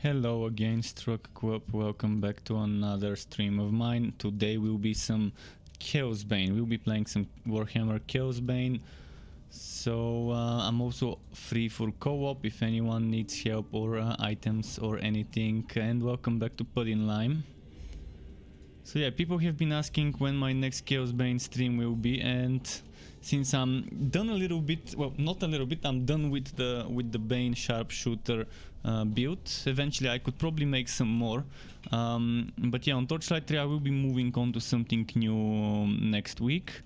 Hello again, Struck Quip. Welcome back to another stream of mine. Today will be some Chaosbane. We'll be playing some Warhammer Chaosbane. So I'm also free for co-op if anyone needs help or items or anything. And welcome back to Pudding Lime. So yeah, people have been asking when my next Chaosbane stream will be, and since I'm done a little bit, well, not a little bit, I'm done with the Bane sharpshooter build. Eventually I could probably make some more, but yeah, on Torchlight 3 I will be moving on to something new next week.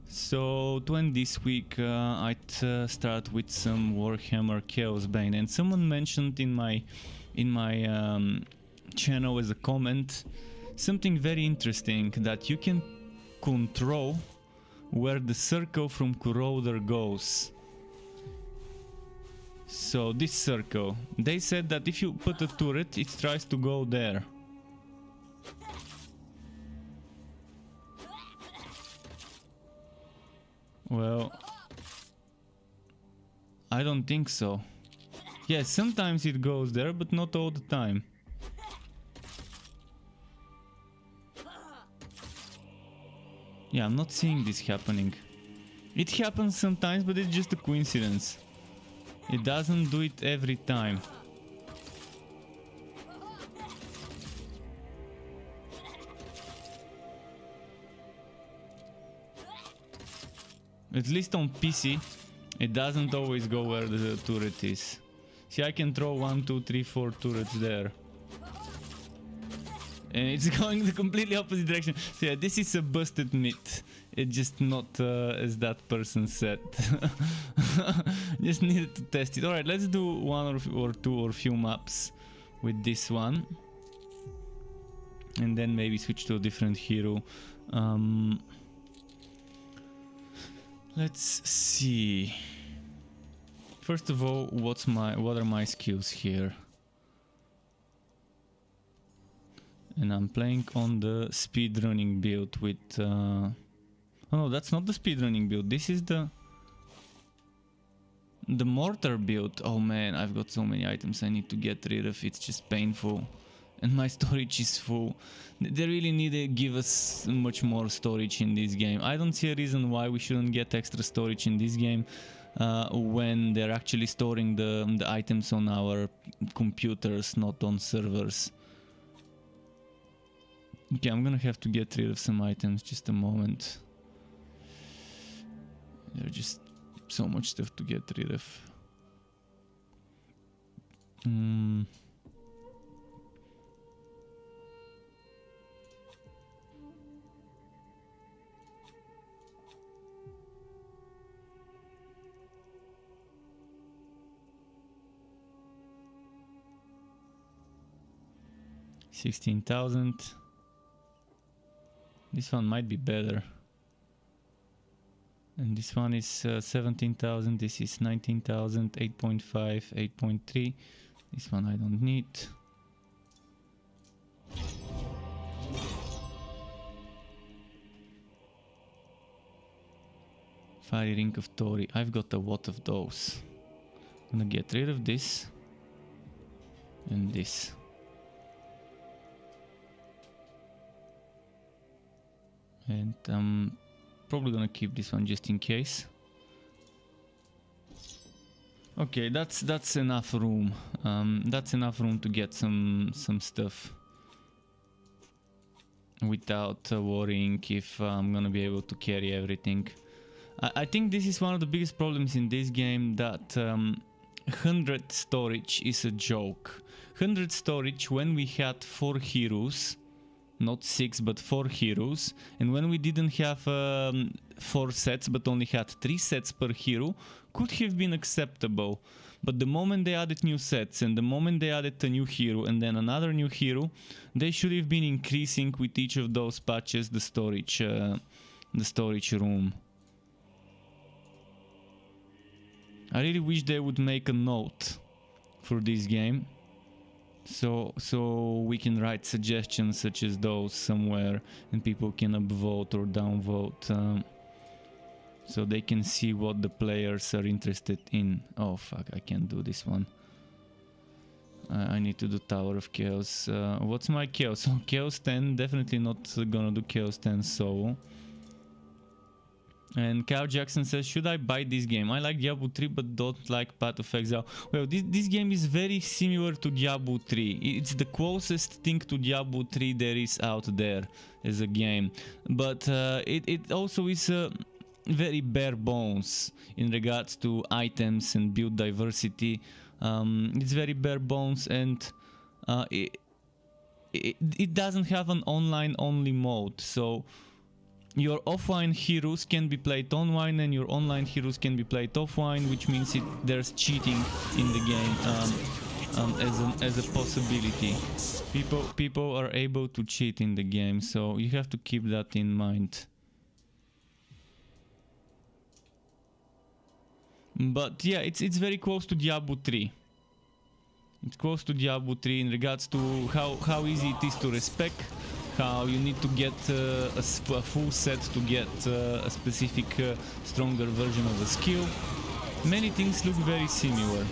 So to end this week I'd start with some Warhammer Chaosbane, and someone mentioned in my channel as a comment something very interesting, that you can control where the circle from Corroder goes. So this circle, they said that if you put a turret, it tries to go there. Well, I don't think so. Yes, sometimes it goes there, but not all the time. Yeah, I'm not seeing this happening. It happens sometimes, but it's just a coincidence. It doesn't do it every time. At least on PC, it doesn't always go where the turret is. See, I can throw 1, 2, 3, 4 turrets there. And it's going the completely opposite direction. So yeah, this is a busted myth. It's just not as that person said. Just needed to test it. Alright, let's do one or two or few maps with this one. And then maybe switch to a different hero. Let's see. First of all, what are my skills here? And I'm playing on the speedrunning build with... oh no, that's not the speedrunning build. This is the mortar build. Oh man, I've got so many items I need to get rid of. It's just painful. And my storage is full. They really need to give us much more storage in this game. I don't see a reason why we shouldn't get extra storage in this game when they're actually storing the items on our computers, not on servers. Okay, I'm gonna have to get rid of some items, just a moment. There's just so much stuff to get rid of. $16,000. This one might be better. And this one is 17,000. This is 19,000. 8.5, 8.3. This one I don't need. Fiery Ring of Tori. I've got a lot of those. I'm gonna get rid of this and this. And I'm probably gonna keep this one just in case. Okay, that's enough room. That's enough room to get some stuff without worrying if I'm gonna be able to carry everything. I think this is one of the biggest problems in this game, that 100 storage is a joke. 100 storage when we had 4 heroes. Not 6 but 4 heroes, and when we didn't have 4 sets but only had 3 sets per hero, could have been acceptable. But the moment they added new sets and the moment they added a new hero and then another new hero, they should have been increasing with each of those patches the storage room. I really wish they would make a note for this game. So we can write suggestions such as those somewhere, and people can upvote or downvote, so they can see what the players are interested in. Oh fuck, I can't do this one. I need to do Tower of Chaos. What's my Chaos? Oh, Chaos 10, definitely not gonna do Chaos 10 solo. And Kyle Jackson says, should I buy this game? I like Diablo 3 but don't like Path of Exile. Well, this game is very similar to Diablo 3. It's the closest thing to Diablo 3 there is out there as a game. But it also is very bare bones in regards to items and build diversity. It's very bare bones, and it doesn't have an online only mode, so your offline heroes can be played online and your online heroes can be played offline, which means there's cheating in the game as a possibility. People are able to cheat in the game, so you have to keep that in mind. But yeah, it's very close to Diablo 3. It's close to Diablo 3 in regards to how easy it is to respec, how you need to get a full set to get a specific stronger version of a skill. Many things look very similar.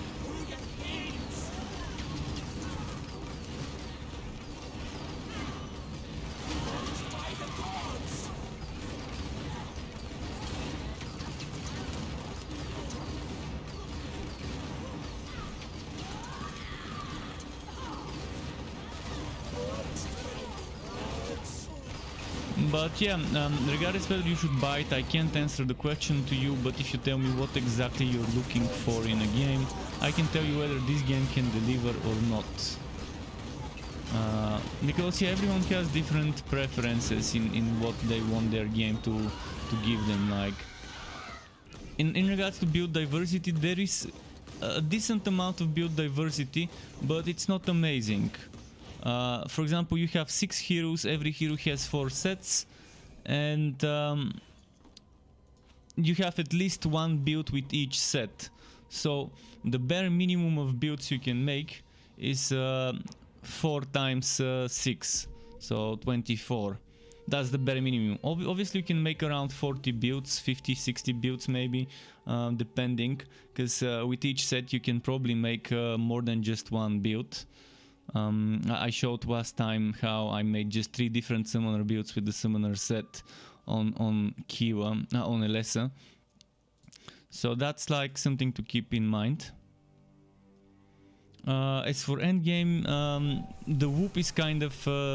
But yeah, regardless whether you should buy it, I can't answer the question to you, but if you tell me what exactly you're looking for in a game, I can tell you whether this game can deliver or not. Because yeah, everyone has different preferences in what they want their game to give them. Like, in regards to build diversity, there is a decent amount of build diversity, but it's not amazing. For example, you have 6 heroes, every hero has 4 sets, and you have at least one build with each set. So the bare minimum of builds you can make is 4 times 6, so 24. That's the bare minimum. Obviously you can make around 40 builds, 50, 60 builds maybe, depending, because with each set you can probably make more than just one build. I showed last time how I made just 3 different summoner builds with the summoner set on Kiwa, on Elessa. So that's like something to keep in mind. As for endgame, the whoop is kind of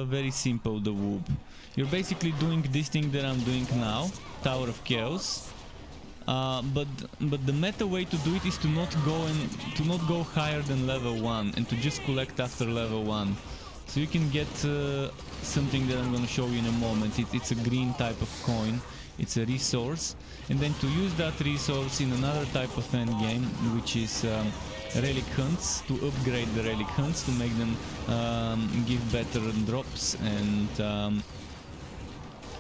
very simple, the whoop. You're basically doing this thing that I'm doing now, Tower of Chaos. But the meta way to do it is to not go higher than level 1 and to just collect after level 1. So you can get something that I'm gonna show you in a moment. It's a green type of coin. It's a resource, and then to use that resource in another type of endgame, which is relic hunts, to upgrade the relic hunts to make them give better drops and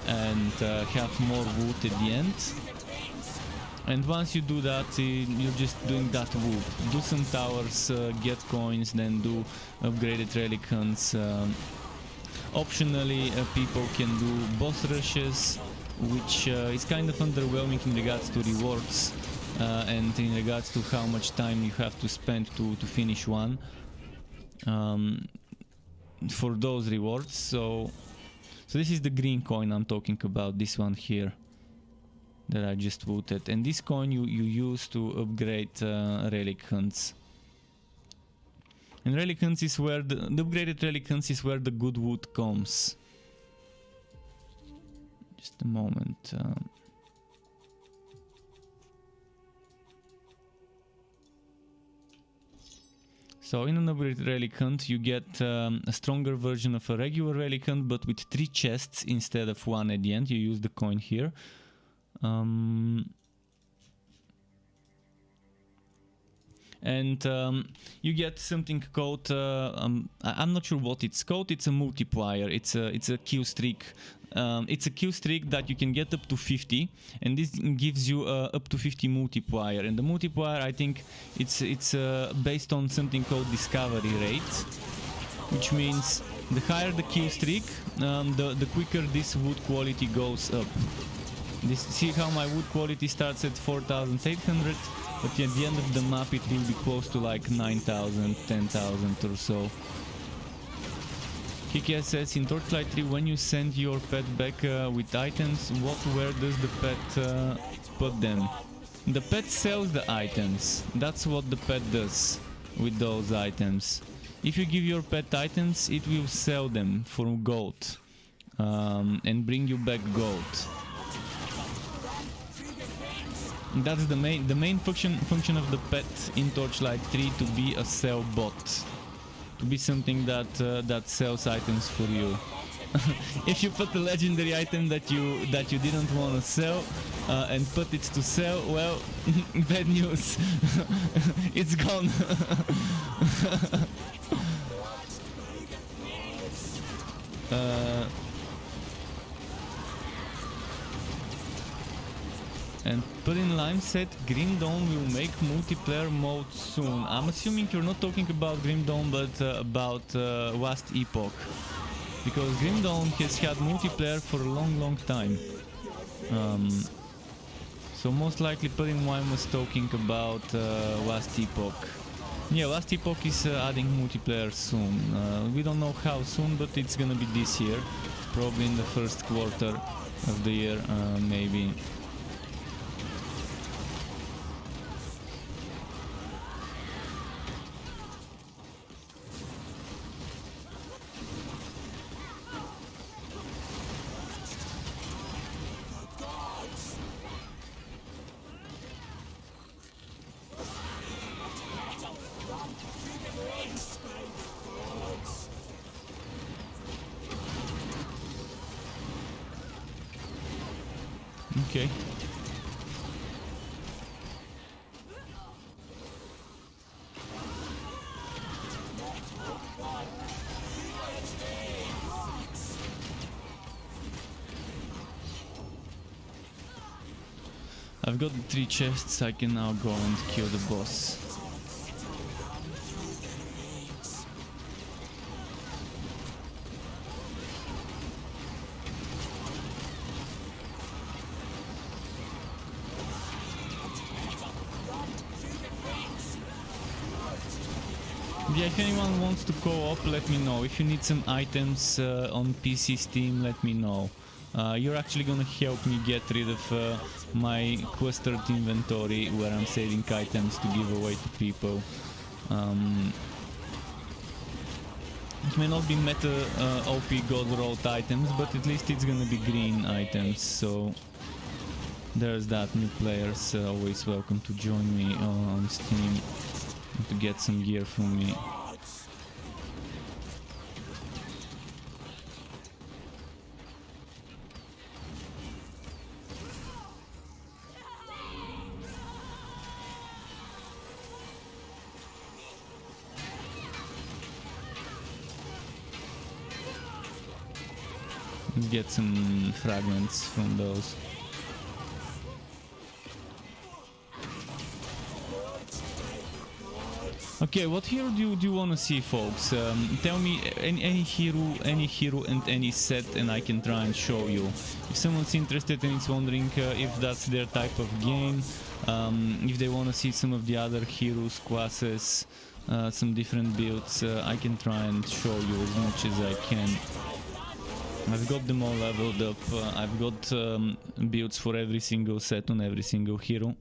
have more loot at the end. And once you do that, you're just doing that whoop. Do some towers, get coins, then do upgraded relic hunts. Optionally, people can do boss rushes, which is kind of underwhelming in regards to rewards and in regards to how much time you have to spend to finish one for those rewards. So this is the green coin I'm talking about, this one here that I just looted, and this coin you use to upgrade relic hunts. And relic hunts is where the upgraded relic hunts is where the good wood comes. Just a moment. So in an upgraded relic hunt you get a stronger version of a regular relic hunt, but with 3 chests instead of 1 at the end. You use the coin here. And you get something called I'm not sure what it's called. It's a multiplier. It's a kill streak. It's a kill streak that you can get up to 50, and this gives you up to 50 multiplier. And the multiplier, I think it's based on something called discovery rate, which means the higher the kill streak, the quicker this wood quality goes up. See how my wood quality starts at 4,800, but at the end of the map it will be close to like 9,000, 10,000 or so. Kiki says, in Torchlight 3, when you send your pet back with items, where does the pet put them? The pet sells the items. That's what the pet does with those items. If you give your pet items, it will sell them for gold and bring you back gold. That's the main function of the pet in Torchlight 3, to be a sell bot. To be something that sells items for you. If you put a legendary item that you didn't want to sell and put it to sell, well, bad news. It's gone. And put in Lime said Grim Dawn will make multiplayer mode soon. I'm assuming you're not talking about Grim Dawn, but about Last Epoch. Because Grim Dawn has had multiplayer for a long time. So most likely Put in Lime was talking about Last Epoch. Yeah, Last Epoch is adding multiplayer soon. We don't know how soon, but it's gonna be this year. Probably in the first quarter of the year, maybe. Okay. I've got the 3 chests, I can now go and kill the boss. Yeah, if anyone wants to co-op, let me know. If you need some items on PC Steam, let me know. You're actually gonna help me get rid of my clustered inventory where I'm saving items to give away to people. It may not be meta OP God Road items, but at least it's gonna be green items, so there's that. New players always welcome to join me on Steam to get some gear from me. Let's get some fragments from those. Okay, what hero do you want to see, folks? Tell me any hero and any set, and I can try and show you. If someone's interested and is wondering if that's their type of game, if they want to see some of the other heroes, classes, some different builds, I can try and show you as much as I can. I've got them all leveled up. I've got builds for every single set on every single hero.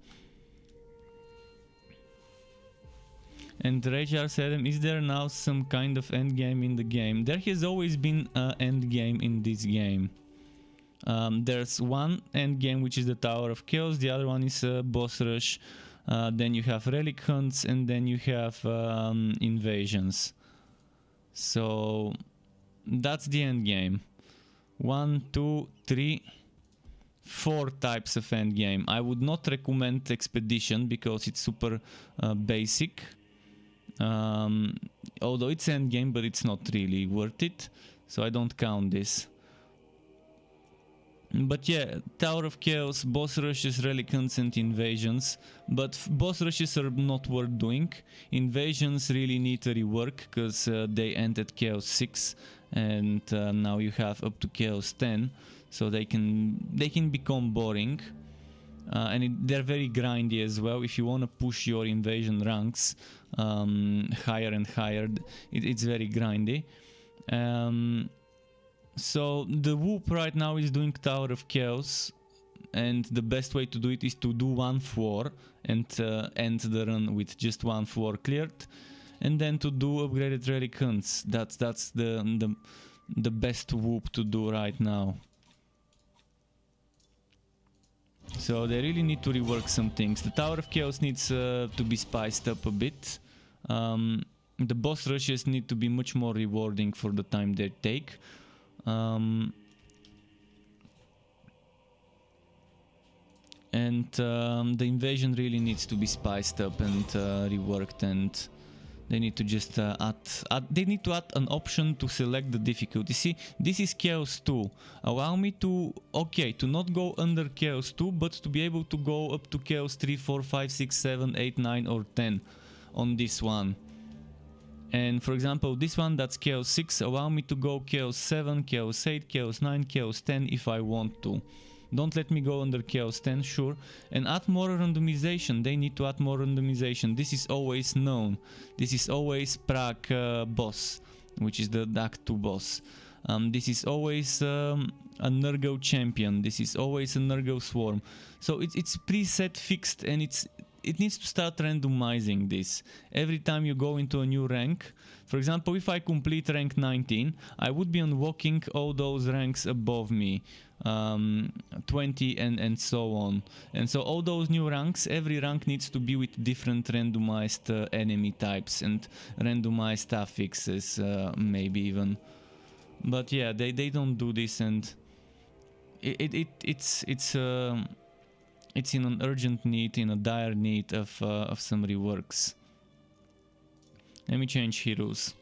And Rejar said, is there now some kind of endgame in the game? There has always been an endgame in this game. There's one endgame, which is the Tower of Chaos, the other one is boss rush, then you have relic hunts, and then you have invasions. So that's the endgame. 1, 2, 3, 4 types of endgame. I would not recommend Expedition because it's super basic. Although it's endgame, but it's not really worth it, so I don't count this. But yeah, Tower of Chaos, boss rushes, relic hunts and invasions, but boss rushes are not worth doing. Invasions really need a rework because they end at Chaos 6 and now you have up to Chaos 10, so they can become boring. they're very grindy as well. If you want to push your invasion ranks higher and higher, it's very grindy. So the Whoop right now is doing Tower of Chaos, and the best way to do it is to do one floor and end the run with just one floor cleared, and then to do upgraded relic hunts. That's the best Whoop to do right now. So they really need to rework some things. The Tower of Chaos needs to be spiced up a bit. The boss rushes need to be much more rewarding for the time they take. And the invasion really needs to be spiced up and reworked, and they need to just they need to add an option to select the difficulty. See, this is Chaos 2. Allow me to, okay, to not go under Chaos 2, but to be able to go up to Chaos 3, 4, 5, 6, 7, 8, 9 or 10 on this one. And for example, this one, that's Chaos 6, allow me to go Chaos 7, Chaos 8, Chaos 9, Chaos 10 if I want to. Don't let me go under Chaos 10, sure. And add more randomization. They need to add more randomization. This is always known. This is always Prague boss, which is the Act 2 boss. This is always a Nurgle champion. This is always a Nurgle swarm. So it's preset, fixed, and it needs to start randomizing this. Every time you go into a new rank, for example, if I complete rank 19, I would be unlocking all those ranks above me, 20 and so on. And so all those new ranks, every rank needs to be with different randomized enemy types and randomized affixes, maybe even. But yeah, they don't do this, and it's in an urgent need, in a dire need of some reworks. Let me change heroes.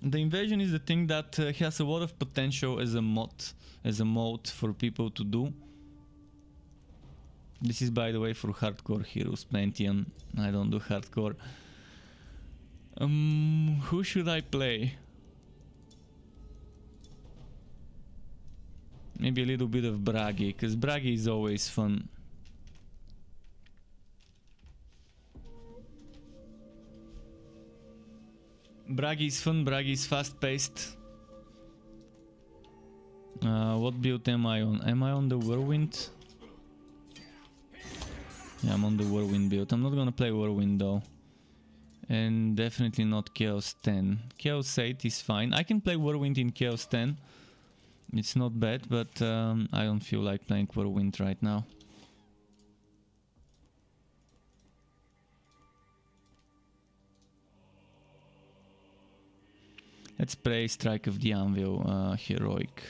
The invasion is the thing that has a lot of potential as a mode for people to do. This is, by the way, for hardcore heroes, Pantheon. I don't do hardcore. Who should I play? Maybe a little bit of Bragi, because Bragi is always fun. Bragi is fun, Bragi is fast-paced. What build am I on? Am I on the Whirlwind? Yeah, I'm on the Whirlwind build. I'm not gonna play Whirlwind though. And definitely not Chaos 10. Chaos 8 is fine. I can play Whirlwind in Chaos 10. It's not bad, but I don't feel like playing Whirlwind right now. Let's play Strike of the Anvil, Heroic.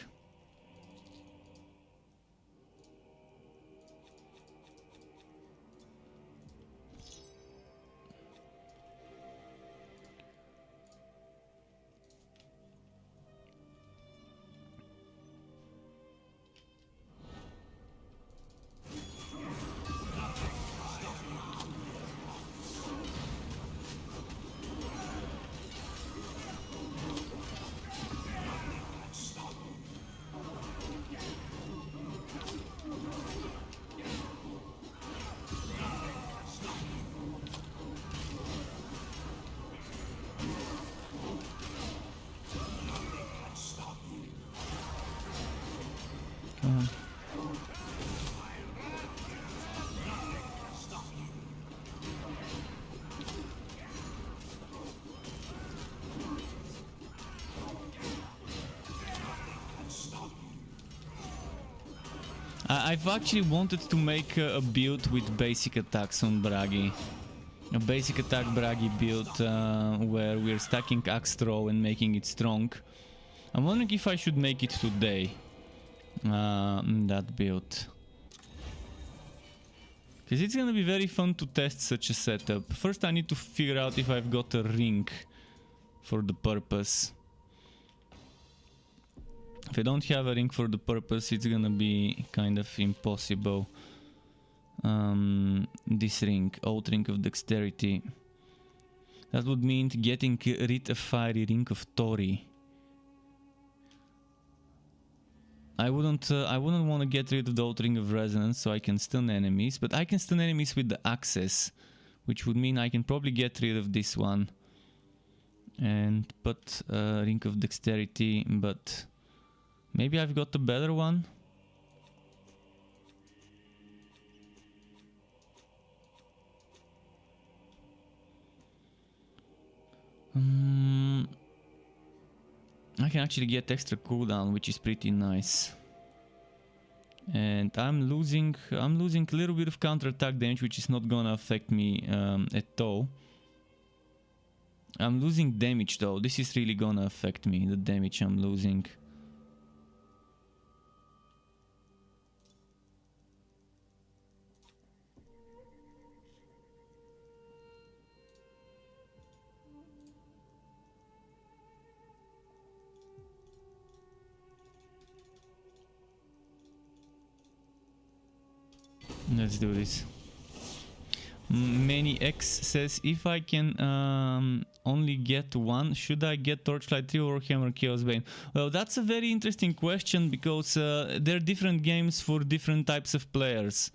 I've actually wanted to make a build with basic attacks on Bragi. A basic attack Bragi build where we're stacking axe throw and making it strong. I'm wondering if I should make it today. That build. Because it's gonna be very fun to test such a setup. First I need to figure out if I've got a ring for the purpose. If I don't have a ring for the purpose, it's gonna be kind of impossible. This ring, Old Ring of Dexterity. That would mean getting rid of Fiery Ring of Tori. I wouldn't want to get rid of the Ring of Resonance, so I can stun enemies, but I can stun enemies with the Access, which would mean I can probably get rid of this one and put Ring of Dexterity, but maybe I've got a better one. I can actually get extra cooldown, which is pretty nice. And I'm losing a little bit of counter-attack damage, which is not gonna affect me at all. I'm losing damage though. This is really gonna affect me, the damage I'm losing. Let's do this. Many X says, if I can only get one, should I get Torchlight 3 or Warhammer Chaosbane? Well, that's a very interesting question, because they're different games for different types of players.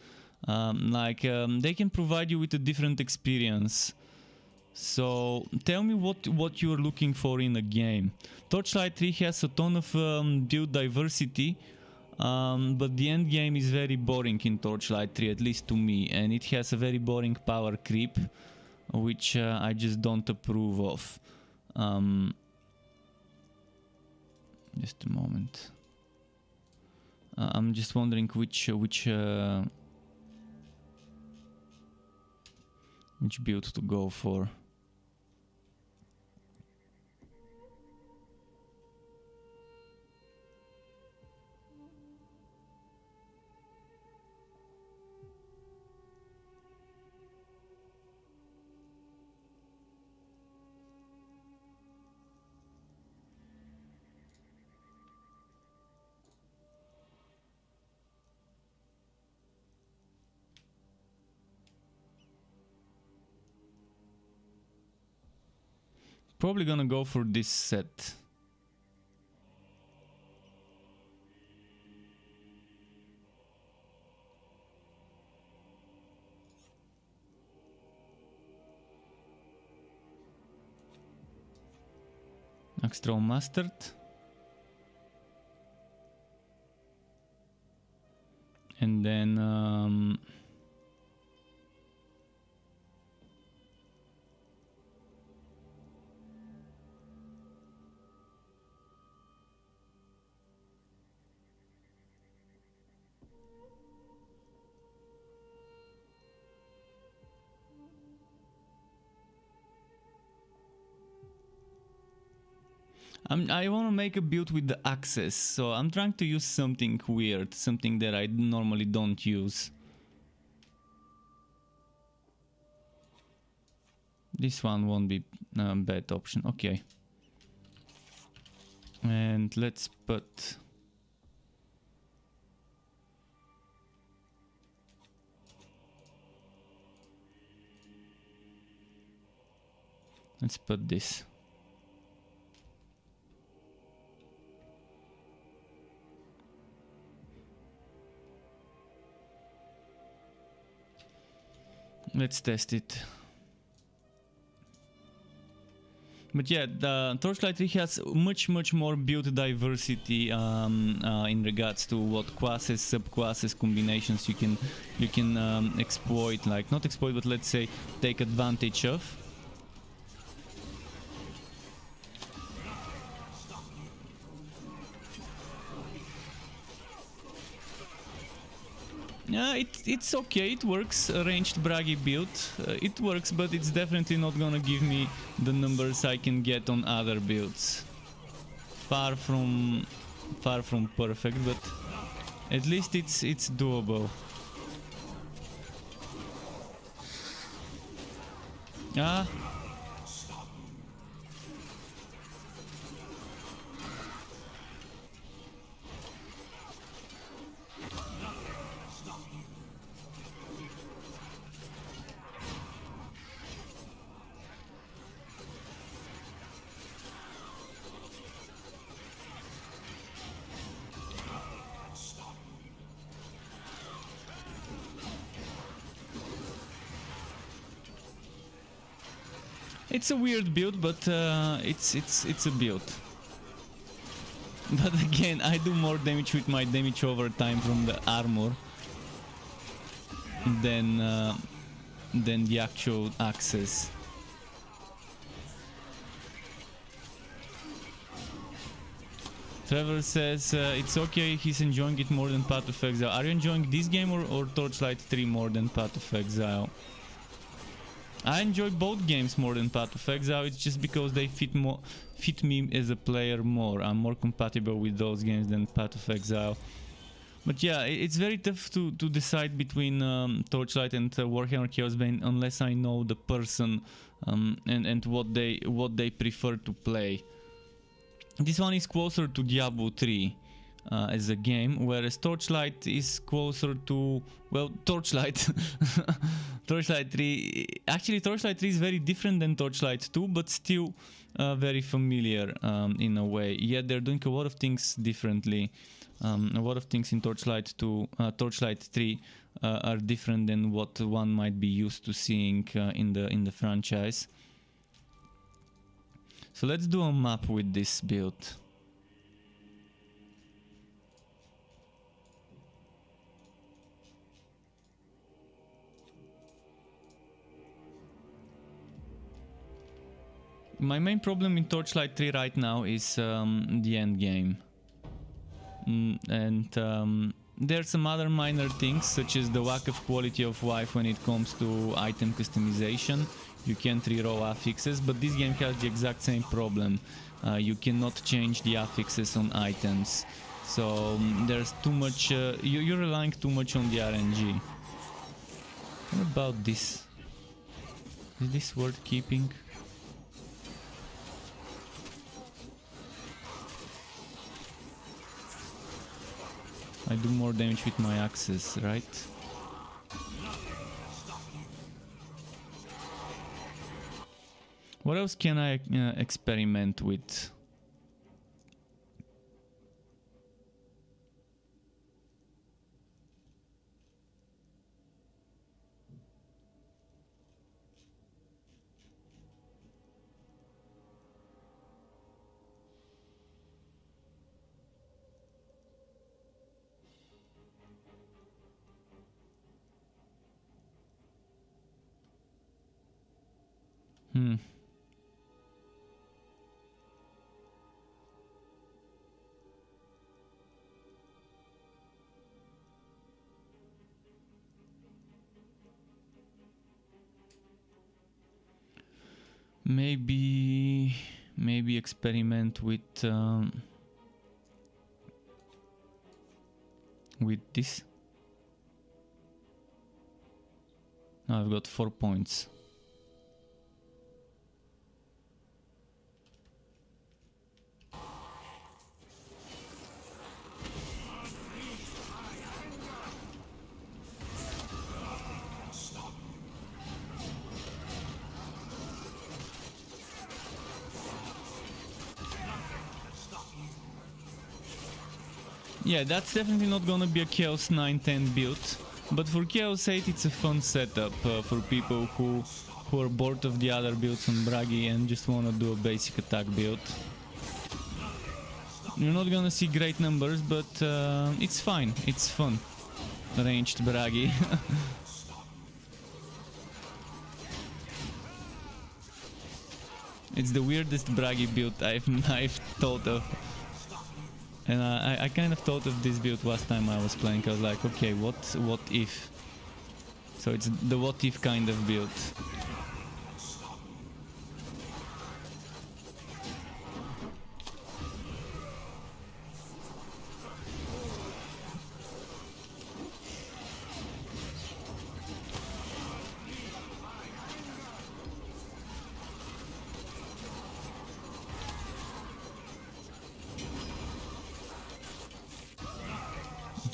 They can provide you with a different experience. So tell me what you're looking for in a game. Torchlight 3 has a ton of build diversity. But the end game is very boring in Torchlight 3, at least to me, and it has a very boring power creep, which I just don't approve of. Just a moment. I'm just wondering which build to go for. Probably gonna go for this set. Extra Mustard. And then I want to make a build with the Access, so I'm trying to use something weird, something that I normally don't use. This one won't be a bad option, okay. And let's put... Let's put this. Let's test it. But yeah, the Torchlight 3 has much more build diversity in regards to what classes, subclasses, combinations you can exploit, like not exploit, but let's say take advantage of. Yeah, it's okay, it works, ranged braggy build, it works, but it's definitely not gonna give me the numbers I can get on other builds. Far from perfect, but at least it's doable. Ah. It's a weird build, but it's a build. But again, I do more damage with my damage over time from the armor than the actual axes. Trevor says it's okay, he's enjoying it more than Path of Exile. Are you enjoying this game or Torchlight 3 more than Path of Exile? I enjoy both games more than Path of Exile. It's just because they fit me as a player more. I'm more compatible with those games than Path of Exile. But yeah, it's very tough to decide between Torchlight and Warhammer Chaosbane unless I know the person and what they prefer to play. This one is closer to Diablo 3 as a game, whereas Torchlight is closer to, well, Torchlight. Torchlight 3, actually Torchlight 3 is very different than Torchlight 2, but still very familiar in a way. Yet they're doing a lot of things differently. A lot of things in Torchlight 2, Torchlight 3 are different than what one might be used to seeing in the franchise. So let's do a map with this build. My main problem in Torchlight 3 right now is the end game. There's some other minor things, such as the lack of quality of life when it comes to item customization. You can't reroll affixes, but this game has the exact same problem. You cannot change the affixes on items. So there's too much, you're relying too much on the RNG. What about this? Is this worth keeping? I do more damage with my axes, right? What else can I experiment with? Maybe experiment with this. Now I've got 4 points. Yeah, that's definitely not gonna be a Chaos 9-10 build, but for Chaos 8 it's a fun setup for people who are bored of the other builds on Bragi and just wanna do a basic attack build. You're not gonna see great numbers, but it's fine, it's fun. Ranged Bragi. It's the weirdest Bragi build I've thought of. And I kind of thought of this build last time I was playing. I was like, okay, what if? So it's the what if kind of build.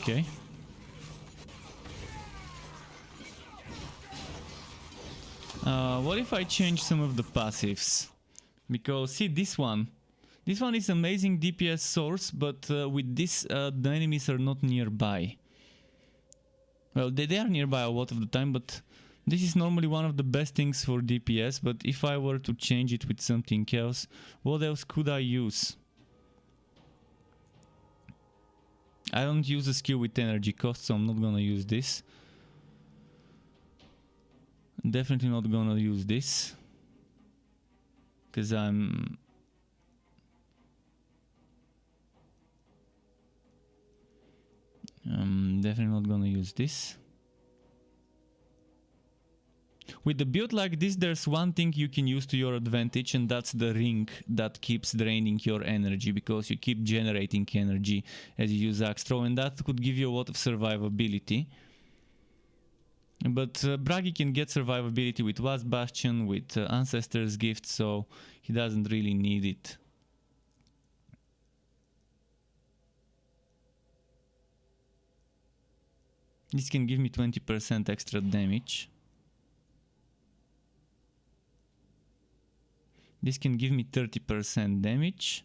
Okay. What if I change some of the passives? Because see, this one is amazing DPS source, but with this the enemies are not nearby. Well, they are nearby a lot of the time, but This is normally one of the best things for DPS, but if I were to change it with something else, what else could I use? I don't use a skill with energy cost, so I'm not gonna use this. Definitely not gonna use this. Because I'm... definitely not gonna use this. With a build like this, there's one thing you can use to your advantage, and that's the ring that keeps draining your energy, because you keep generating energy as you use axe throw, and that could give you a lot of survivability. But Bragi can get survivability with Wasp Bastion, with Ancestor's Gift, so he doesn't really need it. This can give me 20% extra damage. This can give me 30% damage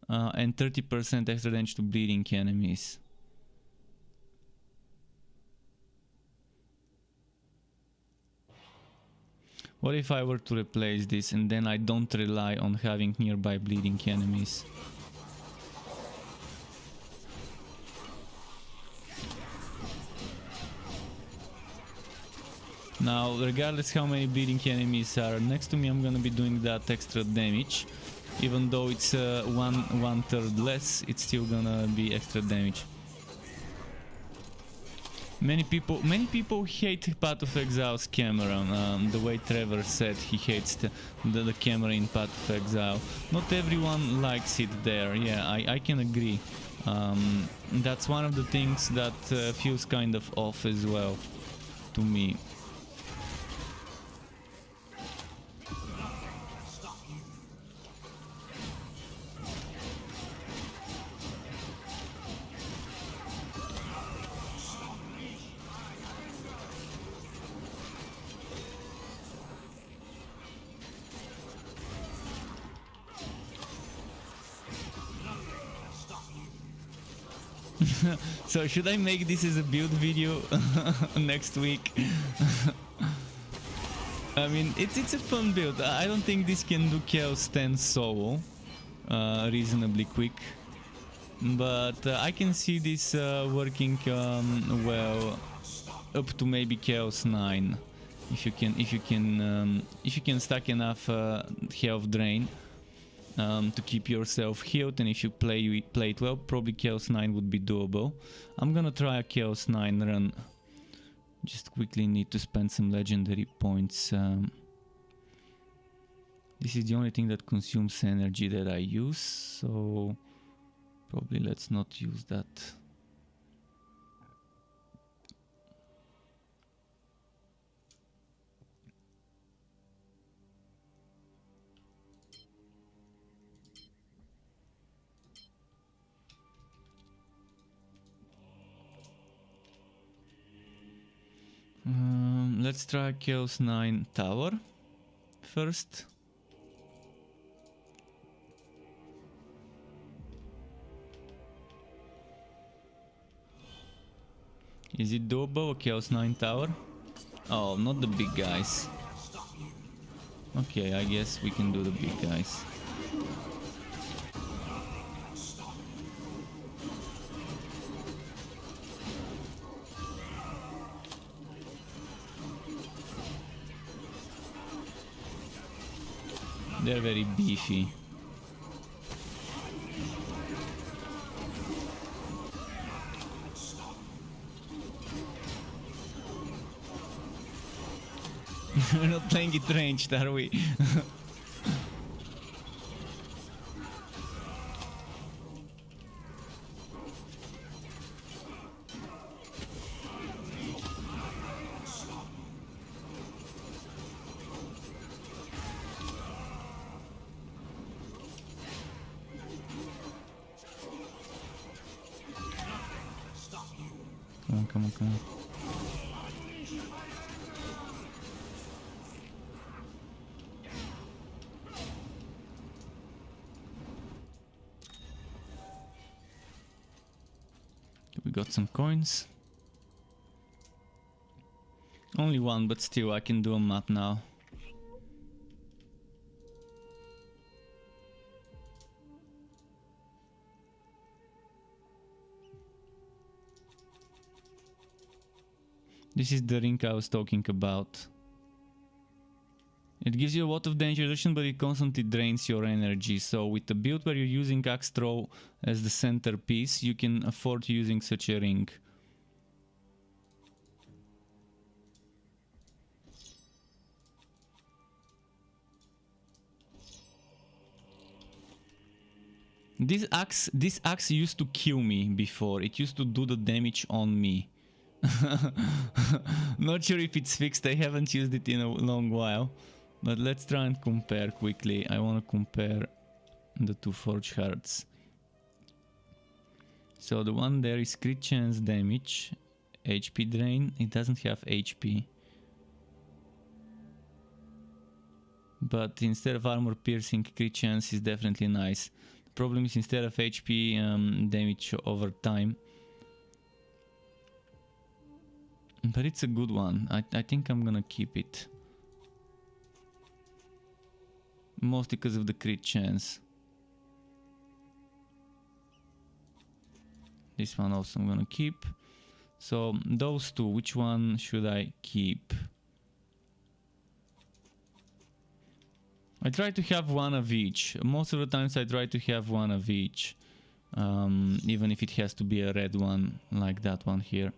and 30% extra damage to bleeding enemies. What if I were to replace this and then I don't rely on having nearby bleeding enemies? Now, regardless how many bleeding enemies are next to me, I'm gonna be doing that extra damage. Even though it's one third less, it's still gonna be extra damage. Many people hate Path of Exile's camera. The way Trevor said he hates the camera in Path of Exile. Not everyone likes it there. Yeah, I can agree. That's one of the things that feels kind of off as well to me. So should I make this as a build video next week? I mean, it's a fun build. I don't think this can do Chaos 10 solo reasonably quick, but I can see this working well up to maybe Chaos 9 if you can stack enough health drain to keep yourself healed, and if you play it well, probably Chaos 9 would be doable. I'm gonna try a Chaos 9 run. Just quickly need to spend some legendary points. This is the only thing that consumes energy that I use, so probably let's not use that. Let's try Chaos 9 Tower first. Is it doable, Chaos 9 Tower? Oh, not the big guys. Okay, I guess we can do the big guys. They're very beefy. We're not playing it ranged, are we? Come on. We got some coins. Only one, but still I can do a map now. This is the ring I was talking about. It gives you a lot of danger reduction, but it constantly drains your energy. So with a build where you're using axe throw as the centerpiece, you can afford using such a ring. This axe used to kill me before. It used to do the damage on me. Not sure if it's fixed. I haven't used it in a long while. But let's try and compare quickly. I want to compare the two forge hearts. So the one there is crit chance damage, HP drain. It doesn't have HP. But instead of armor piercing, crit chance is definitely nice. The problem is instead of HP, damage over time. But it's a good one. I think I'm gonna keep it. Mostly because of the crit chance. This one also I'm gonna keep. So those two, which one should I keep? I try to have one of each. Most of the times I try to have one of each. Even if it has to be a red one, like that one here.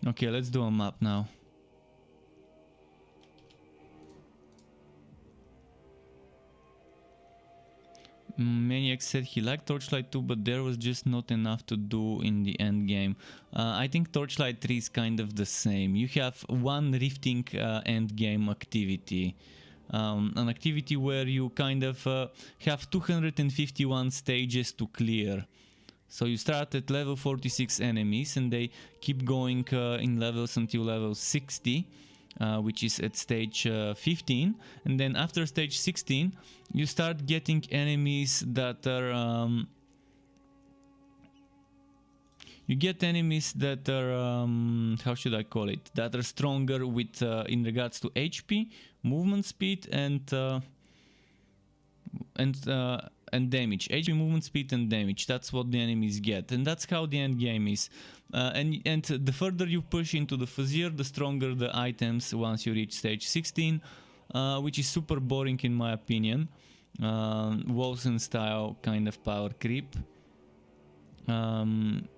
Okay, let's do a map now. Maniac said he liked Torchlight 2, but there was just not enough to do in the end game. I think Torchlight 3 is kind of the same. You have one rifting end game activity. An activity where you kind of have 251 stages to clear. So you start at level 46 enemies and they keep going in levels until level 60. Which is at stage 15, and then after stage 16 you start getting enemies that are you get enemies that are how should I call it, that are stronger with in regards to HP, movement speed and damage. HP, movement speed and damage, that's what the enemies get, and that's how the end game is. And the further you push into the Fuzzier, the stronger the items once you reach stage 16, which is super boring in my opinion. Wilson style kind of power creep. And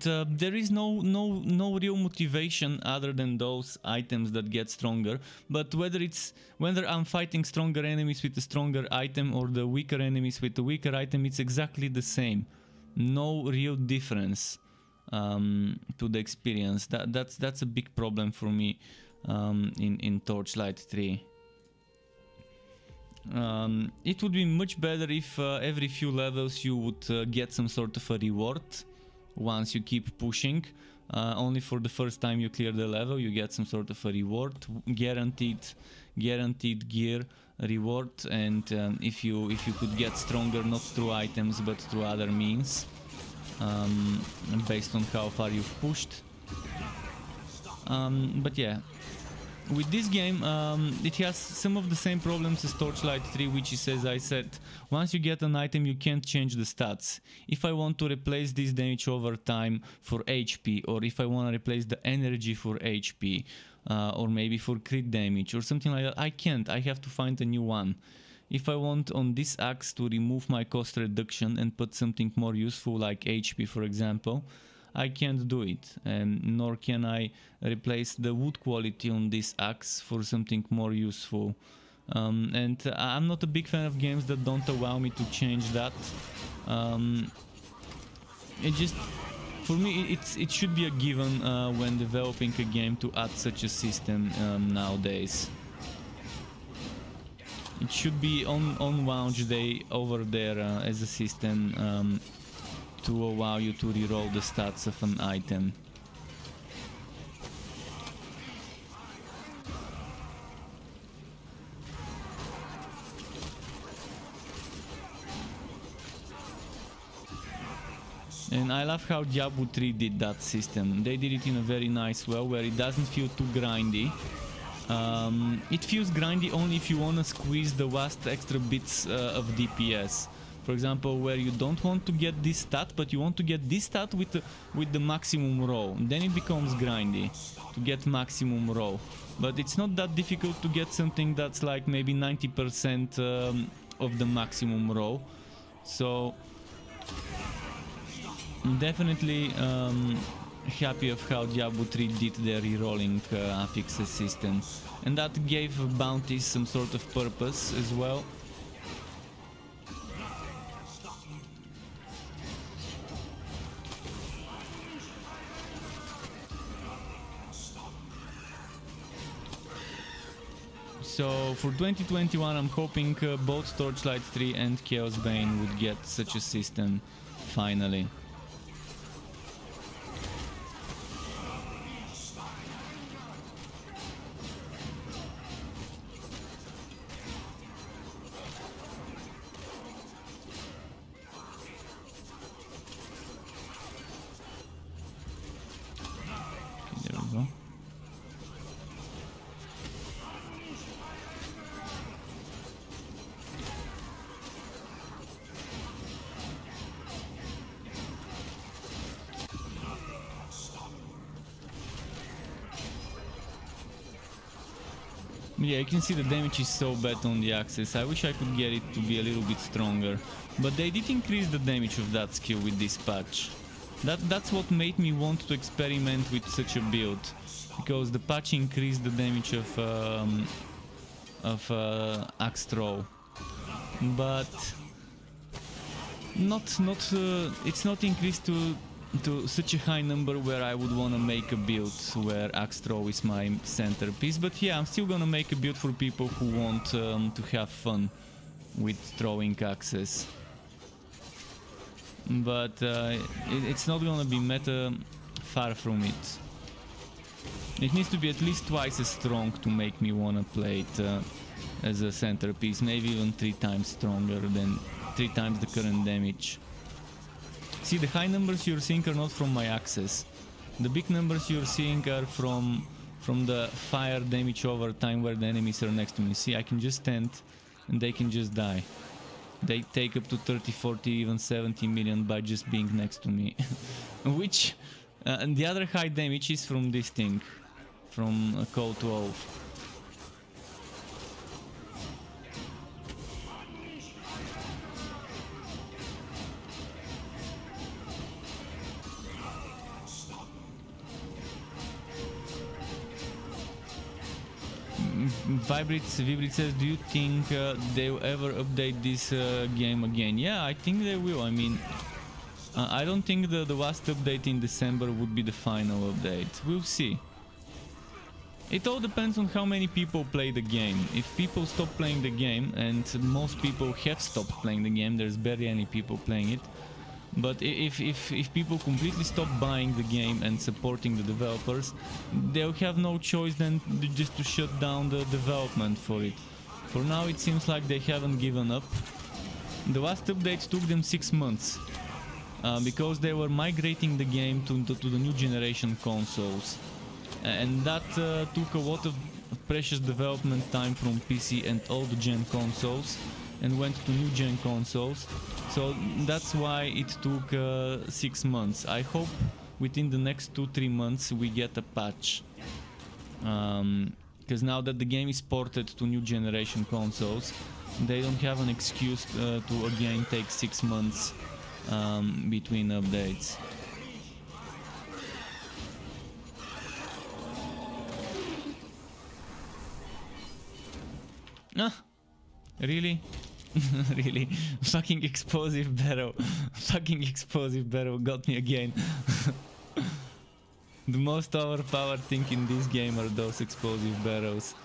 there is no real motivation other than those items that get stronger. But whether I'm fighting stronger enemies with a stronger item or the weaker enemies with a weaker item, it's exactly the same. No real difference to the experience. That's a big problem for me in Torchlight 3. It would be much better if every few levels you would get some sort of a reward. Once you keep pushing, only for the first time you clear the level you get some sort of a reward, guaranteed gear reward, and if you could get stronger not through items but through other means, based on how far you've pushed. But yeah, with this game it has some of the same problems as Torchlight 3, which is, as I said, once you get an item you can't change the stats. If I want to replace this damage over time for HP, or if I want to replace the energy for HP, or maybe for crit damage or something like that, I can't. I have to find a new one. If I want on this axe to remove my cost reduction and put something more useful like HP for example, I can't do it, and nor can I replace the wood quality on this axe for something more useful. And I'm not a big fan of games that don't allow me to change that. It just, for me, it should be a given when developing a game to add such a system nowadays. It should be on launch day over there as a system to allow you to reroll the stats of an item. And I love how Diablo 3 did that system. They did it in a very nice way, where it doesn't feel too grindy. It feels grindy only if you want to squeeze the last extra bits of DPS. For example, where you don't want to get this stat, but you want to get this stat with the maximum row. Then it becomes grindy to get maximum row. But it's not that difficult to get something that's like maybe 90% of the maximum row. So I'm definitely happy of how Diablo 3 did their rerolling affixes system. And that gave bounties some sort of purpose as well. So for 2021 I'm hoping both Torchlight 3 and Chaosbane would get such a system finally. Okay, there we go. Yeah, you can see the damage is so bad on the axis. I wish I could get it to be a little bit stronger. But they did increase the damage of that skill with this patch. That's what made me want to experiment with such a build. Because the patch increased the damage of axe throw. But it's not increased to such a high number where I would want to make a build where axe throw is my centerpiece. But yeah, I'm still gonna make a build for people who want to have fun with throwing axes. But it's not gonna be meta, far from it. It needs to be at least twice as strong to make me wanna play it as a centerpiece, maybe even 3 times stronger than 3 times the current damage. See, the high numbers you're seeing are not from my axes. The big numbers you're seeing are from the fire damage over time where the enemies are next to me. See, I can just stand and they can just die. They take up to 30, 40, even 70 million by just being next to me. Which, and the other high damage is from this thing, from Code 12. Vibrit says, do you think they'll ever update this game again? Yeah, I think they will. I mean, I don't think the last update in December would be the final update. We'll see. It all depends on how many people play the game. If people stop playing the game, and most people have stopped playing the game, there's barely any people playing it. But if people completely stop buying the game and supporting the developers, they'll have no choice than just to shut down the development for it. For now it seems like they haven't given up. The last update took them 6 months. Because they were migrating the game to the new generation consoles. And that took a lot of precious development time from PC and old gen consoles and went to new gen consoles. So that's why it took 6 months. I hope within the next 2-3 months we get a patch. Because now that the game is ported to new generation consoles, they don't have an excuse to again take 6 months between updates. Ah, really? Really? Fucking explosive barrel. Fucking explosive barrel got me again. The most overpowered thing in this game are those explosive barrels.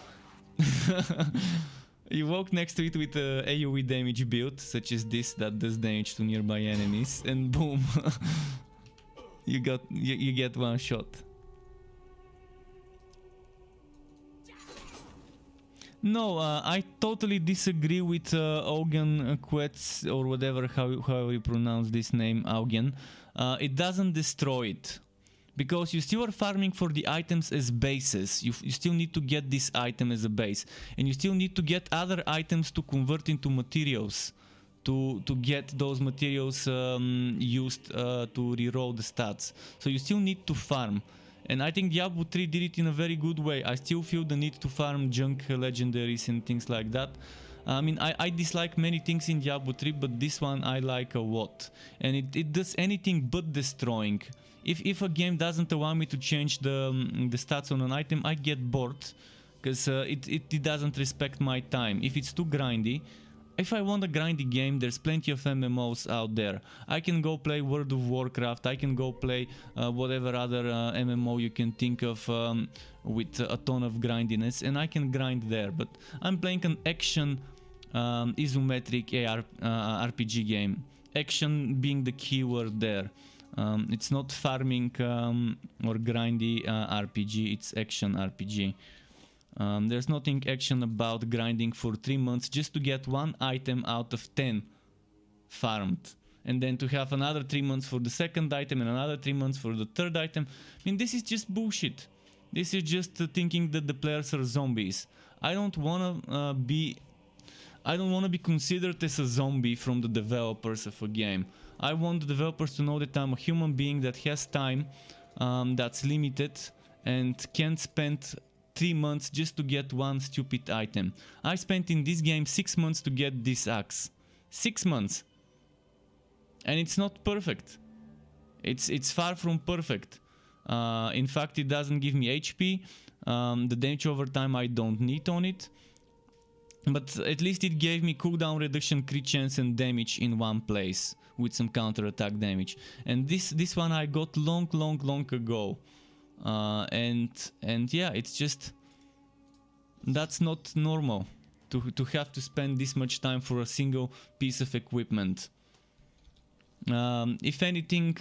You walk next to it with a AoE damage build, such as this that does damage to nearby enemies, and boom, you get one shot. No, I totally disagree with Augen Quetz, or whatever, however you pronounce this name, Augen. It doesn't destroy it. Because you still are farming for the items as bases. You still need to get this item as a base. And you still need to get other items to convert into materials. To get those materials used to reroll the stats. So you still need to farm. And I think Diablo 3 did it in a very good way. I still feel the need to farm junk legendaries and things like that. I mean, I dislike many things in Diablo 3, but this one I like a lot. And it does anything but destroying. If a game doesn't allow me to change the stats on an item, I get bored. Because it doesn't respect my time. If it's too grindy, if I want a grindy game, there's plenty of MMOs out there. I can go play World of Warcraft, I can go play whatever other MMO you can think of with a ton of grindiness, and I can grind there. But I'm playing an action isometric RPG game. Action being the keyword there. It's not farming or grindy RPG, it's action RPG. There's nothing action about grinding for 3 months just to get one item out of 10 farmed. And then to have another 3 months for the second item and another 3 months for the third item. I mean, this is just bullshit. This is just thinking that the players are zombies. I don't wanna be considered as a zombie from the developers of a game. I want the developers to know that I'm a human being that has time that's limited and can't spend 3 months just to get one stupid item. I spent in this game 6 months to get this axe. 6 months. And it's not perfect. It's far from perfect. In fact, it doesn't give me HP. The damage over time I don't need on it. But at least it gave me cooldown reduction, crit chance and damage in one place with some counter attack damage. And this one I got long ago. And yeah, it's just, that's not normal to have to spend this much time for a single piece of equipment. If anything,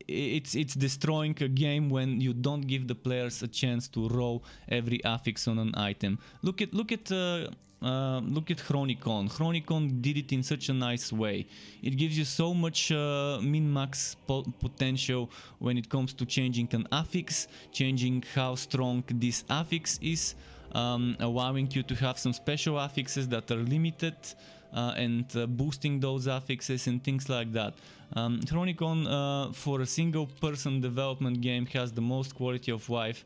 it's destroying a game when you don't give the players a chance to roll every affix on an item. Look at Chronicon. Chronicon did it in such a nice way. It gives you so much min-max potential when it comes to changing an affix, changing how strong this affix is, allowing you to have some special affixes that are limited, and boosting those affixes and things like that. Chronicon for a single person development game has the most quality of life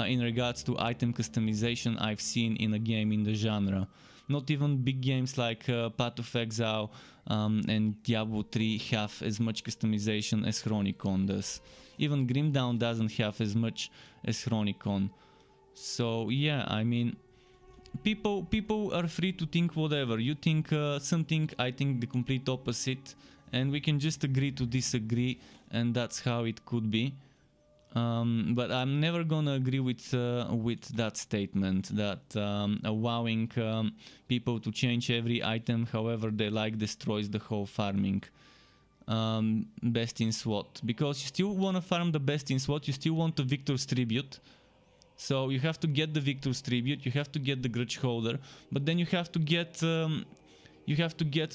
in regards to item customization I've seen in a game in the genre. Not even big games like Path of Exile and Diablo 3 have as much customization as Chronicon does. Even Grim Dawn doesn't have as much as Chronicon. So yeah, I mean, people are free to think whatever. You think something, I think the complete opposite, and we can just agree to disagree, and that's how it could be. But I'm never gonna agree with that statement that allowing people to change every item however they like destroys the whole farming. Best in SWAT, because you still want to farm the best in SWAT, you still want the Victor's Tribute. So you have to get the Victor's Tribute, you have to get the Grudge Holder, but then you have to get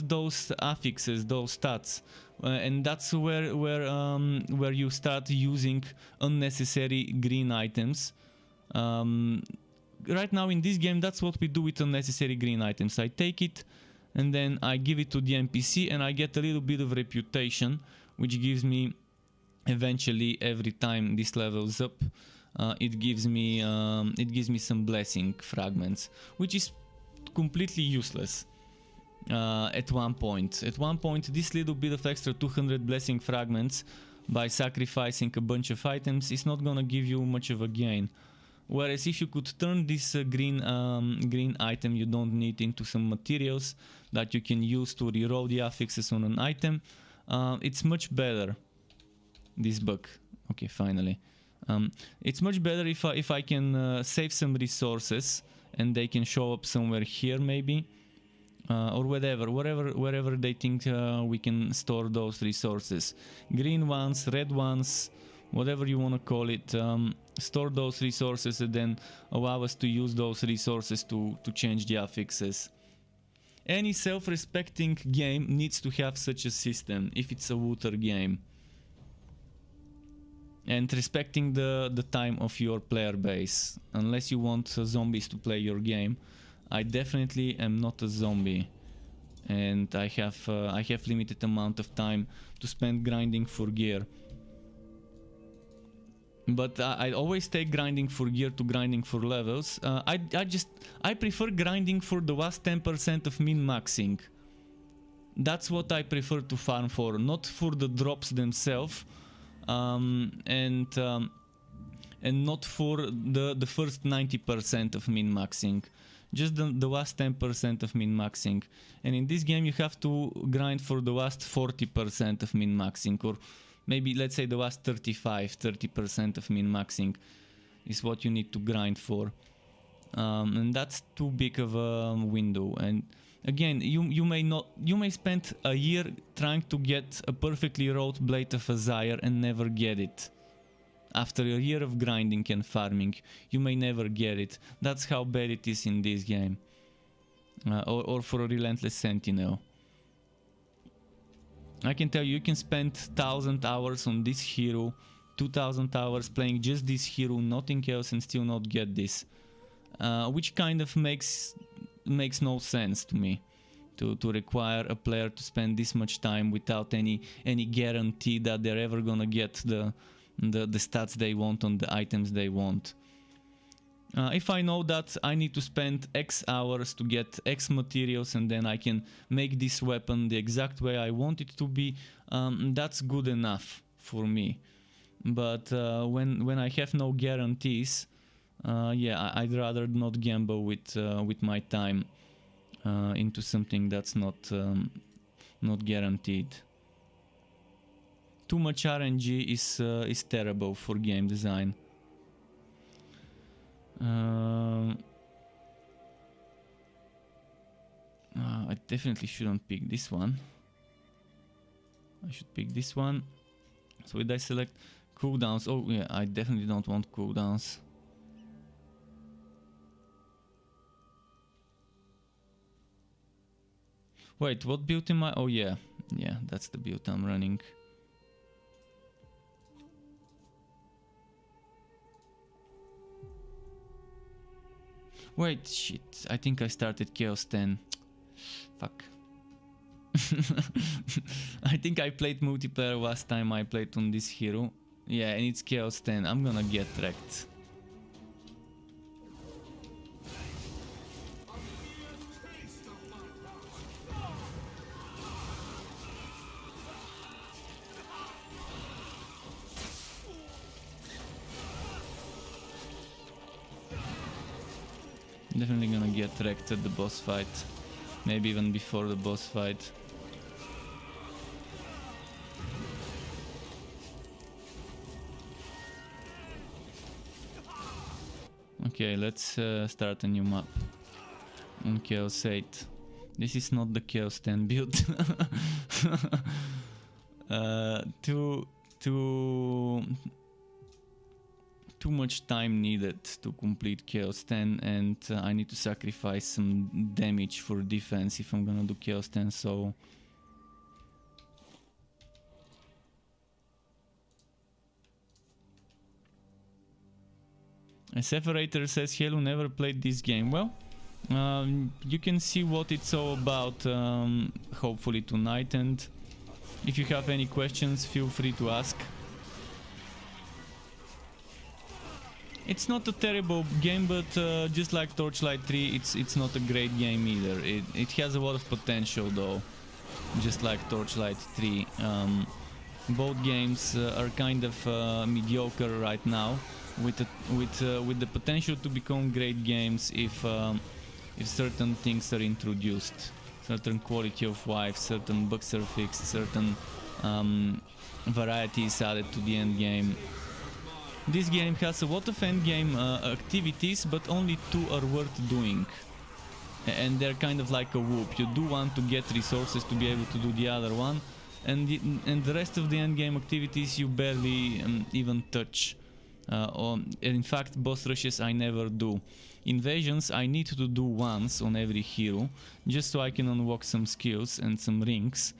those affixes, those stats, and that's where you start using unnecessary green items. Right now in this game, that's what we do with unnecessary green items. I take it and then I give it to the NPC and I get a little bit of reputation, which gives me eventually, every time this levels up, it gives me some blessing fragments, which is completely useless. At one point, this little bit of extra 200 blessing fragments by sacrificing a bunch of items is not gonna give you much of a gain. Whereas if you could turn this green item you don't need into some materials that you can use to reroll the affixes on an item, it's much better. This bug, okay, finally. It's much better if I can save some resources and they can show up somewhere here maybe, or wherever they think we can store those resources. Green ones, red ones, whatever you want to call it. Store those resources and then allow us to use those resources to change the affixes. Any self-respecting game needs to have such a system if it's a water game. And respecting the time of your player base. Unless you want zombies to play your game. I definitely am not a zombie. And I have limited amount of time to spend grinding for gear. But I always take grinding for gear to grinding for levels. I prefer grinding for the last 10% of min-maxing. That's what I prefer to farm for, not for the drops themselves, and not for the first 90% of min-maxing. Just the last 10% of min-maxing. And in this game you have to grind for the last 40% of min-maxing, or maybe let's say the last 30% of min-maxing is what you need to grind for. And that's too big of a window. And again, you may spend a year trying to get a perfectly wrought Blade of Azire and never get it. After a year of grinding and farming, you may never get it. That's how bad it is in this game. Or for a Relentless Sentinel. I can tell you, you can spend 1000 hours on this hero, 2000 hours playing just this hero, nothing else, and still not get this. Which kind of makes no sense to me. To require a player to spend this much time without any guarantee that they're ever gonna get the stats they want on the items they want. If I know that I need to spend X hours to get X materials and then I can make this weapon the exact way I want it to be, that's good enough for me. But when I have no guarantees, yeah, I'd rather not gamble with my time into something that's not guaranteed. Too much RNG is terrible for game design. I definitely shouldn't pick this one. I should pick this one. So did I select cooldowns? Oh yeah, I definitely don't want cooldowns. Wait, what build am I? Oh yeah, yeah, that's the build I'm running. Wait, shit, I think I started Chaos 10. Fuck. I think I played multiplayer last time I played on this hero. Yeah, and it's Chaos 10. I'm gonna get wrecked. Definitely gonna get wrecked at the boss fight. Maybe even before the boss fight. Okay, let's start a new map on Chaos 8. This is not the Chaos 10 build. Too much time needed to complete Chaos 10, and I need to sacrifice some damage for defense if I'm gonna do Chaos 10, so... A Separator says Hello never played this game. Well, you can see what it's all about hopefully tonight, and if you have any questions, feel free to ask. It's not a terrible game, but just like Torchlight 3, it's not a great game either. It has a lot of potential though, just like Torchlight 3. Both games are kind of mediocre right now, with the potential to become great games if certain things are introduced, certain quality of life, certain bugs are fixed, certain variety is added to the end game. This game has a lot of endgame activities, but only 2 are worth doing. And they're kind of like a whoop. You do one to get resources to be able to do the other one, and the rest of the endgame activities you barely even touch. In fact, boss rushes I never do. Invasions I need to do once on every hero, just so I can unlock some skills and some rings.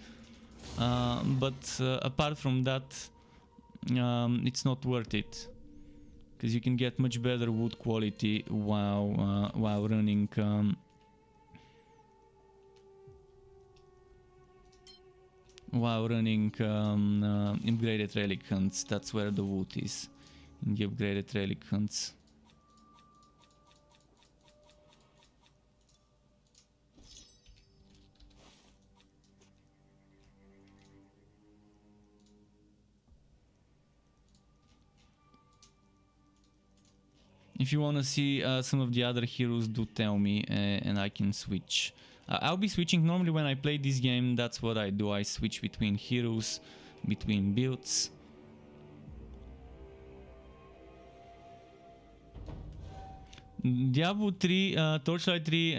But apart from that, it's not worth it, because you can get much better wood quality while running upgraded relic hunts. That's where the wood is, in the upgraded relic hunts. If you want to see some of the other heroes, do tell me and I can switch. I'll be switching. Normally when I play this game, that's what I do. I switch between heroes, between builds. Diablo 3, Torchlight 3,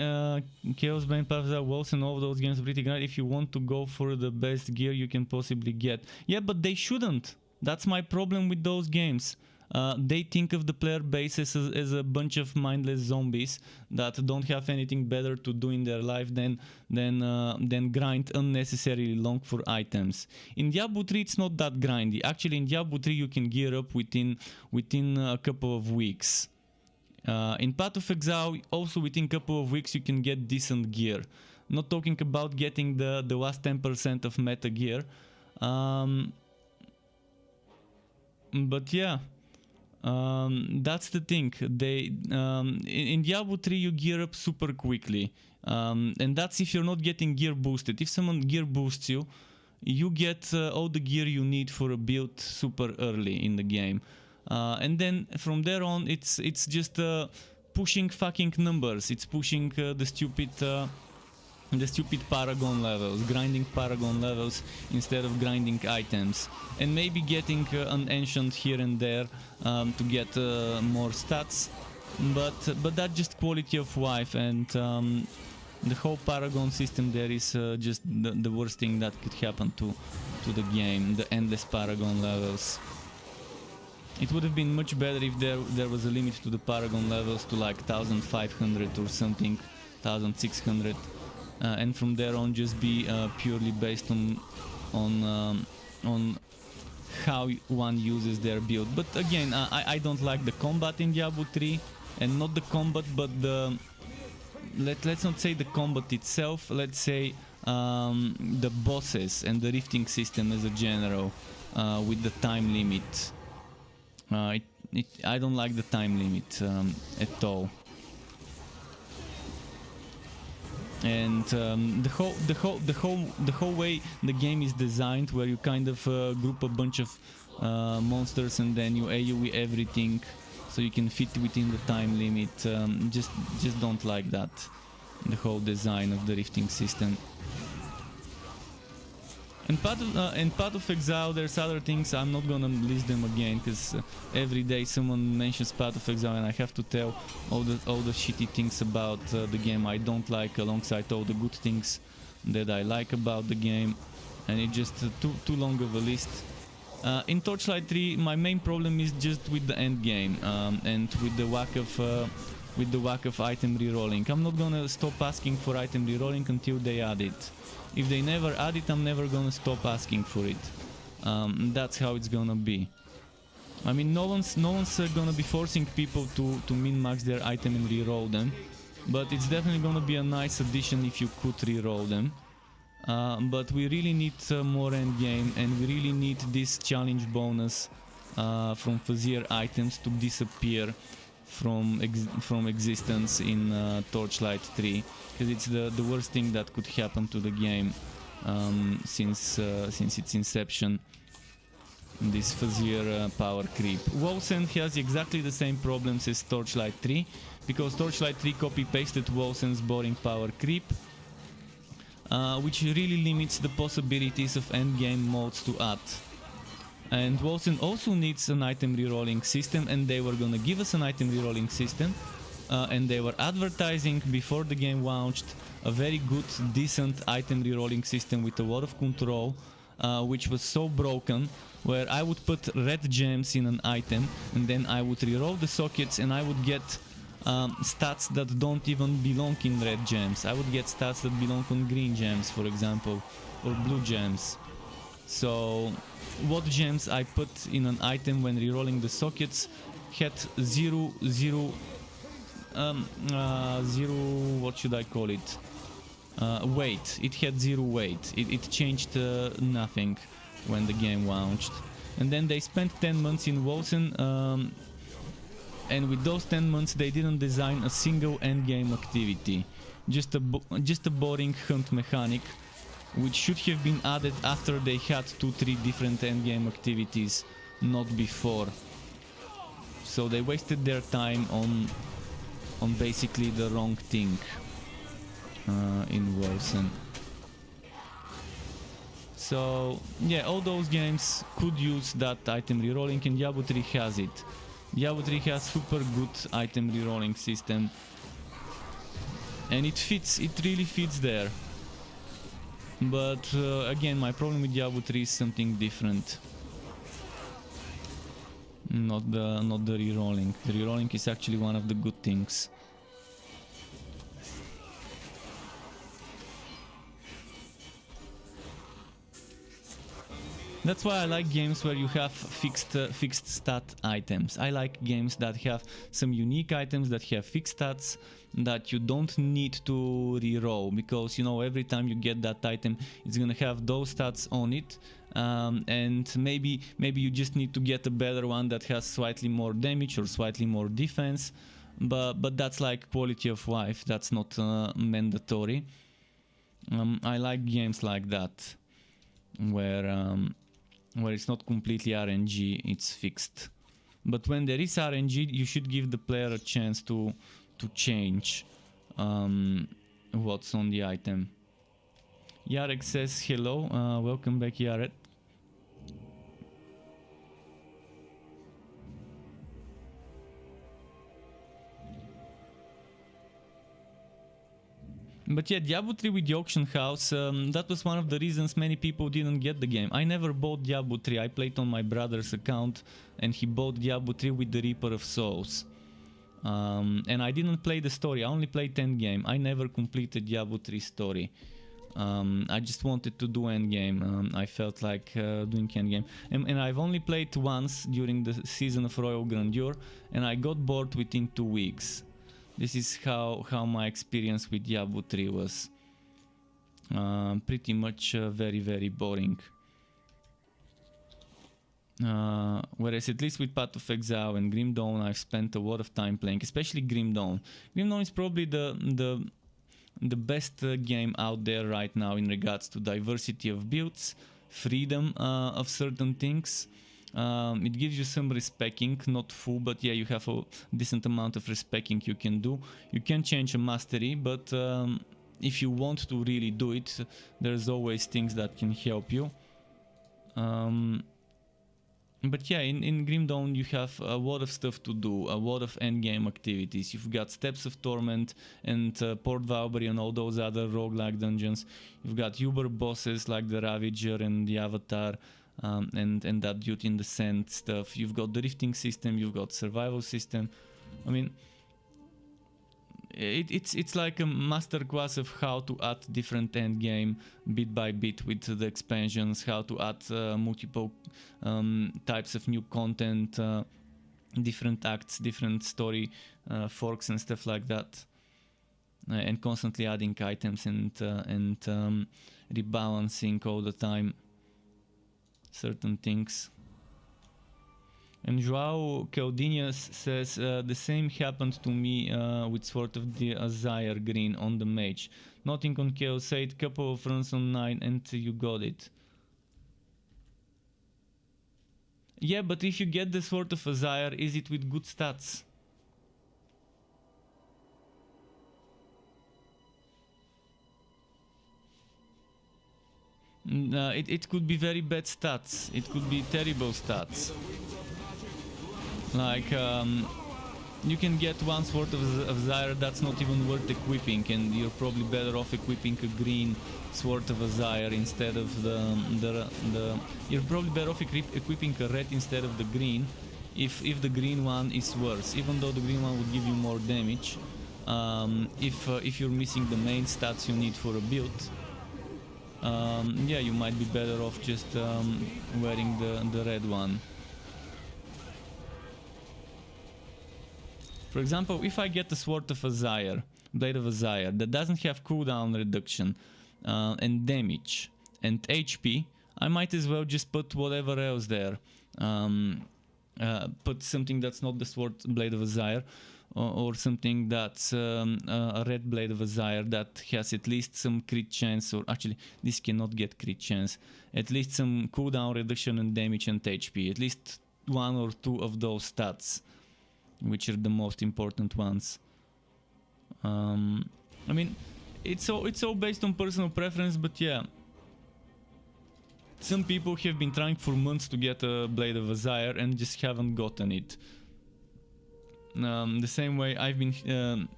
Chaosbane, Pathfinder, Walls and all of those games are pretty great. If you want to go for the best gear you can possibly get. Yeah, but they shouldn't. That's my problem with those games. They think of the player base as a bunch of mindless zombies that don't have anything better to do in their life than grind unnecessarily long for items. In Diablo 3 it's not that grindy. Actually in Diablo 3 you can gear up within a couple of weeks. In Path of Exile also within a couple of weeks you can get decent gear. Not talking about getting the last 10% of meta gear. But yeah. That's the thing. They in Diablo 3 you gear up super quickly, and that's if you're not getting gear boosted. If someone gear boosts you, you get all the gear you need for a build super early in the game, and then from there on it's just pushing fucking numbers. It's pushing the stupid paragon levels, grinding paragon levels instead of grinding items, and maybe getting an ancient here and there to get more stats, but that's just quality of life, and the whole paragon system there is just the worst thing that could happen to the game, the endless paragon levels. It would have been much better if there was a limit to the paragon levels to like 1500 or something, 1600. And from there on just be purely based on how one uses their build. But again, I don't like the combat in Diablo 3, and not the combat, but the let's not say the combat itself. Let's say the bosses and the rifting system as a general, with the time limit. I don't like the time limit at all. And the whole way the game is designed, where you kind of group a bunch of monsters and then you AoE everything so you can fit within the time limit. Just don't like that, the whole design of the rifting system. And Path of Exile, there's other things. I'm not gonna list them again, because every day someone mentions Path of Exile and I have to tell all the shitty things about the game I don't like, alongside all the good things that I like about the game, and it's just too long of a list. In Torchlight 3, my main problem is just with the end game, and with the lack of item rerolling. I'm not gonna stop asking for item rerolling until they add it. If they never add it, I'm never gonna stop asking for it. That's how it's gonna be. I mean, no one's gonna be forcing people to min-max their item and reroll them, but it's definitely gonna be a nice addition if you could reroll them. But we really need more endgame, and we really need this challenge bonus from Fuzzier items to disappear from existence in Torchlight 3, because it's the worst thing that could happen to the game since its inception. This Fuzzier power creep. Wolsen has exactly the same problems as Torchlight 3, because Torchlight 3 copy-pasted Wolsen's boring power creep, which really limits the possibilities of endgame modes to add. And Wolsen also needs an item rerolling system, and they were gonna give us an item rerolling system, and they were advertising before the game launched a very good, decent item rerolling system with a lot of control, which was so broken, where I would put red gems in an item and then I would reroll the sockets and I would get stats that don't even belong in red gems. I would get stats that belong on green gems, for example, or blue gems. So what gems I put in an item when rerolling the sockets had zero, what should I call it? Weight. It had zero weight. It changed nothing when the game launched. And then they spent 10 months in Wilson, and with those 10 months they didn't design a single endgame activity. Just a boring hunt mechanic, which should have been added after they had 2-3 different endgame activities, not before. So they wasted their time on basically the wrong thing in Wilson. So yeah, all those games could use that item rerolling, and Diablo 3 has it. Diablo 3 has super good item rerolling system, and it fits, it really fits there. But again, my problem with Diablo 3 is something different. Not the rerolling. The rerolling is actually one of the good things. That's why I like games where you have fixed stat items. I like games that have some unique items that have fixed stats that you don't need to reroll, because you know every time you get that item it's gonna have those stats on it, and maybe you just need to get a better one that has slightly more damage or slightly more defense, but that's like quality of life. That's not mandatory. I like games like that where it's not completely RNG, it's fixed. But when there is RNG, you should give the player a chance to change what's on the item. Yarek says hello, welcome back Yarek. But yeah, Diablo 3 with the auction house, that was one of the reasons many people didn't get the game. I never bought Diablo 3, I played on my brother's account and he bought Diablo 3 with the Reaper of Souls. And I didn't play the story, I only played Endgame. I never completed Diablo 3 story. I just wanted to do Endgame, I felt like doing Endgame. And I've only played once during the season of Royal Grandeur and I got bored within 2 weeks. This is how my experience with Diablo 3 was. Pretty much very, very boring. Whereas at least with Path of Exile and Grim Dawn I've spent a lot of time playing, especially Grim Dawn. Grim Dawn is probably the best game out there right now in regards to diversity of builds, freedom of certain things. It gives you some respecking, not full, but yeah, you have a decent amount of respecking you can do. You can change a mastery, but if you want to really do it, there's always things that can help you. But yeah, in Grim Dawn you have a lot of stuff to do, a lot of endgame activities. You've got Steps of Torment and Port Valkyrie and all those other roguelike dungeons. You've got Uber bosses like the Ravager and the Avatar. And that Dude in the Sand stuff. You've got the rifting system, you've got survival system. I mean, it's like a masterclass of how to add different endgame bit by bit with the expansions, how to add multiple types of new content, different acts, different story forks and stuff like that, and constantly adding items and rebalancing all the time certain things. And Joao Caldinius says the same happened to me with Sword of the Azire Green on the mage. Nothing on Chaos 8, couple of runs on 9 and you got it. Yeah, but if you get the Sword of Azire, is it with good stats? It could be very bad stats. It could be terrible stats. Like you can get one Sword of Zyre that's not even worth equipping, and you're probably better off equipping a green Sword of Zyre instead of the you're probably better off equipping a red instead of the green, if the green one is worse, even though the green one would give you more damage. If you're missing the main stats you need for a build, yeah, you might be better off just wearing the red one. For example, if I get the Sword of Zyre, Blade of Zyre, that doesn't have cooldown reduction and damage and HP, I might as well just put whatever else there. Put something that's not the Sword Blade of Zyre, or something that's a red Blade of Zyre that has at least some crit chance, or actually this cannot get crit chance, at least some cooldown reduction and damage and HP, at least one or two of those stats, which are the most important ones. I mean, it's all based on personal preference, but yeah, some people have been trying for months to get a Blade of Zyre and just haven't gotten it. The same way I've been,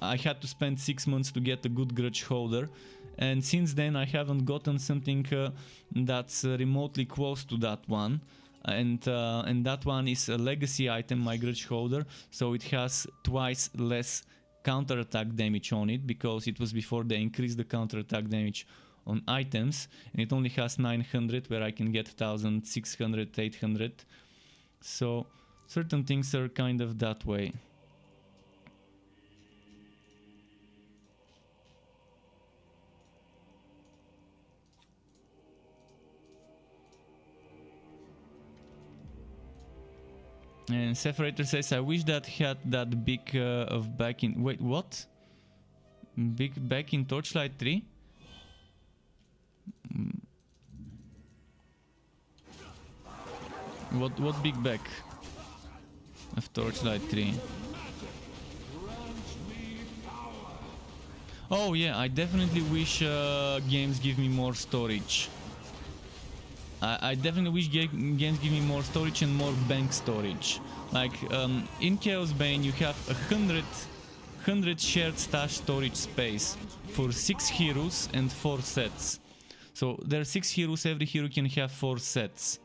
I had to spend 6 months to get a good grudge holder, and since then I haven't gotten something that's remotely close to that one. And that one is a legacy item, my grudge holder, so it has twice less counterattack damage on it, because it was before they increased the counterattack damage on items, and it only has 900 where I can get 1600, 800. So certain things are kind of that way. And Separator says, I wish that had that big of back in... Wait, what? Big back in Torchlight 3? What big back of Torchlight 3? Oh yeah, I definitely wish games give me more storage. I definitely wish games give me more storage and more bank storage. Like in Chaosbane you have 100 shared stash storage space for 6 heroes and 4 sets. So there are 6 heroes, every hero can have 4 sets.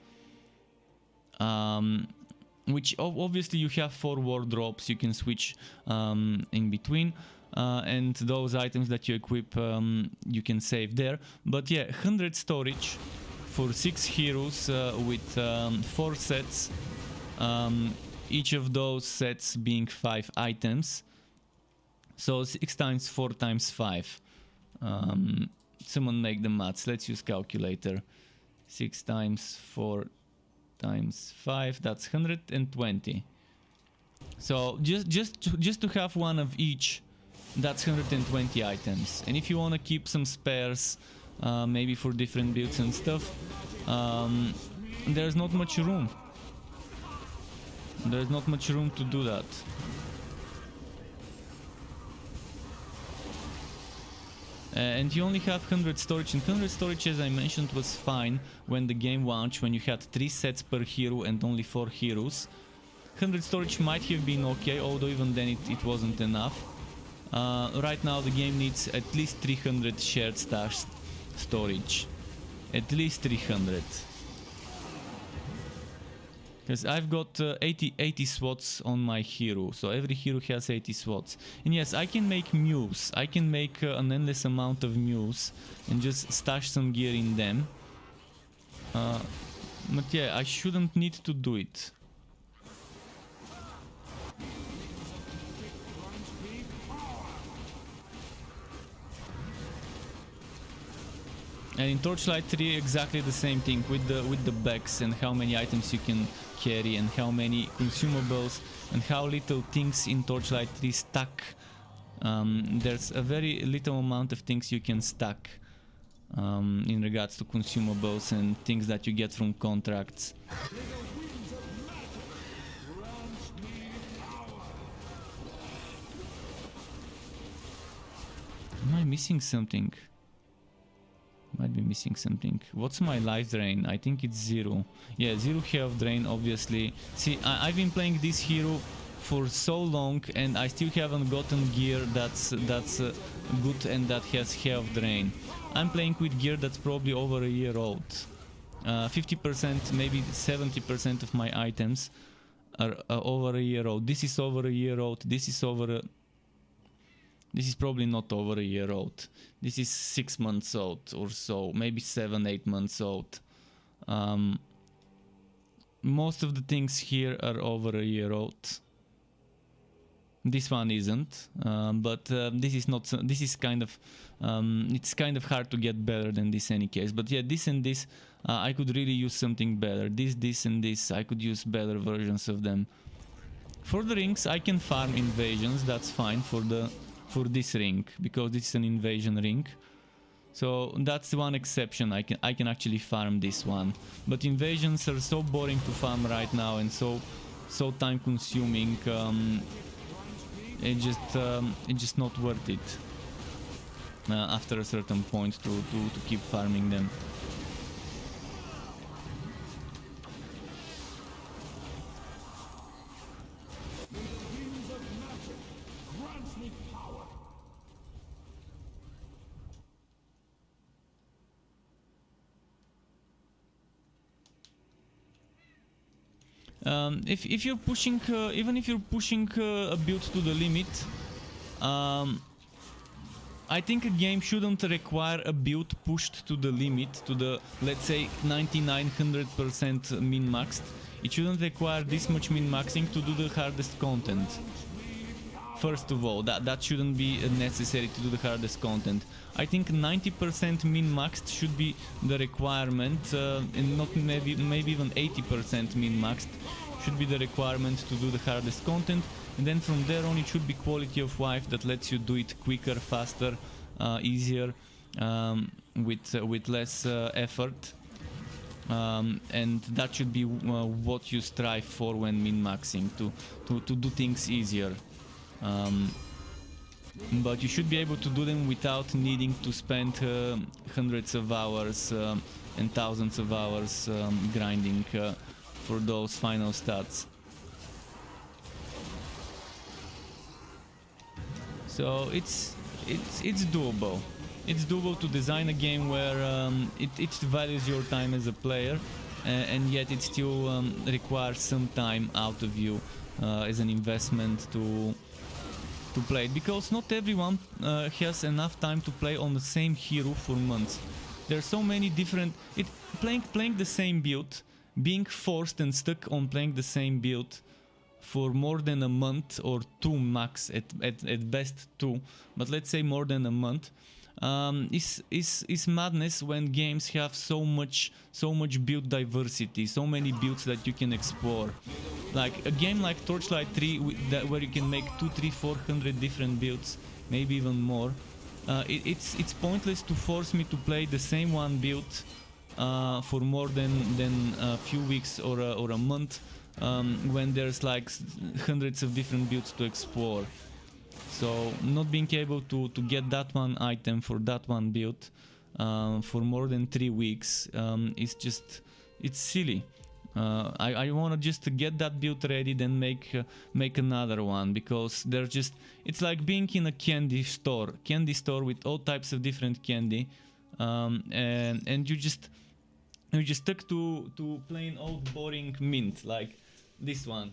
Which obviously you have 4 wardrobes you can switch in between. And those items that you equip you can save there. But yeah, 100 storage for 6 heroes with 4 sets, each of those sets being 5 items. So 6 times 4 times 5. Someone make the maths, let's use calculator. 6 times 4 times 5, that's 120. So just to have one of each, that's 120 items. And if you want to keep some spares, maybe for different builds and stuff, there's not much room. There's not much room to do that. And you only have 100 storage, and 100 storage, as I mentioned, was fine when the game launched, when you had 3 sets per hero and only 4 heroes. 100 storage might have been okay, although even then it wasn't enough. Right now the game needs at least 300 shared stash storage. At least 300. Because I've got 80 slots on my hero, so every hero has 80 slots. And yes, I can make mules. I can make an endless amount of mules and just stash some gear in them. But yeah, I shouldn't need to do it. And in Torchlight 3 exactly the same thing with the bags and how many items you can carry and how many consumables and how little things in Torchlight 3 stack. There's a very little amount of things you can stack in regards to consumables and things that you get from contracts. Am I missing something? Might be missing something. What's my life drain? I think it's 0. Yeah, 0 health drain, obviously. See, I've been playing this hero for so long, and I still haven't gotten gear that's good and that has health drain. I'm playing with gear that's probably over a year old. 50%, maybe 70% of my items are over a year old. This is over a year old. This is probably not over a year old. This is 6 months old or so, maybe 7-8 months old. Most of the things here are over a year old. This one isn't, but this is not. This is kind of. It's kind of hard to get better than this, any case. But yeah, this and this, I could really use something better. This, and this, I could use better versions of them. For the rings, I can farm invasions. That's fine for this ring, because this is an invasion ring. So that's the one exception. I can actually farm this one. But invasions are so boring to farm right now and so time consuming. It's just not worth it after a certain point to keep farming them. If you're pushing, even if you're pushing a build to the limit, I think a game shouldn't require a build pushed to the limit, to the, let's say, 99-100% min-maxed. It shouldn't require this much min-maxing to do the hardest content. First of all, that shouldn't be necessary to do the hardest content. I think 90% min-maxed should be the requirement, and not maybe even 80% min-maxed should be the requirement to do the hardest content. And then from there on, it should be quality of life that lets you do it quicker, faster, easier, with less effort. And that should be what you strive for when min-maxing, to do things easier. But you should be able to do them without needing to spend hundreds of hours and thousands of hours grinding for those final stats. So it's doable. It's doable to design a game where it values your time as a player, and yet it still requires some time out of you as an investment to play it, because not everyone has enough time to play on the same hero for months. There are so many different... Playing the same build, being forced and stuck on playing the same build for more than a month or two max, at best two, but let's say more than a month, is madness when games have so much build diversity, so many builds that you can explore. Like a game like Torchlight 3, where you can make 200, 300, 400 different builds, maybe even more. It's pointless to force me to play the same one build for more than a few weeks or a month, when there's like hundreds of different builds to explore. So not being able to get that one item for that one build for more than 3 weeks is just, it's silly. I want to just get that build ready, then make another one, because they're just, it's like being in a candy store with all types of different candy, and you just stuck to plain old boring mint like this one.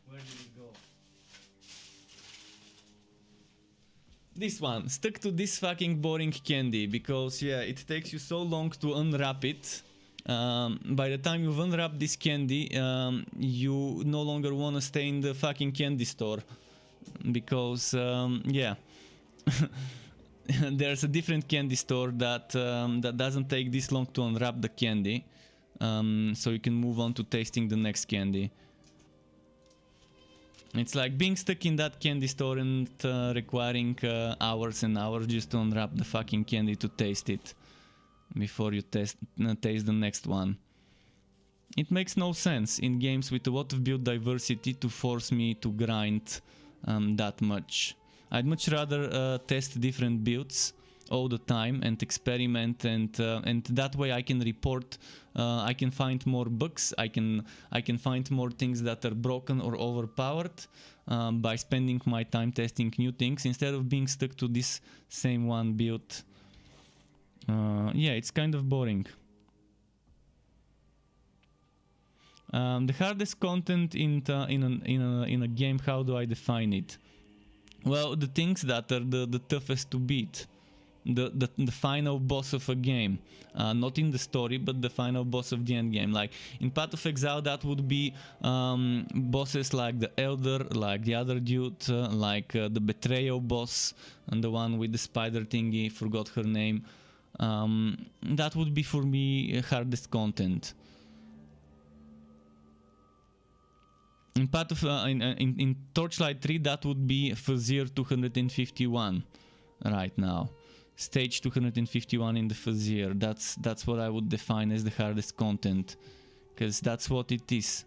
Where did it go? This one, stuck to this fucking boring candy, because yeah, it takes you so long to unwrap it. By the time you've unwrapped this candy, you no longer want to stay in the fucking candy store, because yeah, there's a different candy store that doesn't take this long to unwrap the candy, so you can move on to tasting the next candy. It's like being stuck in that candy store and requiring hours and hours just to unwrap the fucking candy to taste it before you taste the next one. It makes no sense in games with a lot of build diversity to force me to grind that much. I'd much rather test different builds all the time and experiment, and that way I can report. I can find more bugs. I can find more things that are broken or overpowered by spending my time testing new things instead of being stuck to this same one build. Yeah, it's kind of boring. The hardest content in a game, how do I define it? Well, the things that are the toughest to beat. The final boss of a game, not in the story, but the final boss of the end game. Like in Path of Exile, that would be bosses like the Elder, like the other dude, like the Betrayal boss, and the one with the spider thingy, forgot her name. That would be for me hardest content. In Path of in Torchlight 3, that would be Fazir 251 right now. Stage 251 in the Fazir. That's what I would define as the hardest content, because that's what it is.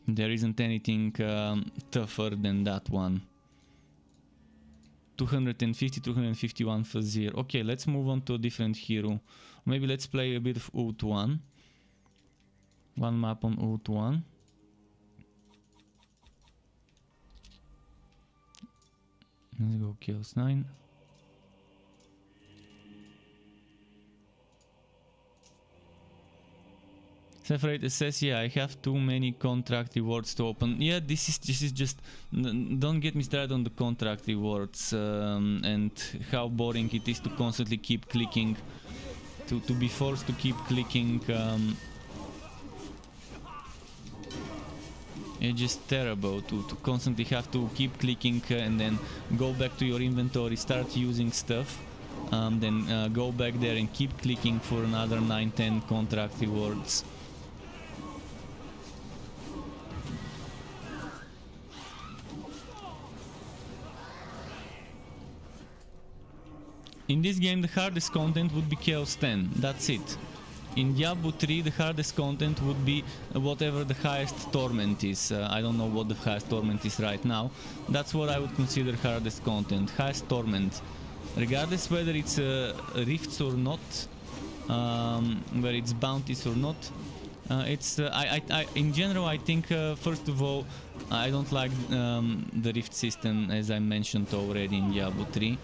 There isn't anything tougher than that one. 250, 251 Fazir. Okay, let's move on to a different hero. Maybe let's play a bit of Ult 1. One map on Ult 1. Let's go Chaos 9. Sepharate says, yeah, I have too many contract rewards to open. Yeah, this is just, don't get me started on the contract rewards and how boring it is to constantly keep clicking, to be forced to keep clicking. It's just terrible to constantly have to keep clicking and then go back to your inventory, start using stuff, then go back there and keep clicking for another 9-10 contract rewards. In this game, the hardest content would be Chaos 10, that's it. In Diablo 3, the hardest content would be whatever the highest torment is. I don't know what the highest torment is right now. That's what I would consider hardest content, highest torment. Regardless whether it's rifts or not, whether it's bounties or not. It's in general, I think, first of all, I don't like the rift system, as I mentioned already in Diablo 3.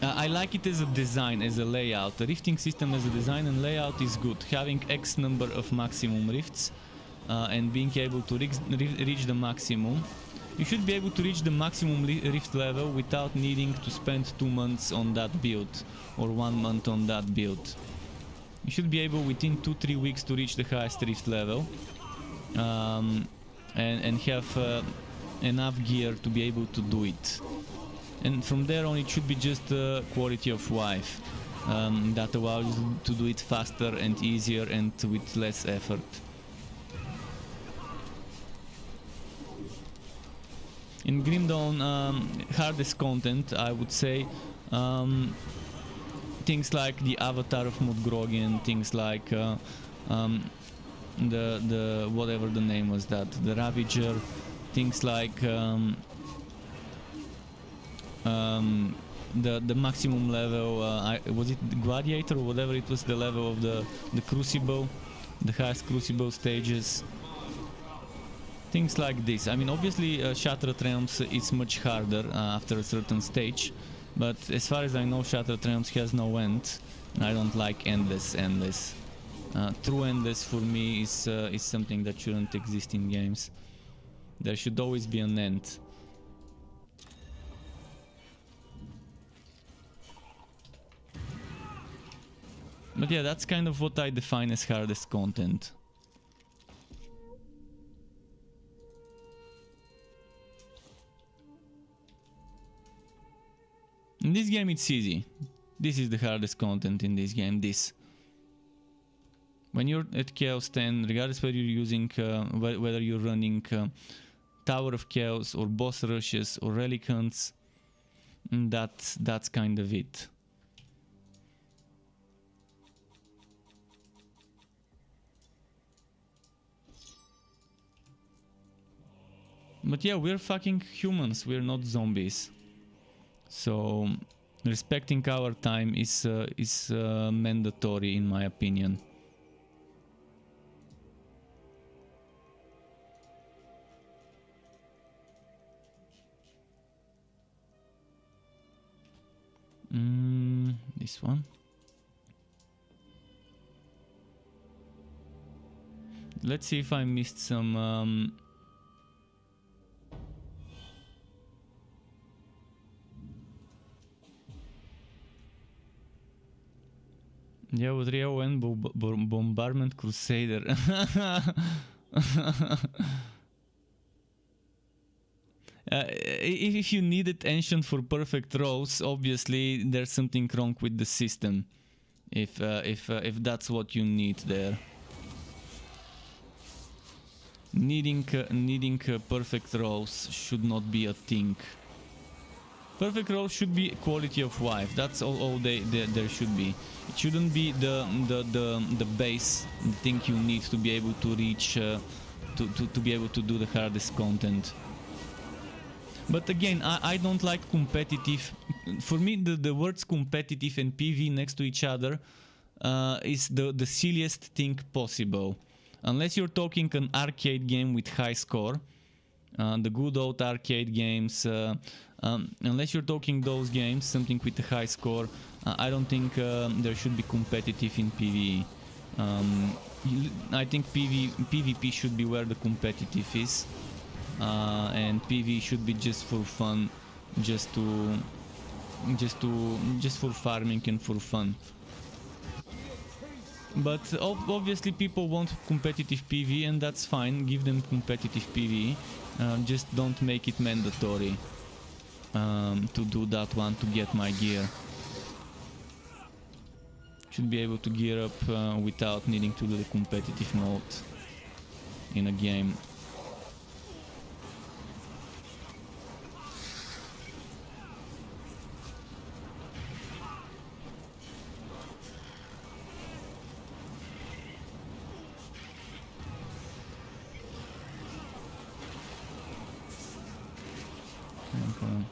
I like it as a design, as a layout. The rifting system as a design and layout is good. Having X number of maximum rifts and being able to reach the maximum. You should be able to reach the maximum rift level without needing to spend 2 months on that build or 1 month on that build. You should be able within 2-3 weeks to reach the highest rift level and have enough gear to be able to do it. And from there on, it should be just quality of life that allows you to do it faster and easier and with less effort. In Grim Dawn, hardest content, I would say, things like the Avatar of Mudgrogan, things like the whatever the name was, that the Ravager, things like the maximum level, was it the Gladiator or whatever it was, the level of the Crucible, the highest Crucible stages. Things like this. I mean, obviously Shattered Realms is much harder after a certain stage, but as far as I know, Shattered Realms has no end. I don't like endless. True endless for me is something that shouldn't exist in games. There should always be an end. But yeah, that's kind of what I define as hardest content. In this game it's easy. This is the hardest content in this game, this. When you're at Chaos 10, regardless whether you're using, whether you're running Tower of Chaos or boss rushes or relic hunts, that's kind of it. But yeah, we're fucking humans, we're not zombies. So respecting our time is mandatory in my opinion. This one. Let's see if I missed some yeah, with Rio and Bombardment Crusader. If you needed Ancient for perfect rolls, obviously there's something wrong with the system. If that's what you need there. Needing perfect rolls should not be a thing. Perfect rolls should be quality of life. That's all there should be. It shouldn't be the base, the thing you need to be able to reach, to be able to do the hardest content. But again, I don't like competitive. For me, the words competitive and PV next to each other is the silliest thing possible. Unless you're talking an arcade game with high score, the good old arcade games, unless you're talking those games, something with a high score, I don't think there should be competitive in PvE. I think PvP should be where the competitive is, and PvE should be just for fun, just for farming and for fun. But obviously people want competitive PvE, and that's fine, give them competitive PvE, just don't make it mandatory to do that one to get my gear. Should be able to gear up without needing to do the competitive mode in a game. Okay.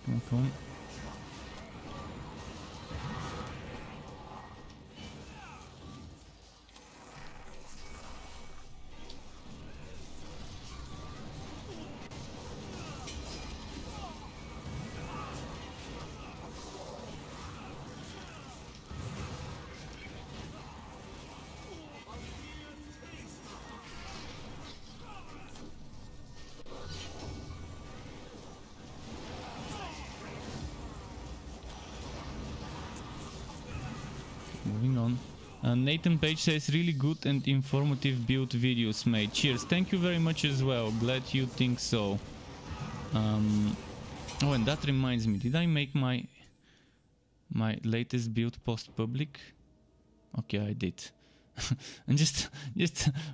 Okay. Moving on. Nathan Page says, really good and informative build videos made. Cheers. Thank you very much as well. Glad you think so. Oh, and that reminds me, did I make my latest build post public? Okay, I did. And just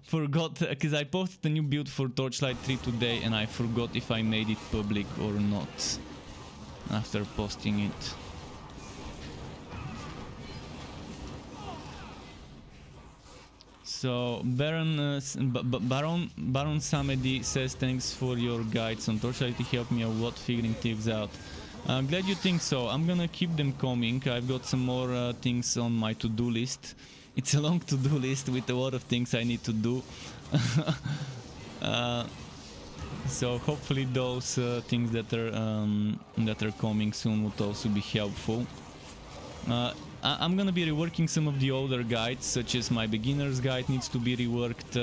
forgot, because I posted a new build for Torchlight 3 today and I forgot if I made it public or not after posting it. So Baron Samedi says, thanks for your guides on Torchlight, it helped me a lot figuring things out. Glad you think so. I'm gonna keep them coming. I've got some more things on my to-do list. It's a long to-do list with a lot of things I need to do. So hopefully those things that are coming soon would also be helpful. I'm gonna be reworking some of the older guides, such as my beginner's guide needs to be reworked.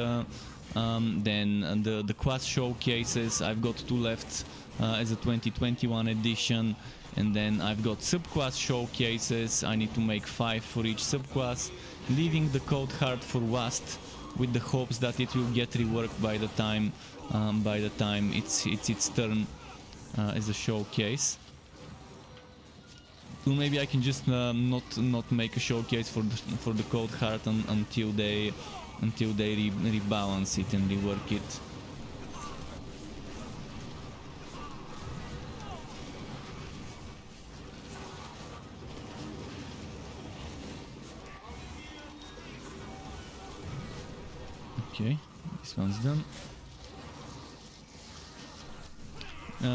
Then the class showcases, I've got 2 left as a 2021 edition, and then I've got subclass showcases. I need to make 5 for each subclass, leaving the code hard for last, with the hopes that it will get reworked by the time it's its turn as a showcase. So maybe I can just not make a showcase for the code heart until they rebalance it and rework it. Okay, this one's done.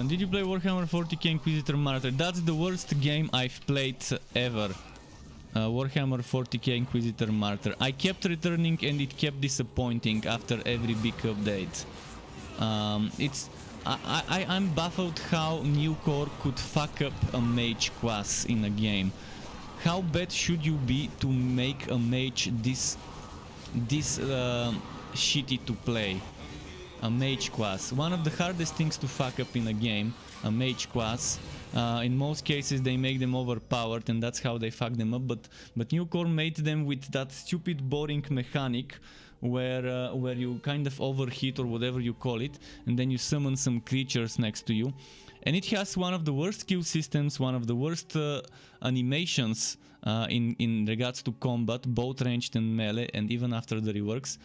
Did you play Warhammer 40k Inquisitor Martyr? That's the worst game I've played ever. Warhammer 40k Inquisitor Martyr. I kept returning and it kept disappointing after every big update. I'm baffled how new core could fuck up a mage class in a game. How bad should you be to make a mage this shitty to play? A mage class, one of the hardest things to fuck up in a game. A mage class, in most cases they make them overpowered and that's how they fuck them up, but new core made them with that stupid boring mechanic where you kind of overheat or whatever you call it, and then you summon some creatures next to you, and it has one of the worst skill systems, one of the worst animations in regards to combat, both ranged and melee, and even after the reworks.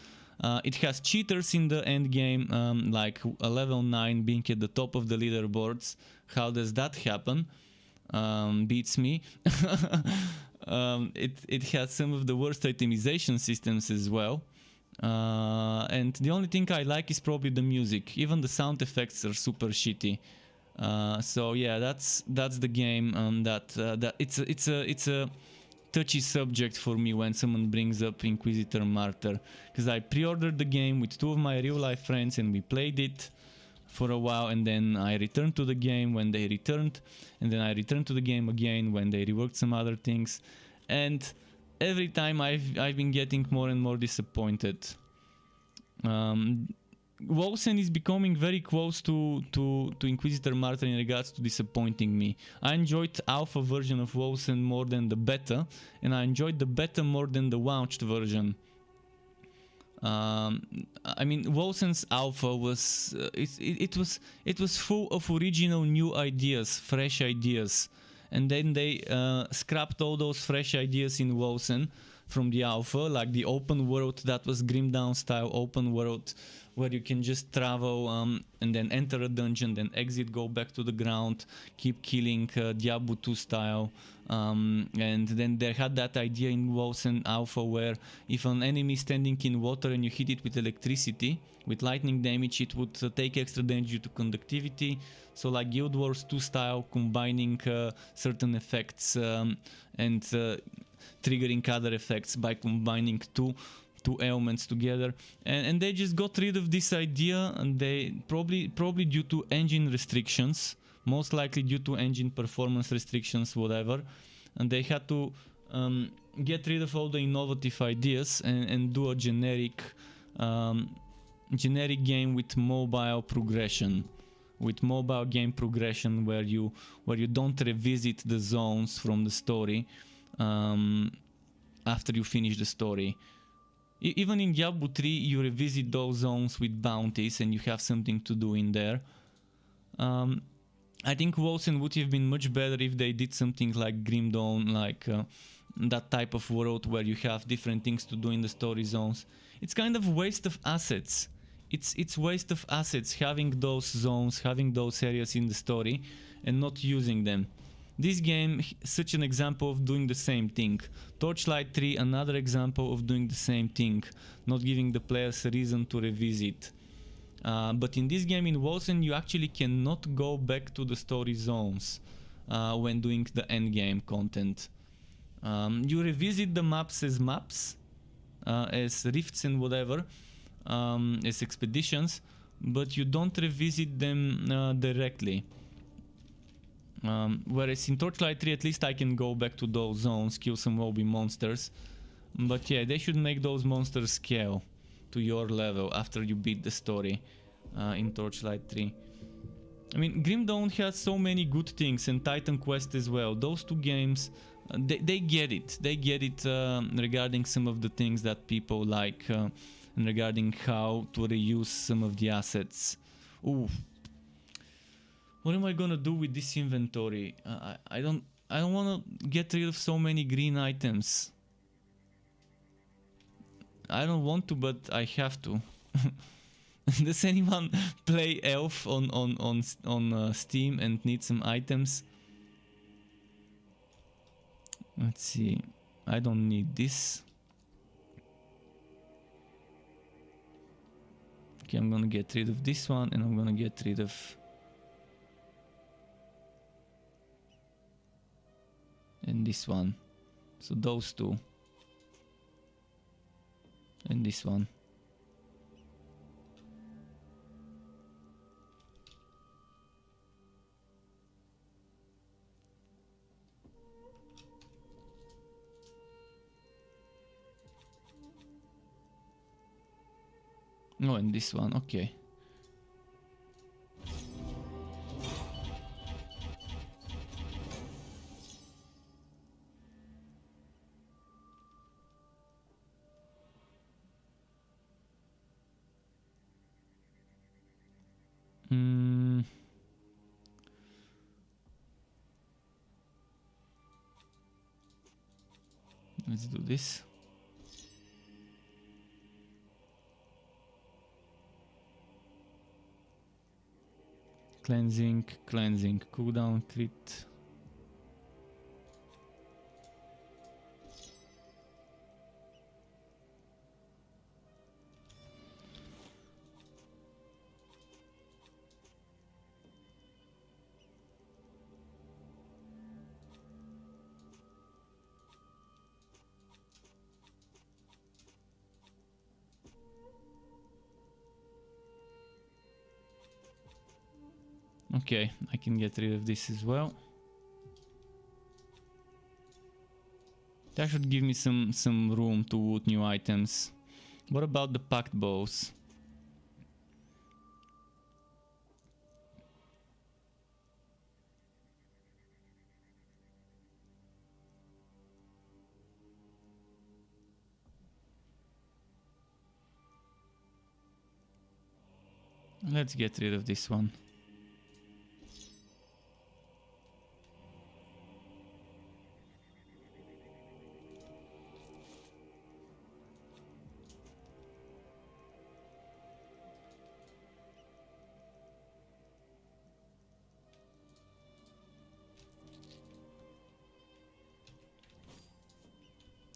It has cheaters in the end game, like a level 9 being at the top of the leaderboards. How does that happen? Beats me. It has some of the worst itemization systems as well. And the only thing I like is probably the music. Even the sound effects are super shitty. So yeah, that's the game. That it's a touchy subject for me when someone brings up Inquisitor Martyr, because I pre-ordered the game with 2 of my real life friends and we played it for a while, and then I returned to the game when they returned, and then I returned to the game again when they reworked some other things, and every time I've been getting more and more disappointed. Wolsen is becoming very close to Inquisitor Martyr in regards to disappointing me. I enjoyed alpha version of Wolsen more than the beta, and I enjoyed the beta more than the launched version. I mean, Wolsen's alpha was it was full of original new ideas, fresh ideas, and then they scrapped all those fresh ideas in Wolsen from the alpha, like the open world that was Grim Dawn style open world, where you can just travel and then enter a dungeon, then exit, go back to the ground, keep killing, Diablo 2 style. And then they had that idea in Wolsen Alpha where if an enemy is standing in water and you hit it with electricity, with lightning damage, it would take extra damage due to conductivity. So like Guild Wars 2 style, combining certain effects and triggering other effects by combining two elements together, and they just got rid of this idea, and they probably due to engine restrictions, most likely due to engine performance restrictions, whatever, and they had to get rid of all the innovative ideas and do a generic game with mobile progression, with mobile game progression where you don't revisit the zones from the story after you finish the story. Even in Diablo 3 you revisit those zones with bounties and you have something to do in there. I think Wolsen would have been much better if they did something like Grim Dawn, like that type of world where you have different things to do in the story zones. It's kind of waste of assets. It's waste of assets having those zones, having those areas in the story and not using them. This game, such an example of doing the same thing. Torchlight 3, another example of doing the same thing, not giving the players a reason to revisit. But in this game, in Wolsen, you actually cannot go back to the story zones when doing the endgame content. You revisit the maps as rifts and whatever, as expeditions, but you don't revisit them directly. Whereas in Torchlight 3 at least I can go back to those zones, kill some lobby monsters. But yeah, they should make those monsters scale to your level after you beat the story in Torchlight 3. I mean, Grim Dawn has so many good things, and Titan Quest as well. Those two games, they get it. They get it regarding some of the things that people like and regarding how to reuse some of the assets. Ooh. What am I gonna do with this inventory? I don't want to get rid of so many green items. I don't want to, but I have to. Does anyone play Elf on Steam and need some items? Let's see. I don't need this. Okay, I'm gonna get rid of this one, and I'm gonna get rid of... and this one. So those two. And this one. Oh, and this one, okay. Let's do this. Cleansing, cleansing, cooldown, crit. Okay, I can get rid of this as well. That should give me some room to loot new items. What about the packed bows? Let's get rid of this one.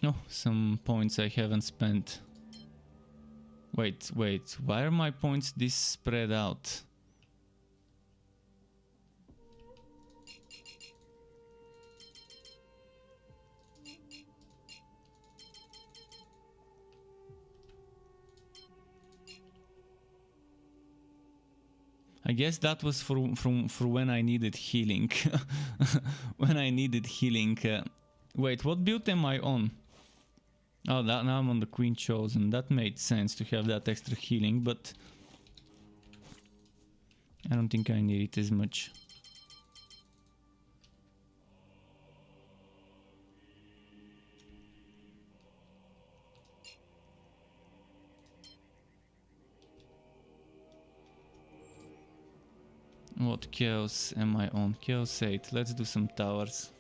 Oh, some points I haven't spent. Wait, why are my points this spread out? I guess that was for when I needed healing. When I needed healing. Wait, what build am I on? Oh, now I'm on the Queen Chosen. That made sense to have that extra healing, but I don't think I need it as much. What chaos am I on? Chaos 8. Let's do some towers.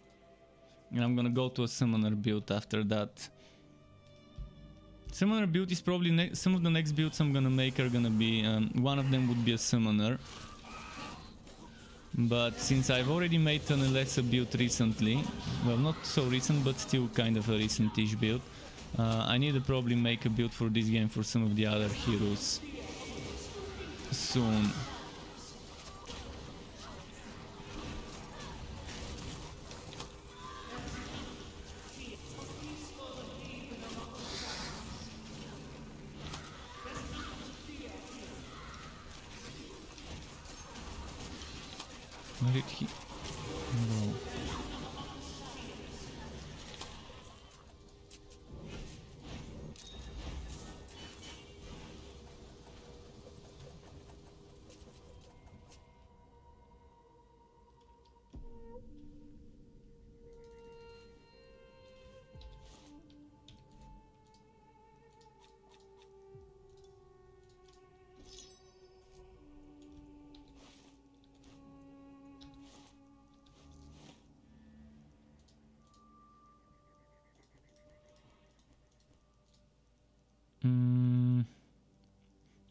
And I'm gonna go to a summoner build after that. Summoner build is probably some of the next builds I'm gonna make are gonna be one of them would be a summoner, but since I've already made an Alessa build recently, well, not so recent but still kind of a recent-ish build, I need to probably make a build for this game for some of the other heroes soon. Where did he go?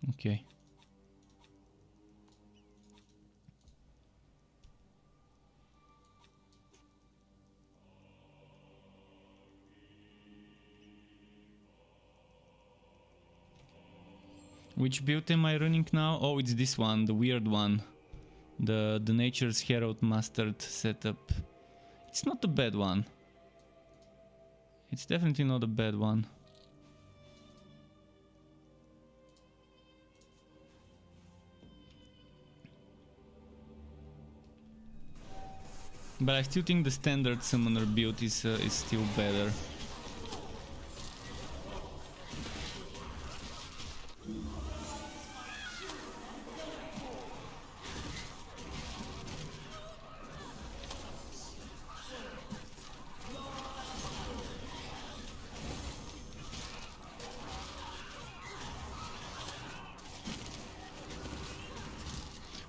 Okay. Which build am I running now? Oh, it's this one, the weird one. The Nature's Herald Mustard setup. It's not a bad one. It's definitely not a bad one. But I still think the standard summoner build is still better.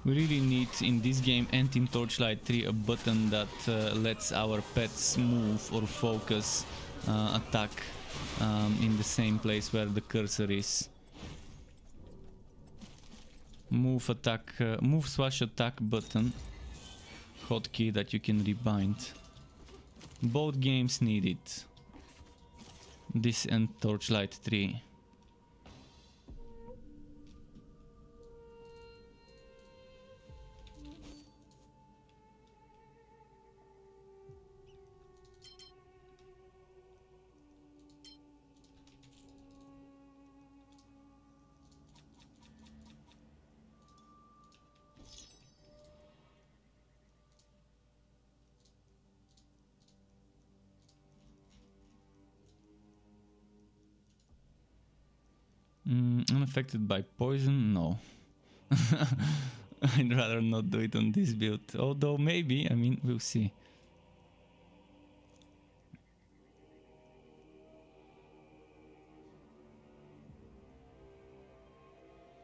We really need in this game and in Torchlight 3 a button that lets our pets move or focus attack in the same place where the cursor is. Move attack, move swash attack button, hotkey that you can rebind. Both games need it. This and Torchlight 3. Unaffected by poison? No. I'd rather not do it on this build. Although maybe, I mean, we'll see.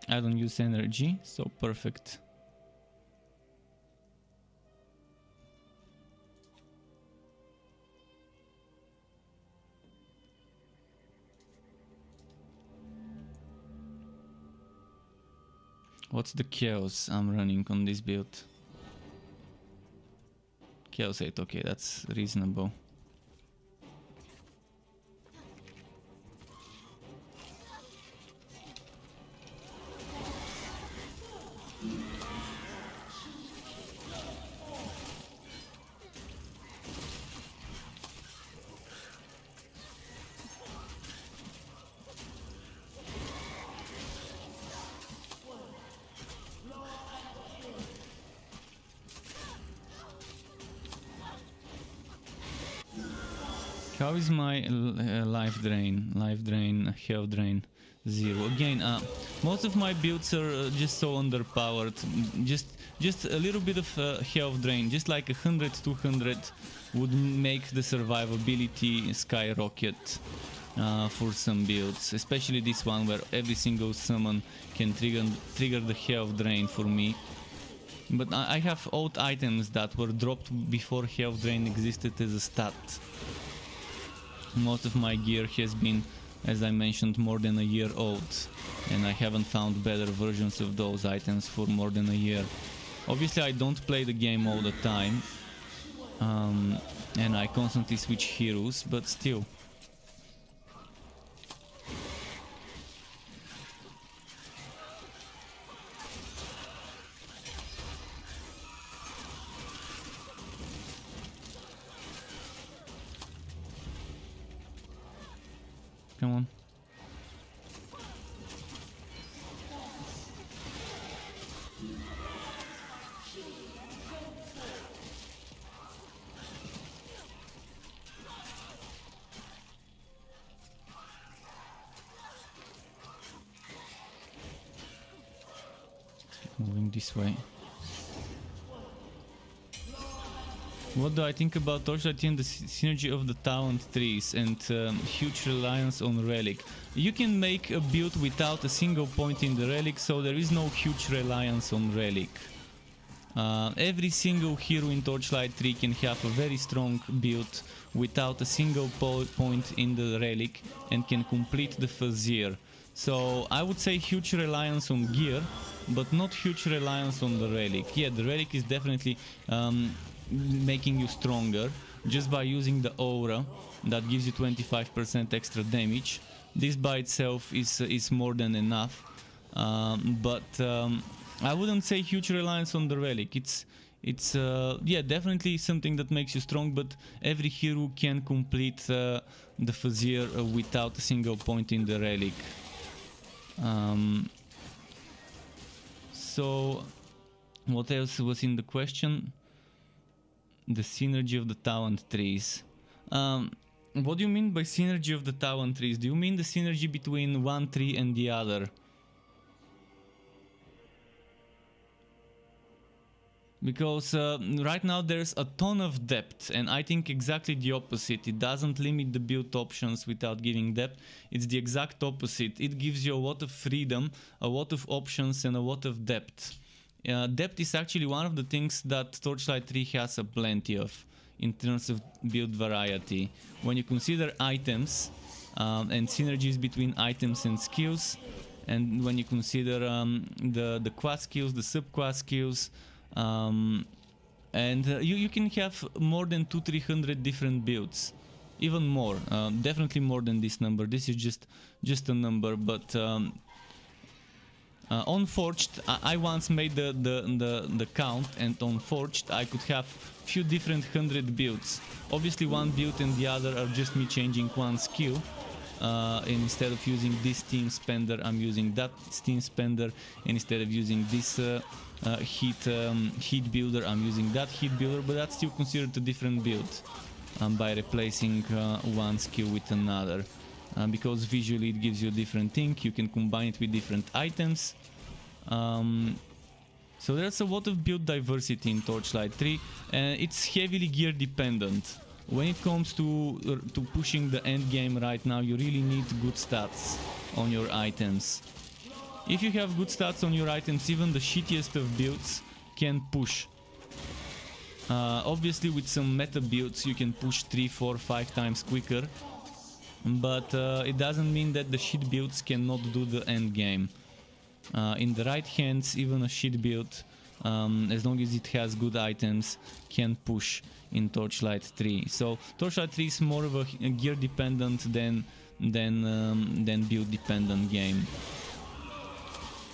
I don't use energy, so perfect. What's the chaos I'm running on this build? Chaos 8, okay, that's reasonable. How is my life drain, health drain? 0. Again, most of my builds are just so underpowered. Just a little bit of health drain, just like 100, 200 would make the survivability skyrocket for some builds. Especially this one where every single summon can trigger the health drain for me. But I have old items that were dropped before health drain existed as a stat. Most of my gear has been, as I mentioned, more than a year old, and I haven't found better versions of those items for more than a year. Obviously I don't play the game all the time, and I constantly switch heroes, but still. Come on. Moving this way. What do I think about Torchlight and the synergy of the talent trees and huge reliance on relic? You can make a build without a single point in the relic, so there is no huge reliance on relic. Every single hero in Torchlight 3 can have a very strong build without a single point in the relic and can complete the Fazir. So I would say huge reliance on gear, but not huge reliance on the relic. Yeah, the relic is definitely making you stronger just by using the aura that gives you 25% extra damage. This by itself is more than enough, But I wouldn't say huge reliance on the relic. It's yeah, definitely something that makes you strong, but every hero can complete the Fazir without a single point in the relic. So what else was in the question? The synergy of the talent trees. What do you mean by synergy of the talent trees? Do you mean the synergy between one tree and the other? Because right now there's a ton of depth, and I think exactly the opposite. It doesn't limit the build options without giving depth. It's the exact opposite. It gives you a lot of freedom, a lot of options, and a lot of depth. Depth is actually one of the things that Torchlight 3 has a plenty of in terms of build variety. When you consider items and synergies between items and skills, and when you consider the quad skills, the sub-quad skills, and you can have more than 200-300 different builds, even more, definitely more than this number. This is just a number, but on Forged, I once made the count, and on Forged I could have few different 100 builds. Obviously one build and the other are just me changing one skill. And instead of using this steam spender, I'm using that steam spender, and instead of using this heat builder, I'm using that heat builder, but that's still considered a different build by replacing one skill with another, because visually it gives you a different thing. You can combine it with different items, so there's a lot of build diversity in Torchlight 3, and it's heavily gear dependent. When it comes to pushing the end game right now, you really need good stats on your items. If you have good stats on your items, even the shittiest of builds can push. Obviously with some meta builds you can push 3, 4, 5 times quicker, but it doesn't mean that the shit builds cannot do the end game. In the right hands, even a shit build, as long as it has good items, can push in Torchlight 3. So Torchlight 3 is more of a gear dependent than build dependent game.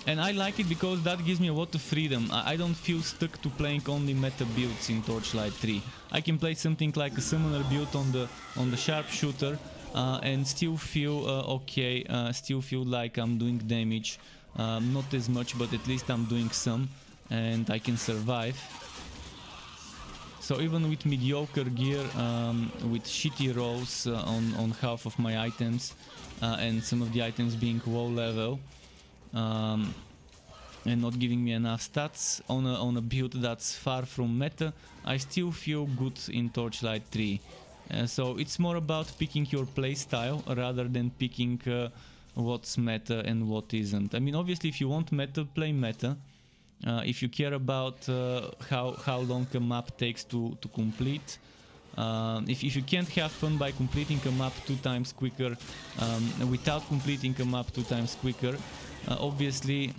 And I like it because that gives me a lot of freedom. I don't feel stuck to playing only meta builds in Torchlight 3. I can play something like a summoner build on the sharpshooter and still feel okay, still feel like I'm doing damage. Not as much, but at least I'm doing some, and I can survive. So even with mediocre gear, with shitty rolls on half of my items, and some of the items being low level, and not giving me enough stats on a build that's far from meta, I still feel good in Torchlight 3. So it's more about picking your playstyle rather than picking what's meta and what isn't. I mean, obviously if you want meta, play meta. If you care about how long a map takes to complete, if you can't have fun by completing a map 2 times quicker without completing a map 2 times quicker, obviously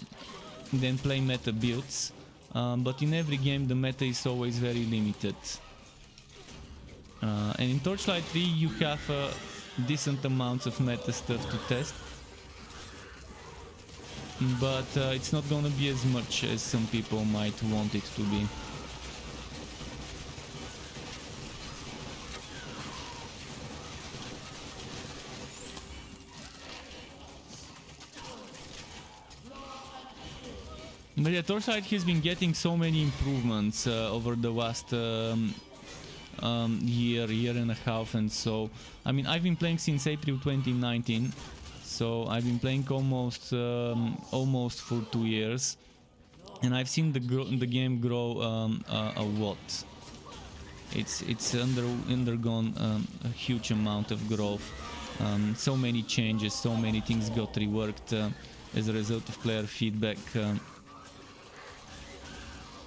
then play meta builds, but in every game the meta is always very limited. And in Torchlight 3 you have decent amounts of meta stuff to test, but it's not gonna be as much as some people might want it to be. But yeah, Torchlight has been getting so many improvements over the last year and a half, and so I mean I've been playing since April 2019. So I've been playing almost for 2 years, and I've seen the game grow a lot. It's undergone a huge amount of growth. So many changes, so many things got reworked as a result of player feedback.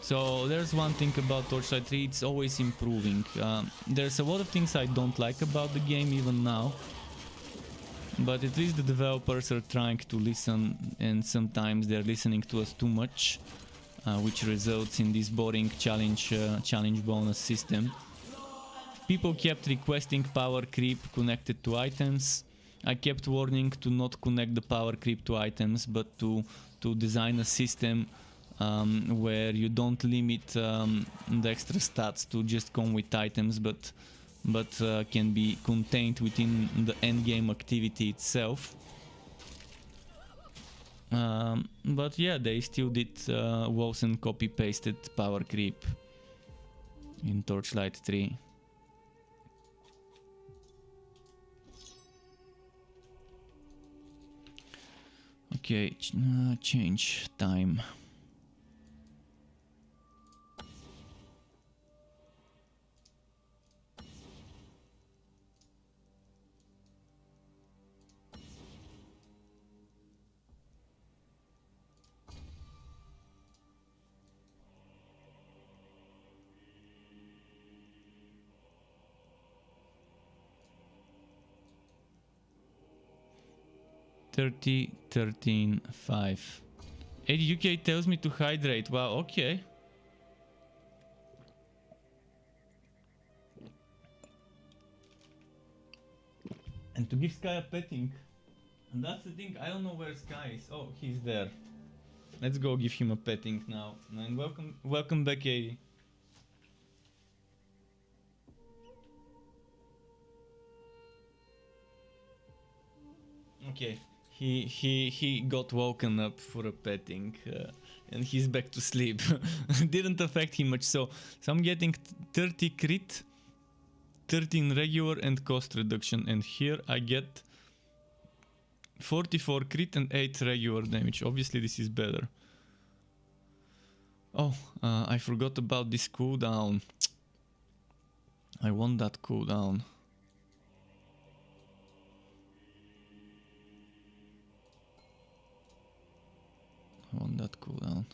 So there's one thing about Torchlight 3, it's always improving. There's a lot of things I don't like about the game even now, but at least the developers are trying to listen, and sometimes they're listening to us too much, which results in this boring challenge bonus system. People kept requesting power creep connected to items. I kept warning to not connect the power creep to items, but to to design a system where you don't limit the extra stats to just come with items, but can be contained within the endgame activity itself. But yeah, they still did WoWs and copy-pasted power creep in Torchlight 3. Okay, change time. $30, $13, $5. 80 UK tells me to hydrate. Wow, okay. And to give Sky a petting. And that's the thing, I don't know where Sky is. Oh, he's there. Let's go give him a petting now. And welcome back, 80. Okay. He got woken up for a petting and he's back to sleep. Didn't affect him much, so I'm getting 30 crit, 13 regular and cost reduction, and here I get 44 crit and 8 regular damage. Obviously this is better. Oh, I forgot about this cooldown. I want that cooldown. I want that cooldown.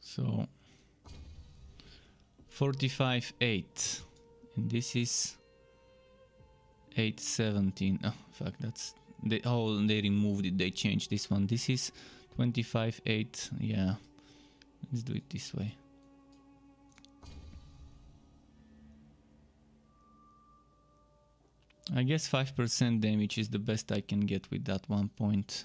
So 45.8. And this is 817. Oh fuck, that's they removed it, they changed this one. This is 25.8. Yeah, let's do it this way. I guess 5% damage is the best I can get with that 1 point.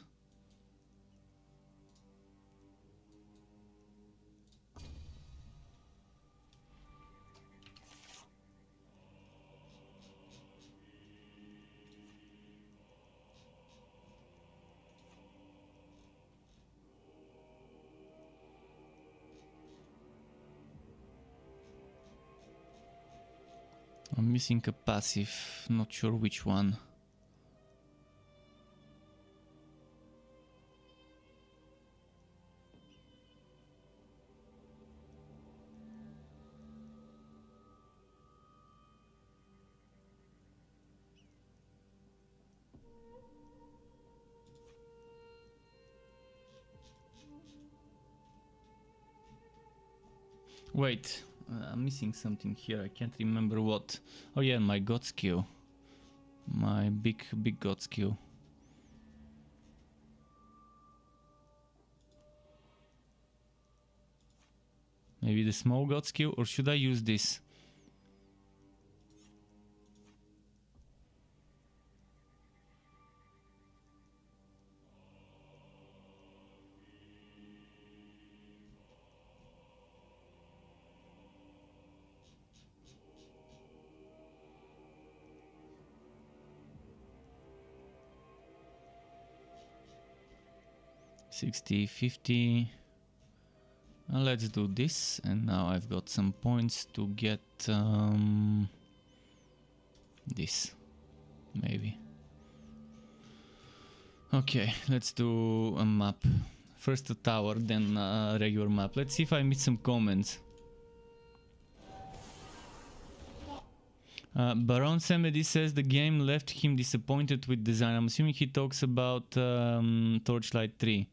I'm missing a passive, not sure which one. Wait, I'm missing something here. I can't remember what. Oh yeah, my god skill. My big god skill. Maybe the small god skill, or should I use this? $60, $50. Let's do this, and now I've got some points to get this, maybe. Okay, let's do a map. First a tower, then a regular map. Let's see if I missed some comments. Baron Samedi says the game left him disappointed with design. I'm assuming he talks about Torchlight 3.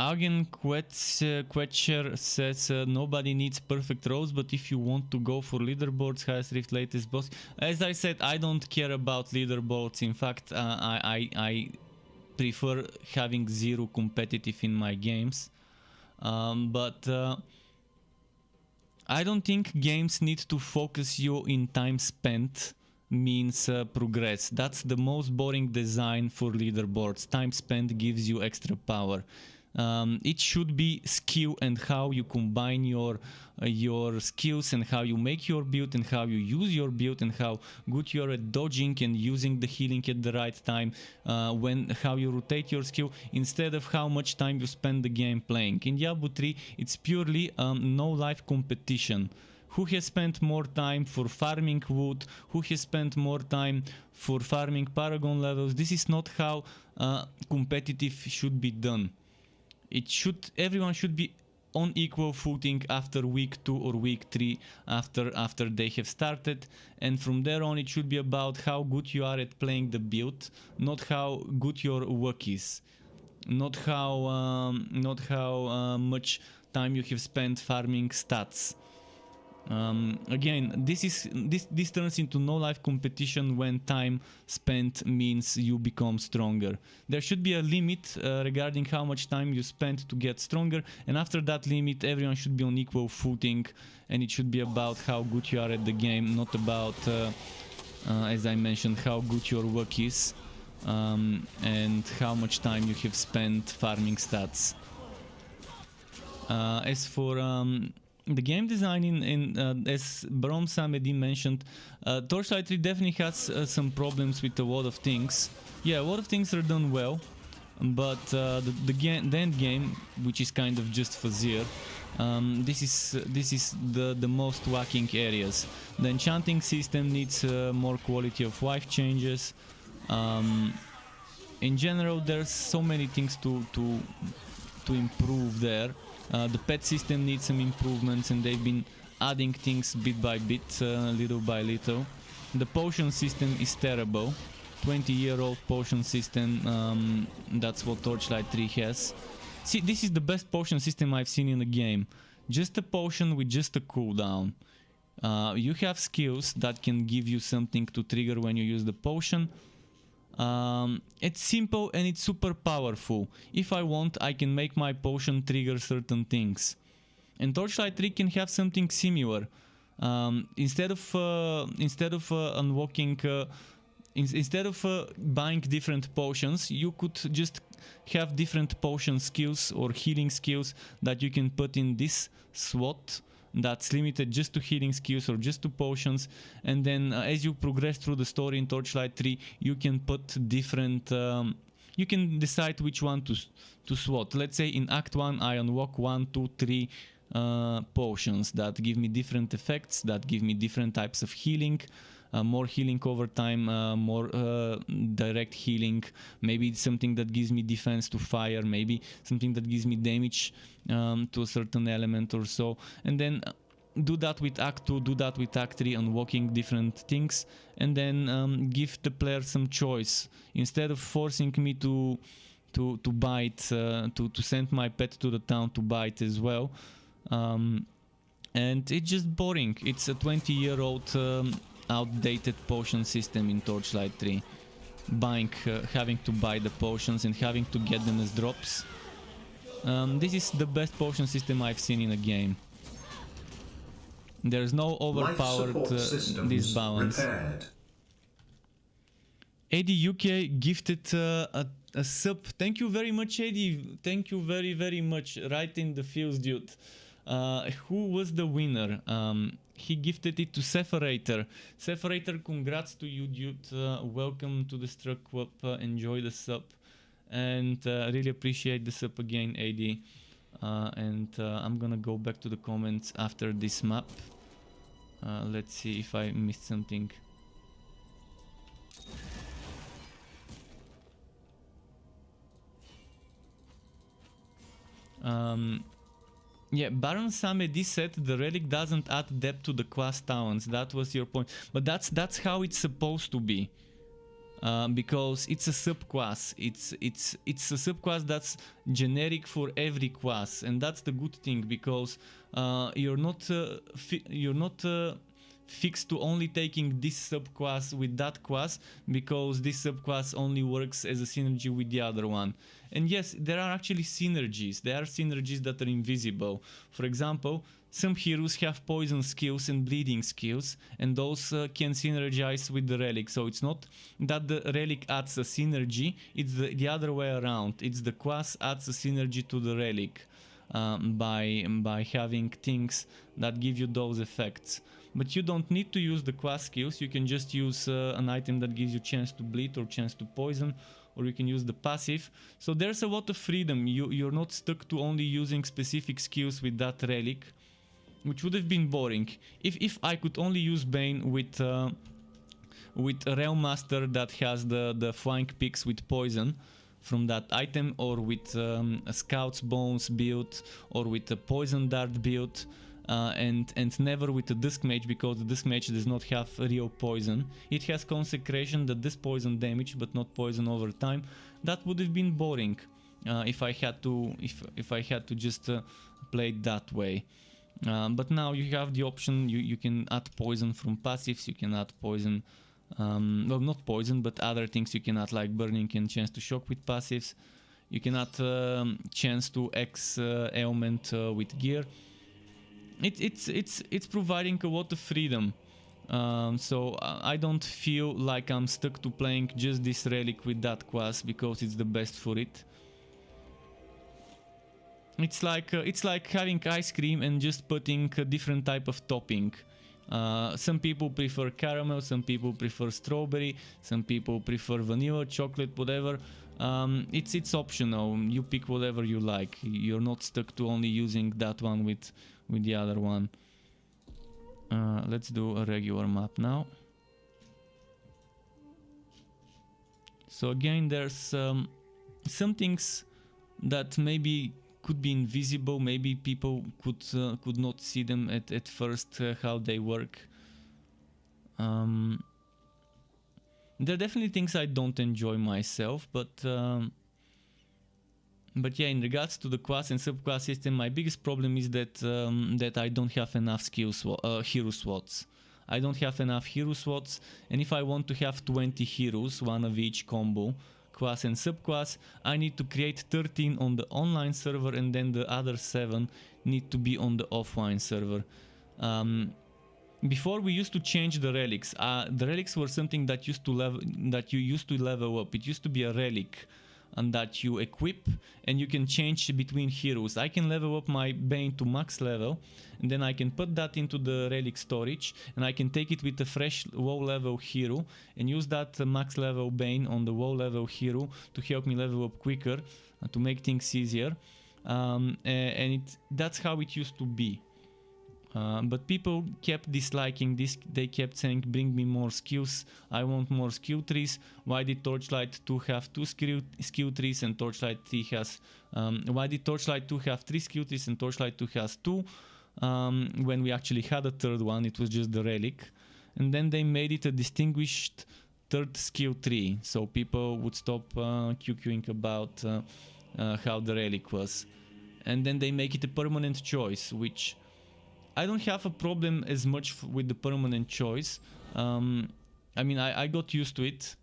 Augen Quetcher says nobody needs perfect roles, but if you want to go for leaderboards, highest rift, latest boss. As I said, I don't care about leaderboards. In fact, I prefer having zero competitive in my games. But I don't think games need to focus you in time spent means progress. That's the most boring design for leaderboards. Time spent gives you extra power. It should be skill and how you combine your skills and how you make your build and how you use your build and how good you are at dodging and using the healing at the right time, how you rotate your skill instead of how much time you spend the game playing. In Diablo 3 it's purely no life competition. Who has spent more time for farming wood? Who has spent more time for farming paragon levels? This is not how competitive should be done. Everyone should be on equal footing after week 2 or week 3 after they have started, and from there on it should be about how good you are at playing the build, not how good your work is, not how much time you have spent farming stats. Again, this turns into no life competition when time spent means you become stronger. There should be a limit regarding how much time you spend to get stronger, and after that limit everyone should be on equal footing, and it should be about how good you are at the game, not about as I mentioned, how good your work is and how much time you have spent farming stats. As for the game design, as Brom Samedi mentioned, Torchlight 3 definitely has some problems with a lot of things. Yeah, a lot of things are done well, but the end game, which is kind of just fuzzier, this is the most lacking areas. The enchanting system needs more quality of life changes. In general, there's so many things to improve there. The pet system needs some improvements, and they've been adding things bit by bit, little by little. The potion system is terrible. 20-year-old potion system, that's what Torchlight 3 has. See, this is the best potion system I've seen in a game. Just a potion with just a cooldown. You have skills that can give you something to trigger when you use the potion. It's simple and it's super powerful. If I want, I can make my potion trigger certain things. And Torchlight 3 can have something similar. Instead of buying different potions, you could just have different potion skills or healing skills that you can put in this slot that's limited just to healing skills or just to potions, and then as you progress through the story in Torchlight 3, you can put different you can decide which one to slot. Let's say in Act 1 I unlock 1, 2, 3 potions that give me different effects, that give me different types of healing. More healing over time, more direct healing, maybe something that gives me defense to fire, maybe something that gives me damage to a certain element or so, and then do that with Act 2, do that with Act 3, unlocking different things, and then give the player some choice. Instead of forcing me to buy it, to send my pet to the town to buy it as well, and it's just boring. It's a 20-year-old outdated potion system in Torchlight 3. Having to buy the potions and having to get them as drops. This is the best potion system I've seen in a game. There's no overpowered disbalance. AD UK gifted a sub. Thank you very much, AD. Thank you very, very much. Right in the feels, dude. Who was the winner? He gifted it to Separator. Separator, congrats to you, dude. Welcome to the Struck Club. Enjoy the sub. And really appreciate the sub again, AD. And I'm gonna go back to the comments after this map. Let's see if I missed something. Yeah, Baron Samedi said the relic doesn't add depth to the class talents. That was your point. But that's how it's supposed to be. because it's a subclass. It's a subclass that's generic for every class, and that's the good thing, because you're not fixed to only taking this subclass with that class, because this subclass only works as a synergy with the other one. And yes, there are actually synergies. There are synergies that are invisible. For example, some heroes have poison skills and bleeding skills, and those can synergize with the relic. So it's not that the relic adds a synergy, it's the other way around. It's the class adds a synergy to the relic by having things that give you those effects. But you don't need to use the class skills. You can just use an item that gives you chance to bleed or chance to poison, or you can use the passive. So there's a lot of freedom. You're not stuck to only using specific skills with that relic, which would have been boring. If I could only use Bane with a Realm Master that has the flying picks with poison from that item, or with a Scout's Bones build, or with a Poison Dart build, and never with a Disc Mage, because the Disc Mage does not have real poison. It has Consecration that does poison damage, but not poison over time. That would have been boring if I had to just play it that way. But now you have the option. You can add poison from passives. You can add poison, well, not poison, but other things you can add, like burning and chance to shock with passives. You can add chance to X ailment with gear. It's providing a lot of freedom. So I don't feel like I'm stuck to playing just this relic with that class because it's the best for it. It's like having ice cream and just putting a different type of topping. Some people prefer caramel, some people prefer strawberry, some people prefer vanilla, chocolate, whatever. It's optional. You pick whatever you like. You're not stuck to only using that one with the other one. Let's do a regular map now. So again, there's some things that maybe could be invisible. Maybe people could not see them at first, how they work. There are definitely things I don't enjoy myself, but yeah, in regards to the class and subclass system, my biggest problem is that I don't have enough hero slots. I don't have enough hero slots, and if I want to have 20 heroes, one of each combo, class and subclass, I need to create 13 on the online server, and then the other 7 need to be on the offline server. Before, we used to change the relics. The relics were something that you used to level up. It used to be a relic and that you equip, and you can change between heroes. I can level up my Bane to max level, and then I can put that into the relic storage, and I can take it with a fresh low level hero and use that max level Bane on the low level hero to help me level up quicker, to make things easier. And that's how it used to be. But people kept disliking this. They kept saying, bring me more skills, I want more skill trees. Why did Torchlight 2 have 2 skill trees and Torchlight 3 has... why did Torchlight 2 have 3 skill trees and Torchlight 2 has 2? When we actually had a third one, it was just the relic. And then they made it a distinguished third skill tree, so people would stop QQing about how the relic was. And then they make it a permanent choice, which... I don't have a problem as much with the permanent choice. I mean, I got used to it.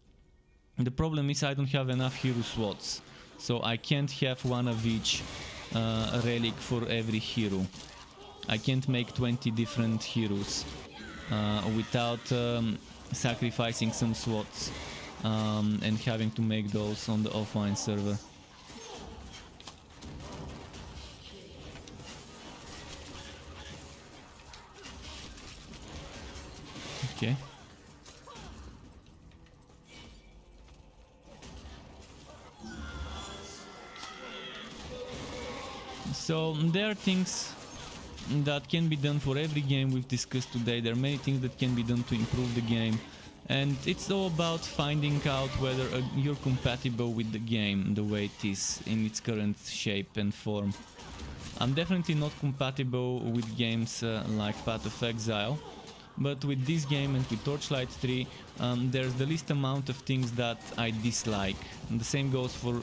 The problem is I don't have enough hero slots, so I can't have one of each relic for every hero. I can't make 20 different heroes without sacrificing some slots and having to make those on the offline server. Okay. So there are things that can be done for every game we've discussed today. There are many things that can be done to improve the game, and it's all about finding out whether you're compatible with the game the way it is in its current shape and form. I'm definitely not compatible with games like Path of Exile. but with this game and with Torchlight 3, there's the least amount of things that I dislike. And the same goes for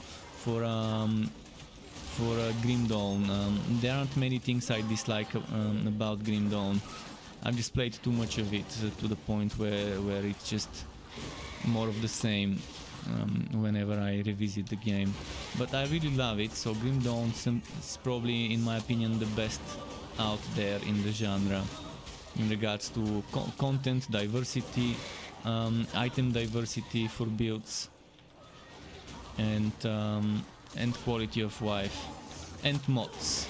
Grim Dawn. There aren't many things I dislike about Grim Dawn. I've just played too much of it to the point where it's just more of the same whenever I revisit the game. But I really love it, so Grim Dawn is probably, in my opinion, the best out there in the genre in regards to content, diversity, item diversity for builds, and quality of life, and mods.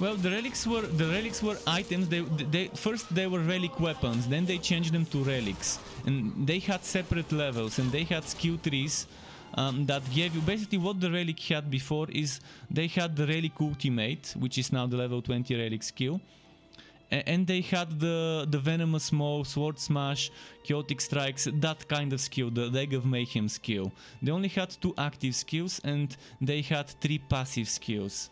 Well, the relics were items. First they were relic weapons, then they changed them to relics, and they had separate levels, and they had skill trees that gave you basically what the relic had before. Is they had the relic ultimate, which is now the level 20 relic skill, and they had the venomous maw, sword smash, chaotic strikes, that kind of skill, the leg of mayhem skill. They only had 2 active skills, and they had 3 passive skills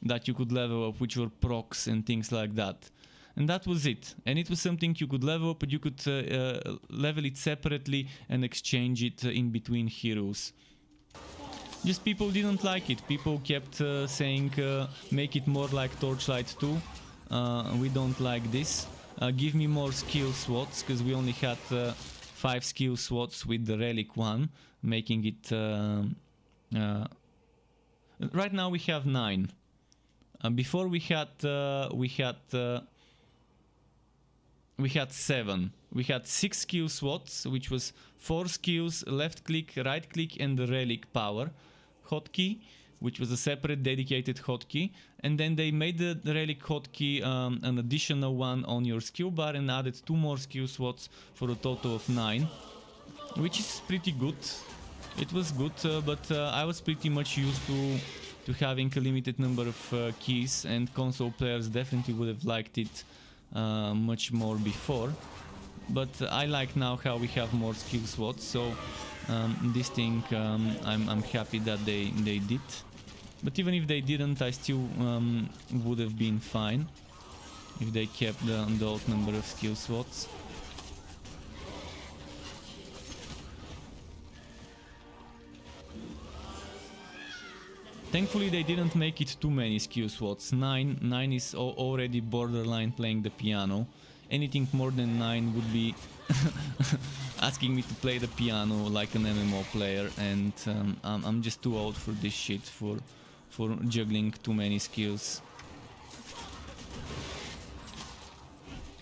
that you could level up, which were procs and things like that. And that was it. And it was something you could level up, but you could level it separately and exchange it in between heroes. Just people didn't like it. People kept saying, make it more like Torchlight 2. We don't like this. Give me more skill slots, because we only had 5 skill slots with the relic one, making it... right now we have 9. Before we had 7. We had 6 skill slots, which was 4 skills, left click, right click, and the relic power hotkey, which was a separate dedicated hotkey. And then they made the relic hotkey an additional one on your skill bar and added 2 more skill slots for a total of 9, which is pretty good. It was good, but I was pretty much used to having a limited number of keys, and console players definitely would have liked it much more before. But I like now how we have more skill slots, so this thing I'm happy that they did. But even if they didn't, I still would have been fine if they kept the old number of skill slots. Thankfully they didn't make it too many skill slots. 9 is already borderline playing the piano. Anything more than 9 would be asking me to play the piano like an MMO player, and I'm just too old for this shit, for juggling too many skills.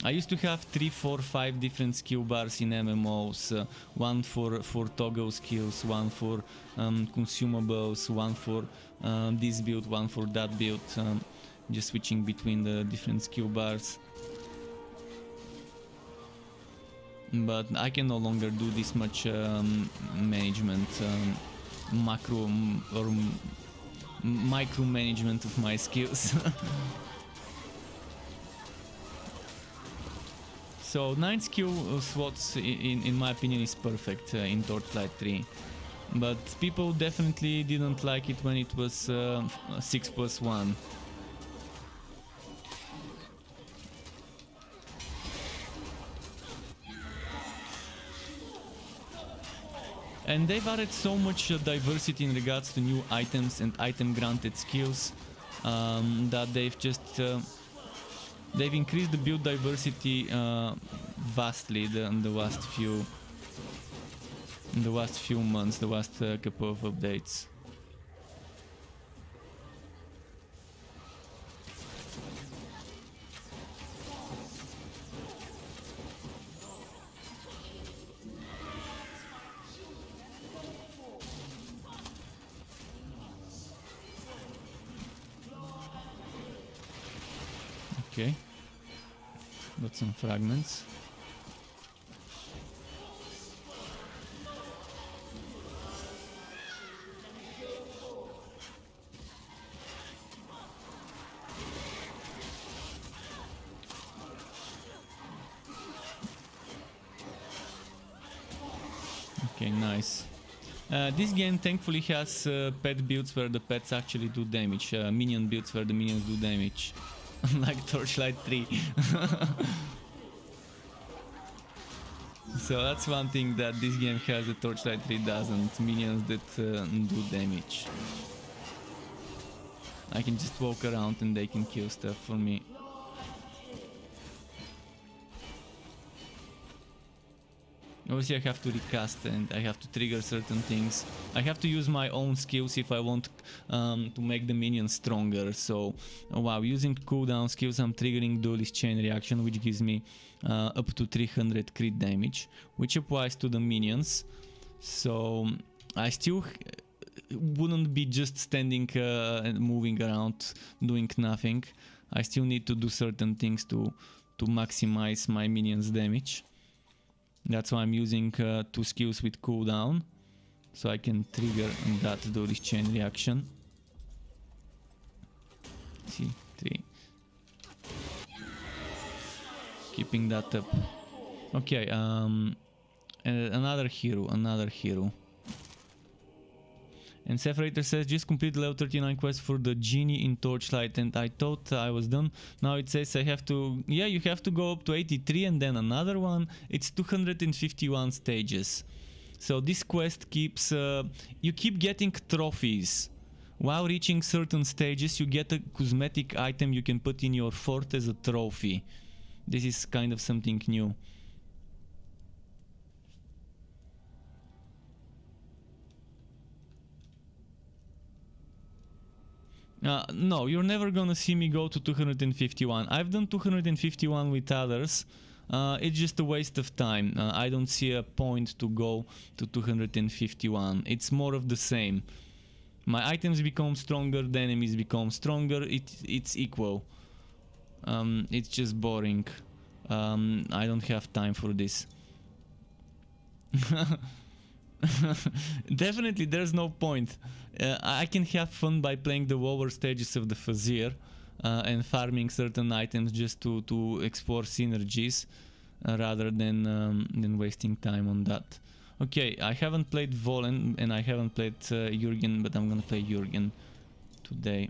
I used to have 3, 4, 5 different skill bars in MMOs, one for toggle skills, one for consumables, one for this build, one for that build, just switching between the different skill bars. But I can no longer do this much management, macro or micro management of my skills. So 9 skill slots in my opinion is perfect in Torchlight 3. But people definitely didn't like it when it was 6+1. And they've added so much diversity in regards to new items and item granted skills that they've just they've increased the build diversity vastly in the last few months, the last couple of updates. Okay, got some fragments. Okay, nice. This game thankfully has pet builds where the pets actually do damage, minion builds where the minions do damage, like Torchlight 3. So that's one thing that this game has that Torchlight 3 doesn't, minions that do damage. I can just walk around and they can kill stuff for me. Obviously I have to recast and I have to trigger certain things. I have to use my own skills if I want to make the minions stronger. So wow, using cooldown skills I'm triggering Duelist Chain Reaction, which gives me up to 300 crit damage, which applies to the minions. So I still wouldn't be just standing and moving around doing nothing. I still need to do certain things to maximize my minions damage. That's why I'm using 2 skills with cooldown, so I can trigger that Duelist Chain Reaction. See, 3. Keeping that up. Okay, another hero. And Separator says, just complete level 39 quest for the genie in Torchlight, and I thought I was done. Now it says I have to, yeah, you have to go up to 83 and then another one. It's 251 stages. So this quest keeps, you keep getting trophies. While reaching certain stages, you get a cosmetic item you can put in your fort as a trophy. This is kind of something new. No, you're never gonna see me go to 251. I've done 251 with others. It's just a waste of time. I don't see a point to go to 251. It's more of the same. My items become stronger, the enemies become stronger. It's equal. It's just boring. I don't have time for this. Definitely, there's no point. I can have fun by playing the lower stages of the Fazir and farming certain items just to explore synergies rather than wasting time on that. Okay, I haven't played Volen and I haven't played Jürgen, but I'm gonna play Jürgen today.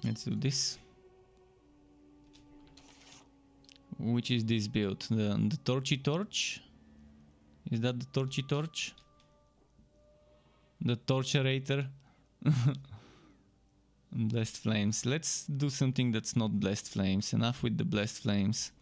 Let's do this. Which is this build? The Torchy Torch? Is that the Torchy Torch? The Torturator? Blessed Flames. Let's do something that's not Blessed Flames. Enough with the Blessed Flames.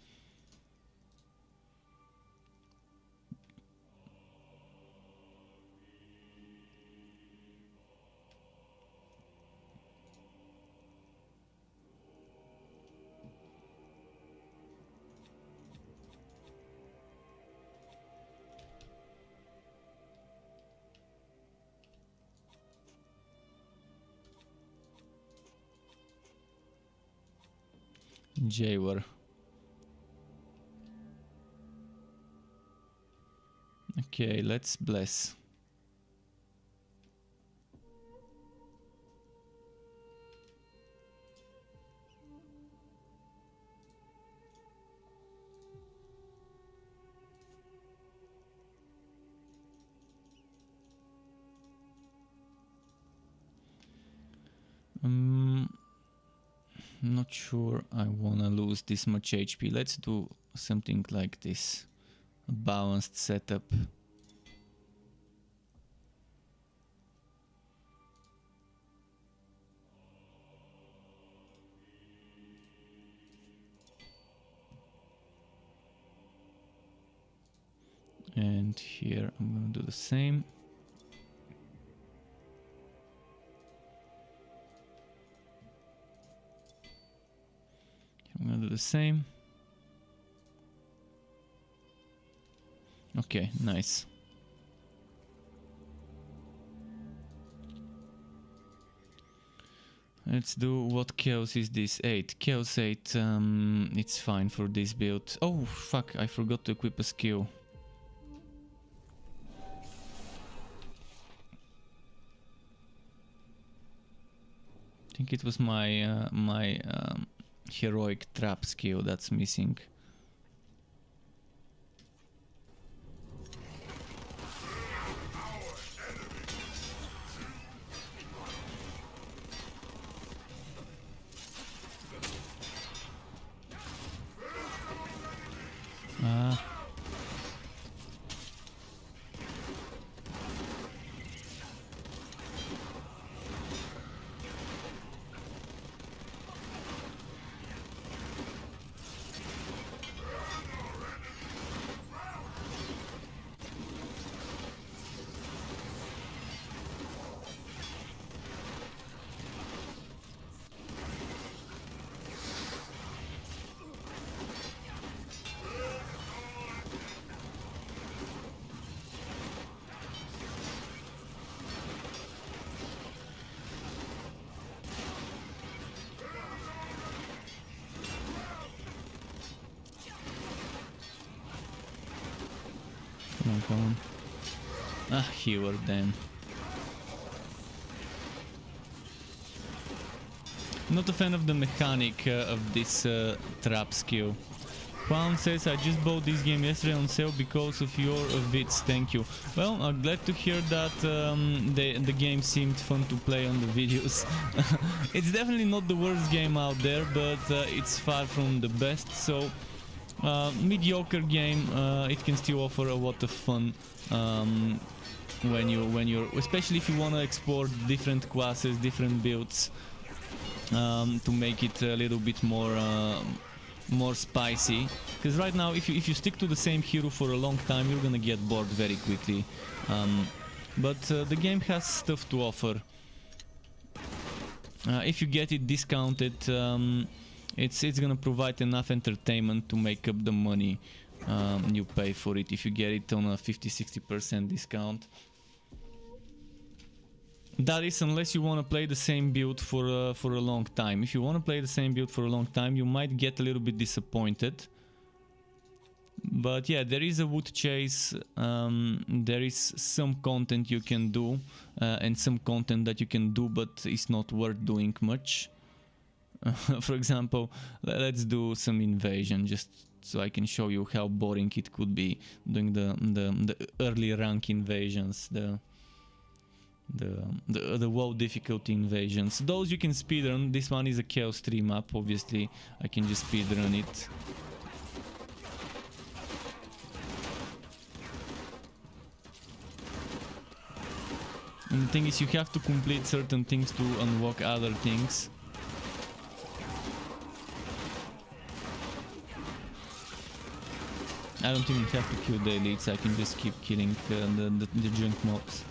Jaywar. Okay, let's bless. Not sure I wanna lose this much HP. Let's do something like this. A balanced setup. And here I'm gonna do the same. I'm gonna do the same. Okay, nice. Let's do, what chaos is this? 8. Chaos 8, it's fine for this build. Oh fuck, I forgot to equip a skill. think it was my heroic trap skill that's missing. Come on. Ah, healer then. Not a fan of the mechanic of this trap skill. Juan says, I just bought this game yesterday on sale because of your vids, thank you. Well, I'm glad to hear that the game seemed fun to play on the videos. It's definitely not the worst game out there, but it's far from the best, so mediocre game. It can still offer a lot of fun when you're, especially if you want to explore different classes, different builds, to make it a little bit more spicy. Because right now, if you stick to the same hero for a long time, you're gonna get bored very quickly. But the game has stuff to offer. If you get it discounted, it's gonna provide enough entertainment to make up the money you pay for it if you get it on a 50-60% discount. That is, unless you want to play the same build for a long time. If you want to play the same build for a long time, you might get a little bit disappointed. But yeah, there is a wood chase, there is some content you can do, and some content that you can do but it's not worth doing much. For example, let's do some invasion, just so I can show you how boring it could be doing the early rank invasions, the low difficulty invasions. Those you can speedrun. This one is a Chaos 3 map, obviously I can just speedrun it. And the thing is, you have to complete certain things to unlock other things. I don't even have to kill the elites, I can just keep killing the junk mobs.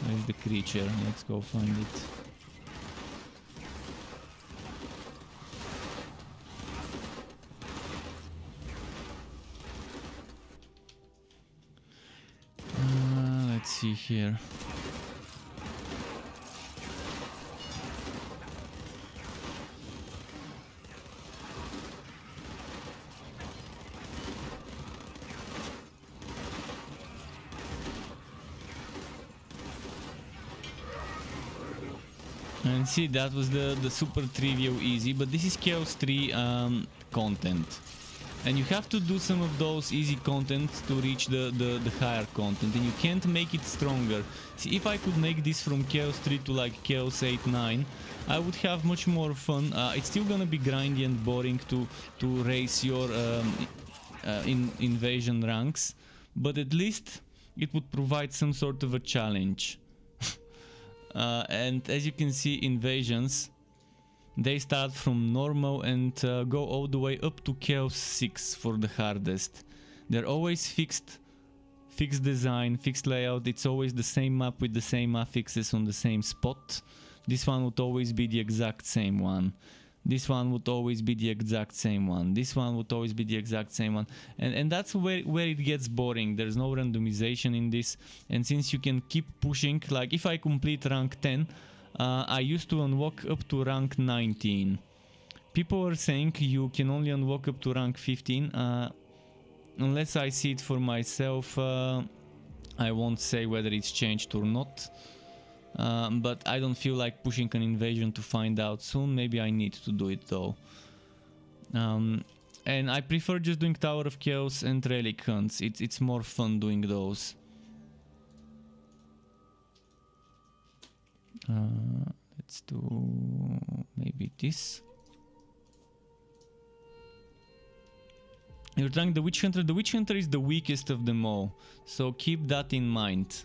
Where's the creature? Let's go find it. Let's see here. And see, that was the super trivial easy, but this is Chaos 3 content. And you have to do some of those easy content to reach the higher content, and you can't make it stronger. See, if I could make this from Chaos 3 to like Chaos 8, 9, I would have much more fun. It's still gonna be grindy and boring to raise your invasion ranks, but at least it would provide some sort of a challenge. And as you can see, invasions, they start from normal and go all the way up to Chaos 6 for the hardest. They're always fixed design, fixed layout. It's always the same map with the same affixes on the same spot. This one would always be the exact same one. This one would always be the exact same one. This one would always be the exact same one. And that's where it gets boring. There's no randomization in this. And since you can keep pushing, like if I complete rank 10, I used to unlock up to rank 19. People are saying you can only unlock up to rank 15. Unless I see it for myself, I won't say whether it's changed or not. But I don't feel like pushing an invasion to find out soon. Maybe I need to do it though. And I prefer just doing Tower of Chaos and Relic Hunts. It's more fun doing those. Let's do maybe this. You're trying the Witch Hunter. The Witch Hunter is the weakest of them all, so keep that in mind.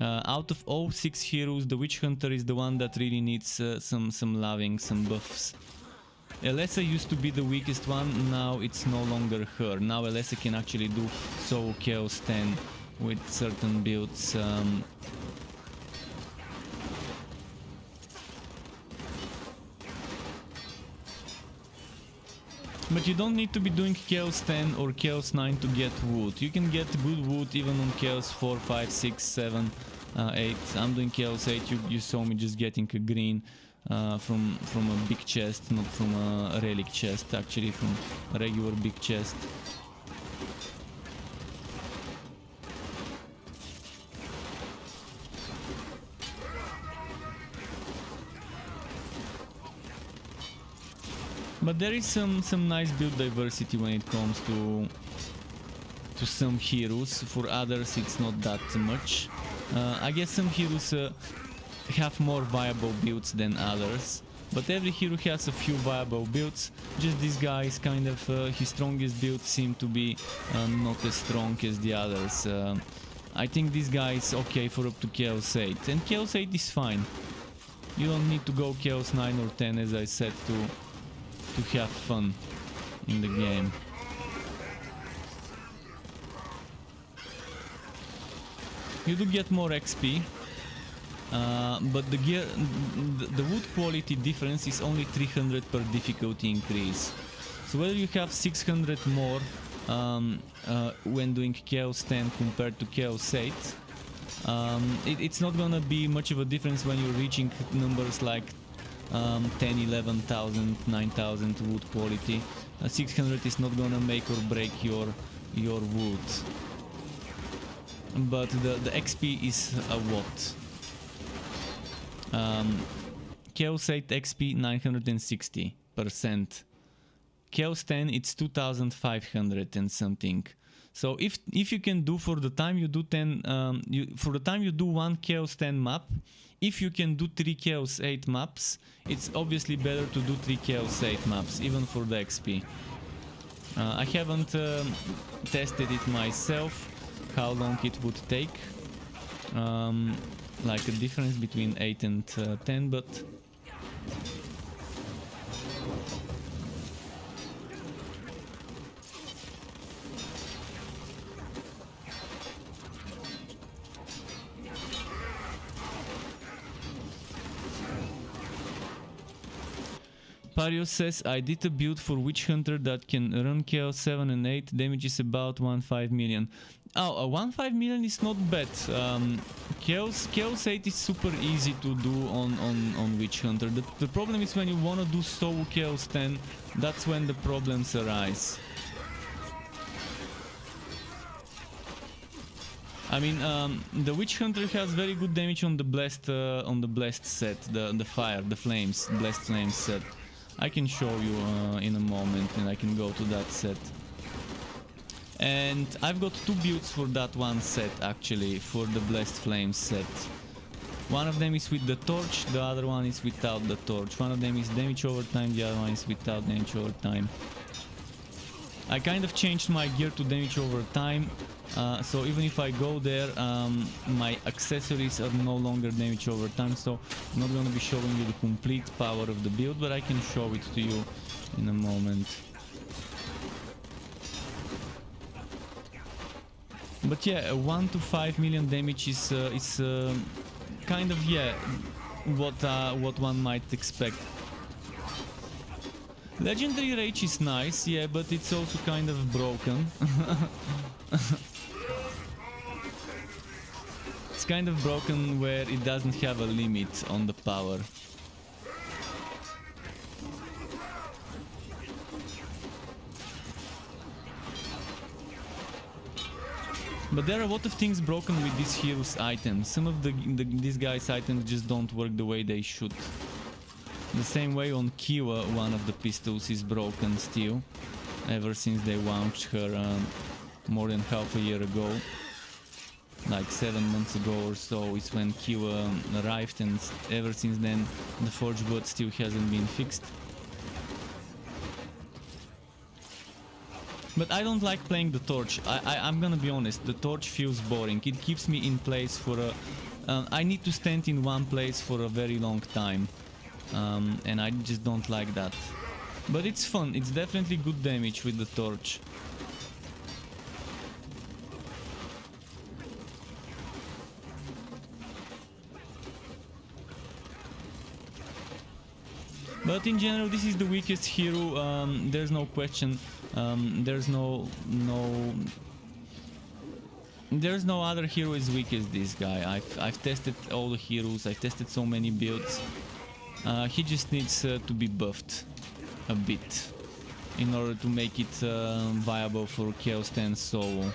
Out of all 6 heroes, the Witch Hunter is the one that really needs some loving, some buffs. Alessa used to be the weakest one, now it's no longer her. Now Alessa can actually do Soul Chaos 10 with certain builds. But you don't need to be doing Chaos 10 or Chaos 9 to get wood. You can get good wood even on Chaos 4, 5, 6, 7, 8. I'm doing Chaos 8. You saw me just getting a green from a big chest, not from a relic chest, actually from a regular big chest. But there is some nice build diversity when it comes to some heroes. For others it's not that much. I guess some heroes have more viable builds than others. But every hero has a few viable builds. Just this guy is kind of his strongest builds seem to be not as strong as the others. I think this guy is okay for up to Chaos 8. And Chaos 8 is fine. You don't need to go Chaos 9 or 10, as I said, to have fun in the game. You do get more XP, but the wood quality difference is only 300 per difficulty increase. So whether you have 600 more when doing Chaos 10 compared to Chaos 8, it's not gonna be much of a difference when you're reaching numbers like 10, 11,000, 9,000 wood quality. 600 is not gonna make or break your wood. But the XP is a what? Chaos 8 XP 960%. Chaos 10 it's 2,500 and something. So if you can do for the time you do 10, for the time you do one Chaos 10 map, if you can do 3 Chaos 8 maps, it's obviously better to do 3 Chaos 8 maps, even for the XP. I haven't tested it myself, how long it would take, like a difference between 8 and 10, but Parios says, I did a build for Witch Hunter that can run Chaos 7 and 8, damage is about 1.5 million. Oh, 1.5 million is not bad. Chaos 8 is super easy to do on Witch Hunter. The problem is when you want to do Soul Chaos 10, that's when the problems arise. I mean, the Witch Hunter has very good damage on the blessed set, the fire, the flames, blessed flames set. I can show you in a moment, and I can go to that set. And I've got 2 builds for that one set, actually, for the Blessed Flames set. One of them is with the torch, the other one is without the torch. One of them is damage over time, the other one is without damage over time. I kind of changed my gear to damage over time, so even if I go there, my accessories are no longer damage over time, so I'm not going to be showing you the complete power of the build, but I can show it to you in a moment. But yeah, 1 to 5 million damage is kind of, yeah, what one might expect. Legendary Rage is nice, yeah, but it's also kind of broken. It's kind of broken where it doesn't have a limit on the power. But there are a lot of things broken with this hero's items. Some of this guy's items just don't work the way they should. The same way on Kiwa, one of the pistols is broken still, ever since they launched her more than half a year ago. Like 7 months ago or so is when Kiwa arrived, and ever since then the Forge Blood still hasn't been fixed. But I don't like playing the Torch. I'm gonna be honest, the Torch feels boring. It keeps me in place for a... I need to stand in one place for a very long time. And I just don't like that. But it's fun, it's definitely good damage with the Torch. But in general, this is the weakest hero, there's no question. There's no other hero as weak as this guy. I've tested all the heroes, I've tested so many builds. He just needs to be buffed a bit in order to make it viable for Chaosbane solo.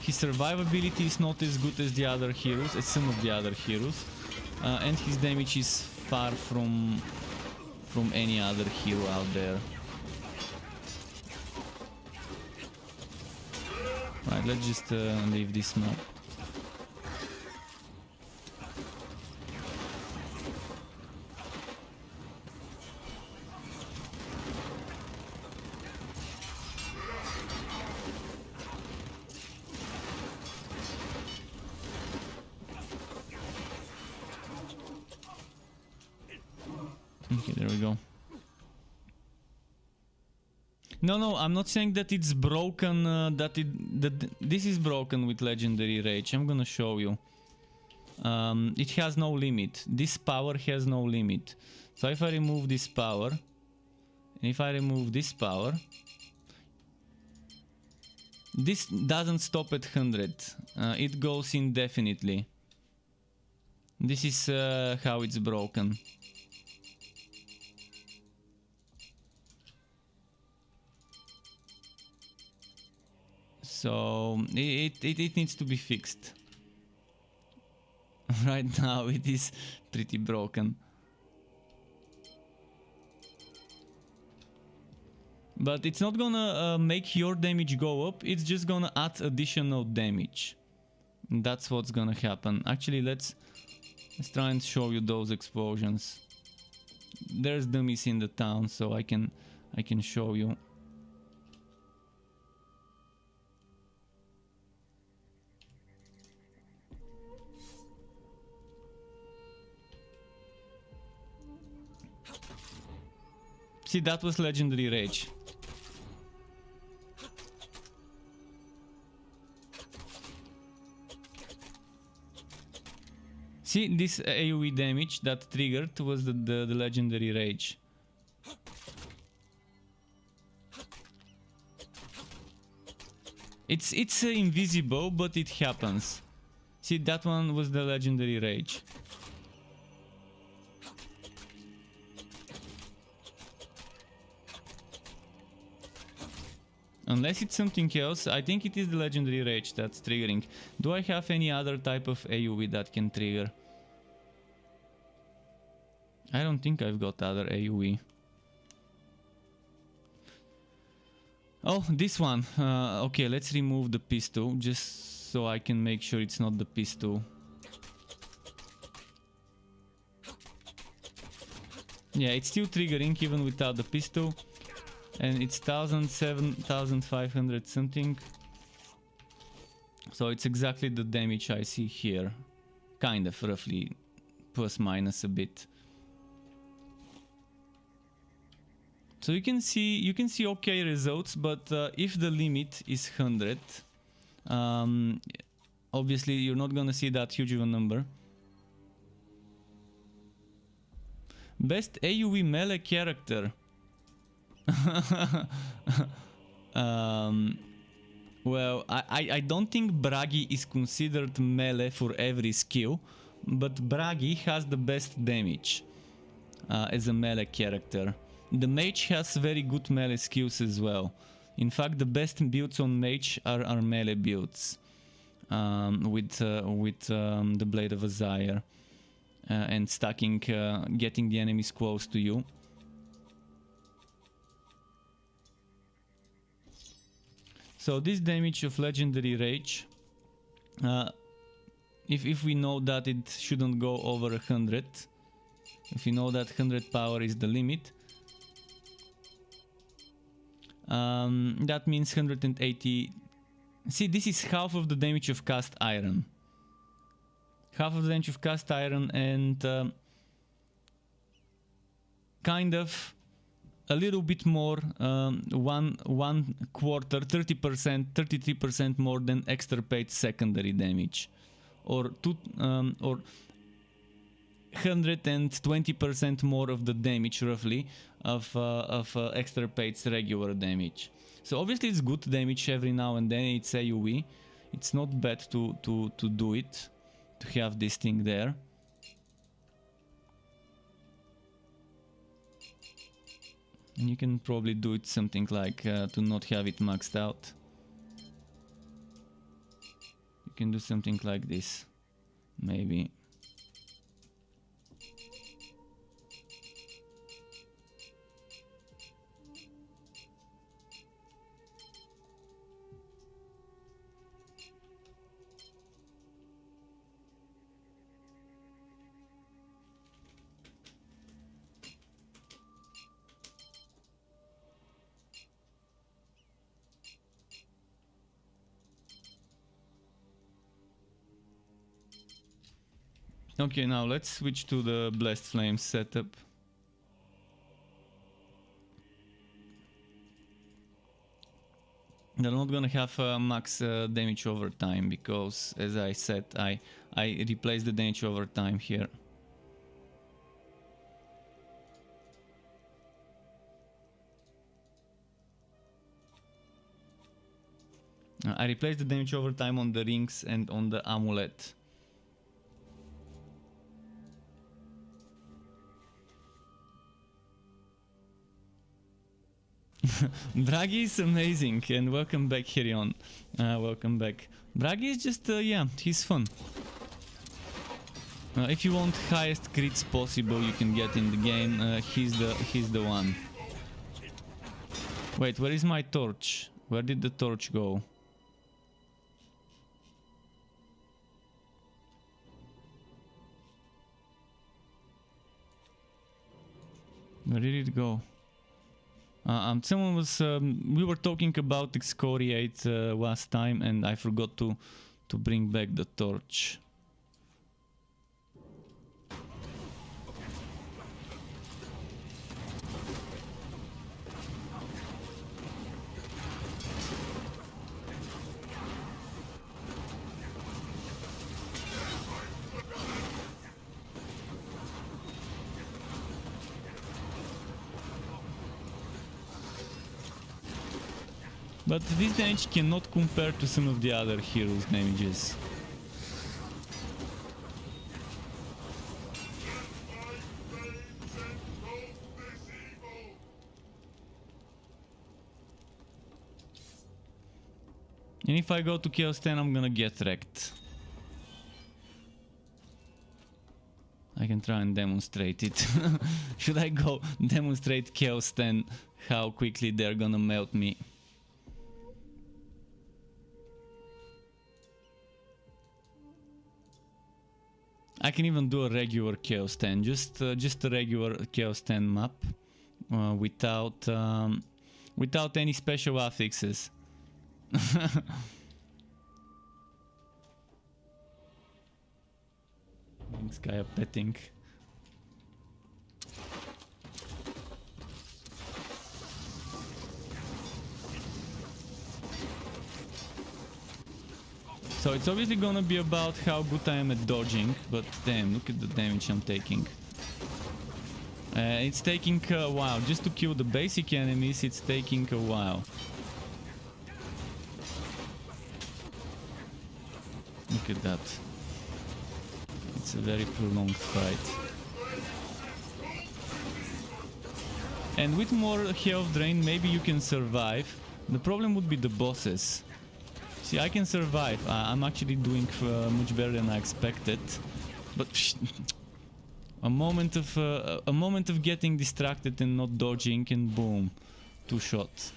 His survivability is not as good as the other heroes, as some of the other heroes, and his damage is far from any other hero out there. Right, let's just leave this map. Okay, there we go. No, I'm not saying that it's broken, that this is broken with Legendary Rage. I'm gonna show you. It has no limit. This power has no limit. So if I remove this power, and if I remove this power, this doesn't stop at 100. It goes indefinitely. This is how it's broken. So it needs to be fixed. Right now it is pretty broken. But it's not gonna make your damage go up, it's just gonna add additional damage. And that's what's gonna happen. Actually, let's try and show you those explosions. There's dummies in the town, so I can show you. See, that was Legendary Rage. See, this AoE damage that triggered was the Legendary Rage. It's invisible, but it happens. See, that one was the Legendary Rage. Unless it's something else, I think it is the Legendary Rage that's triggering. Do I have any other type of AoE that can trigger? I don't think I've got other AoE. Oh, this one. Okay, let's remove the pistol, just so I can make sure it's not the pistol. Yeah, it's still triggering even without the pistol. And it's 1,500 something. So it's exactly the damage I see here. Kind of, roughly, plus minus a bit. So you can see okay results, but if the limit is 100, obviously you're not gonna see that huge of a number. Best AoE melee character. Well, I don't think Bragi is considered melee for every skill, but Bragi has the best damage as a melee character. The mage has very good melee skills as well. In fact, the best builds on mage are melee builds with the Blade of Azire and stacking, getting the enemies close to you. So this damage of Legendary Rage, if we know that it shouldn't go over 100, if we know that 100 power is the limit, that means 180. See, this is half of the damage of Cast Iron. Half of the damage of Cast Iron and kind of a little bit more, one quarter, 30%, 33% more than extirpate secondary damage, or 120% more of the damage roughly of extirpate's regular damage. So obviously it's good damage every now and then. It's AoE. It's not bad to do it, to have this thing there. And you can probably do it something like to not have it maxed out. You can do something like this, maybe. Okay, now let's switch to the Blessed Flames setup. They're not gonna have max damage over time because, as I said, I replaced the damage over time here. I replaced the damage over time on the rings and on the amulet. Bragi is amazing, and welcome back, Hirion. Welcome back. Bragi is just, yeah, he's fun. If you want highest crits possible you can get in the game, he's the one. Wait, where is my torch? Where did the torch go? Where did it go? Someone was, we were talking about excoriate last time, and I forgot to bring back the torch. But this damage cannot compare to some of the other heroes' damages. And if I go to Chaos 10, I'm gonna get wrecked. I can try and demonstrate it. Should I go demonstrate Chaos 10, how quickly they're gonna melt me? I can even do a regular Chaos 10, just a regular Chaos 10 map, without any special affixes. This guy a petting. So it's obviously gonna be about how good I am at dodging, but damn, look at the damage I'm taking. It's taking a while. Just to kill the basic enemies, it's taking a while. Look at that. It's a very prolonged fight. And with more health drain, maybe you can survive. The problem would be the bosses. See, I can survive. I'm actually doing much better than I expected. But a moment of getting distracted and not dodging, and boom, 2 shots.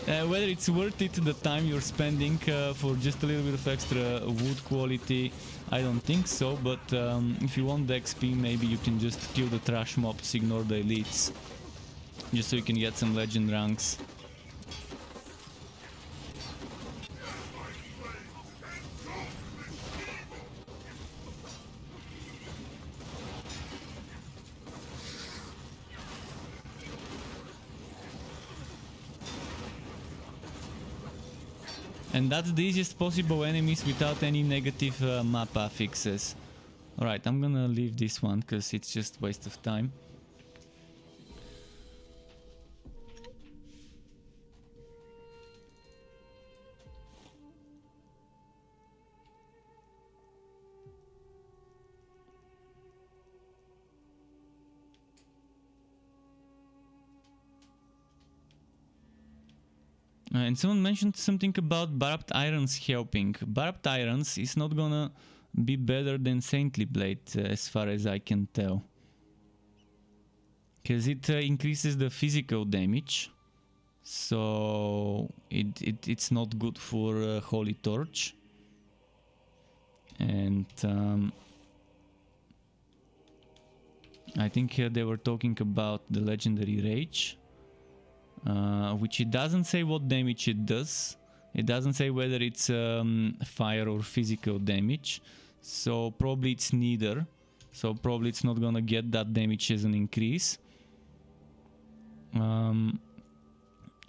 Whether it's worth it, the time you're spending for just a little bit of extra wood quality, I don't think so, but if you want the XP, maybe you can just kill the trash mobs, ignore the elites, just so you can get some legend ranks. And that's the easiest possible enemies without any negative map affixes. Alright, I'm gonna leave this one because it's just waste of time. And someone mentioned something about barbed irons helping. Barbed irons is not gonna be better than Saintly Blade, as far as I can tell. Because it increases the physical damage. So it's not good for Holy Torch. And I think they were talking about the Legendary Rage. Which it doesn't say what damage it does. It doesn't say whether it's fire or physical damage. So probably it's neither. So probably it's not gonna get that damage as an increase.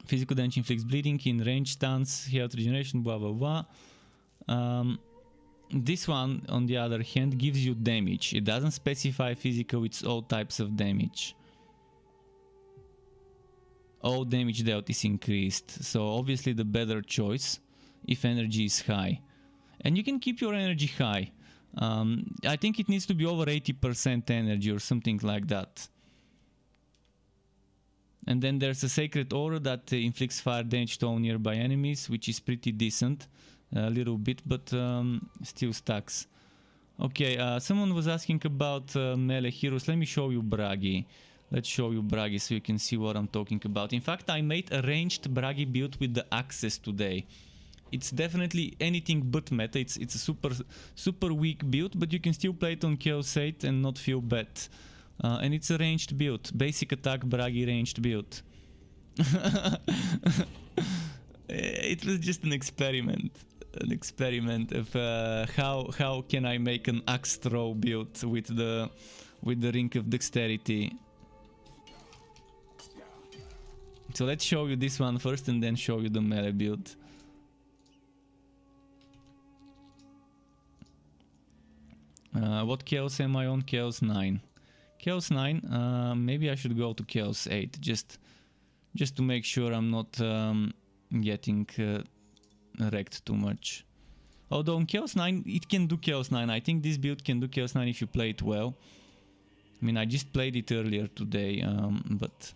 Physical damage inflicts bleeding in range stance, health regeneration, blah blah blah. This one, on the other hand, gives you damage. It doesn't specify physical, it's all types of damage. All damage dealt is increased, so obviously the better choice if energy is high. And you can keep your energy high. I think it needs to be over 80% energy or something like that. And then there's a Sacred Aura that inflicts fire damage to all nearby enemies, which is pretty decent. A little bit, but still stacks. Okay, someone was asking about melee heroes. Let me show you Bragi. Let's show you Bragi so you can see what I'm talking about. In fact, I made a ranged Bragi build with the axes today. It's definitely anything but meta. It's a super weak build, but you can still play it on Chaos 8 and not feel bad. And it's a ranged build. Basic attack Bragi ranged build. It was just an experiment. An experiment of how can I make an axe throw build with the Ring of Dexterity. So let's show you this one first and then show you the melee build. What Chaos am I on? Chaos 9. Chaos 9, maybe I should go to Chaos 8 just to make sure I'm not getting wrecked too much. Although on Chaos 9 it can do Chaos 9. I think this build can do Chaos 9 if you play it well. I mean, I just played it earlier today, but...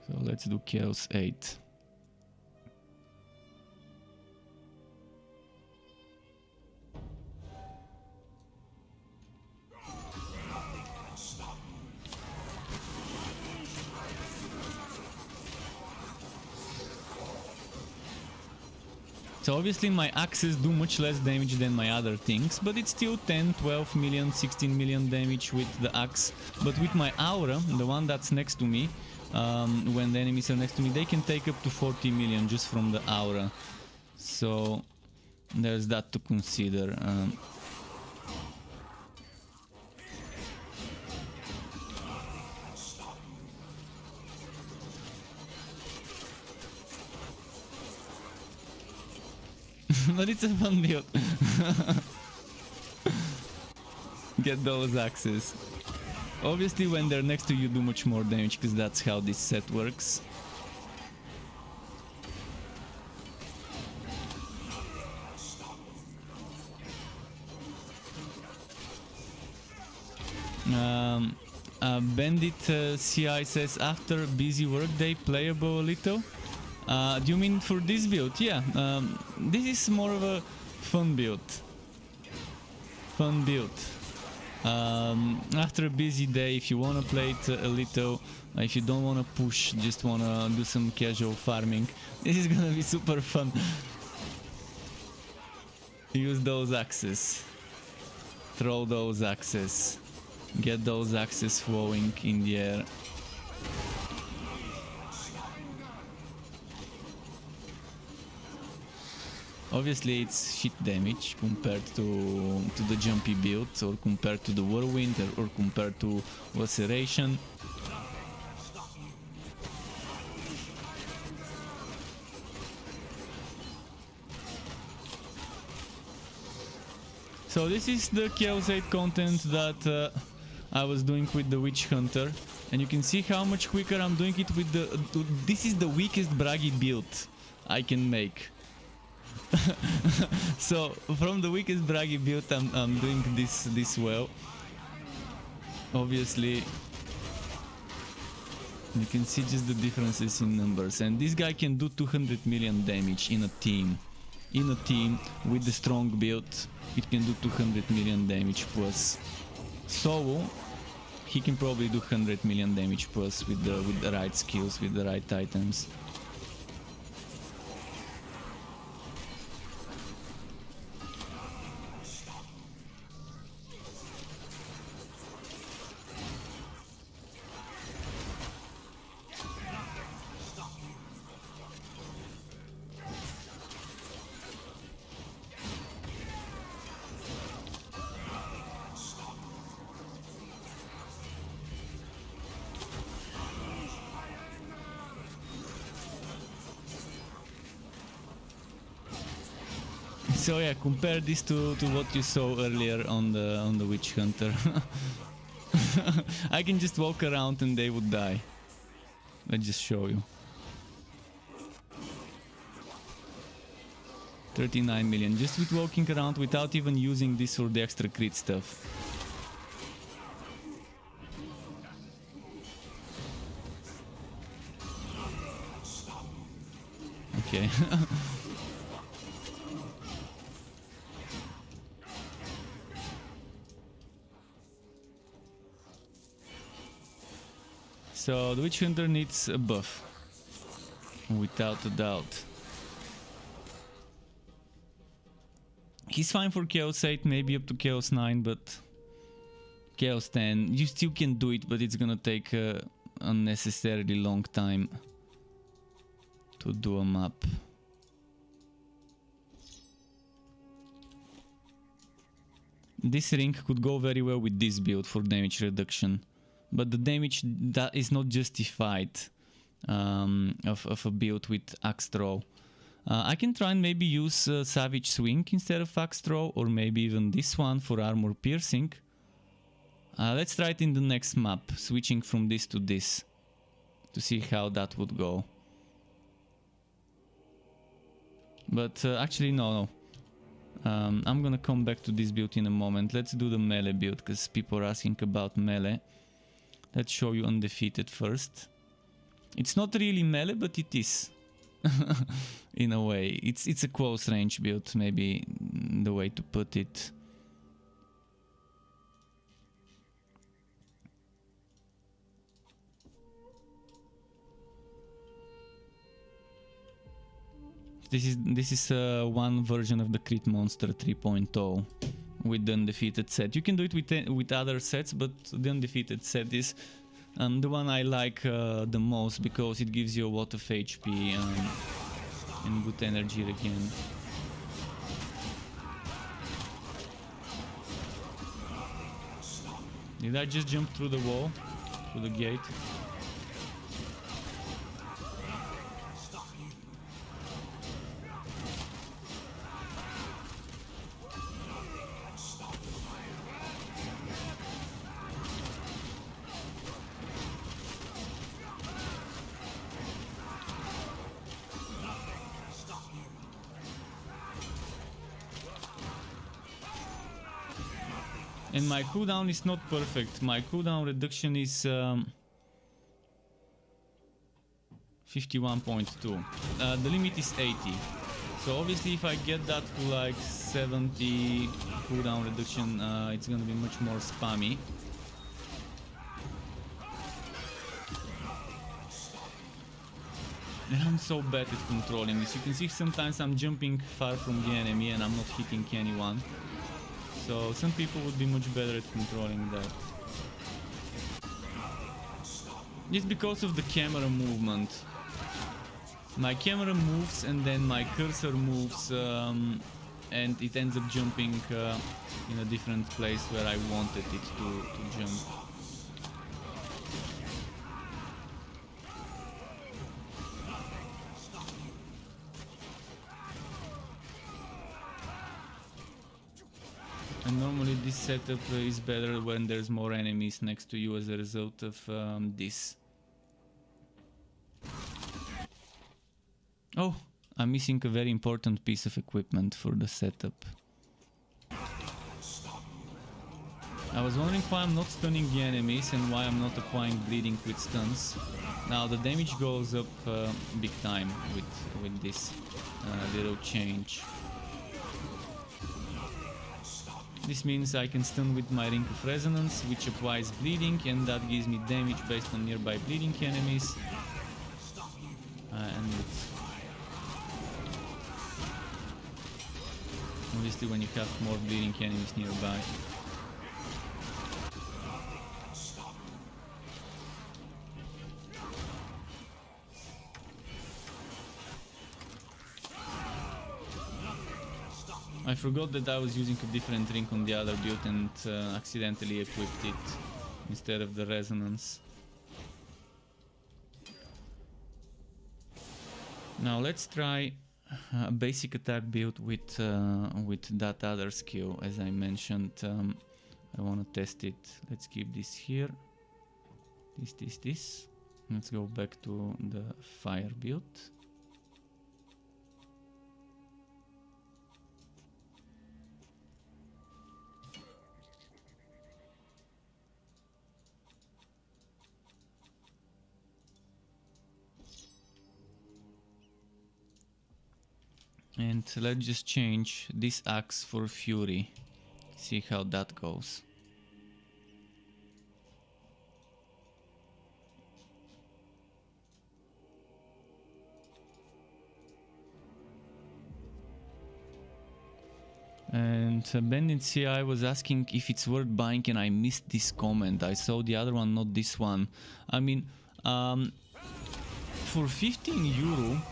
So let's do Chaos 8. So obviously my axes do much less damage than my other things, but it's still 10, 12 million, 16 million damage with the axe. But with my aura, the one that's next to me, when the enemies are next to me, they can take up to 40 million just from the aura. So there's that to consider. But it's a fun build. Get those axes. Obviously when they're next to you do much more damage, because that's how this set works. Bandit CI says, after busy workday, playable a little. Do you mean for this build? Yeah, this is more of a fun build. After a busy day, if you want to play it a little, if you don't want to push, just want to do some casual farming, this is gonna be super fun. Use those axes. Throw those axes. Get those axes flowing in the air. Obviously it's shit damage compared to the jumpy build, or compared to the whirlwind, or compared to laceration. So this is the Chaos 8 content that I was doing with the Witch Hunter, and you can see how much quicker I'm doing it with the... This is the weakest braggy build I can make. So from the weakest braggy build I'm doing this well. Obviously you can see just the differences in numbers, and this guy can do 200 million damage in a team. In a team with the strong build, it can do 200 million damage plus. So he can probably do 100 million damage plus with the right skills, with the right items. So yeah, compare this to what you saw earlier on the Witch Hunter. I can just walk around and they would die. Let's just show you. 39 million just with walking around, without even using this for the extra crit stuff. Okay. So the Witch Hunter needs a buff, without a doubt. He's fine for Chaos 8, maybe up to Chaos 9, but Chaos 10, you still can do it, but it's gonna take a unnecessarily long time to do a map. This ring could go very well with this build for damage reduction, but the damage that is not justified of a build with axe throw. I can try and maybe use Savage Swing instead of axe throw, or maybe even this one for armor piercing. Let's try it in the next map, switching from this to this, to see how that would go. But actually no. I'm gonna come back to this build in a moment. Let's do the melee build, because people are asking about melee. Let's show you undefeated first. It's not really melee, but it is. In a way. It's a close range build, maybe the way to put it. This is one version of the Crit Monster 3.0 with the undefeated set. You can do it with other sets, but the undefeated set is the one I like the most, because it gives you a lot of HP and good energy again. Did I just jump through the wall? Through the gate? And my cooldown is not perfect. My cooldown reduction is 51.2. The limit is 80. So obviously if I get that to like 70 cooldown reduction, it's gonna be much more spammy. And I'm so bad at controlling this. You can see sometimes I'm jumping far from the enemy and I'm not hitting anyone. So some people would be much better at controlling that. It's because of the camera movement. My camera moves and then my cursor moves and it ends up jumping in a different place where I wanted it to jump. And normally this setup is better when there's more enemies next to you as a result of this. Oh, I'm missing a very important piece of equipment for the setup. I was wondering why I'm not stunning the enemies and why I'm not applying bleeding with stuns. Now the damage goes up big time with this little change. This means I can stun with my Ring of Resonance, which applies bleeding, and that gives me damage based on nearby bleeding enemies. And obviously when you have more bleeding enemies nearby. I forgot that I was using a different ring on the other build and accidentally equipped it instead of the resonance. Now let's try a basic attack build with that other skill. As I mentioned, I want to test it. Let's keep this here. This. Let's go back to the fire build. And let's just change this axe for Fury. See how that goes. And Bandit CI was asking if it's worth buying, and I missed this comment. I saw the other one, not this one. I mean, for 15 euro,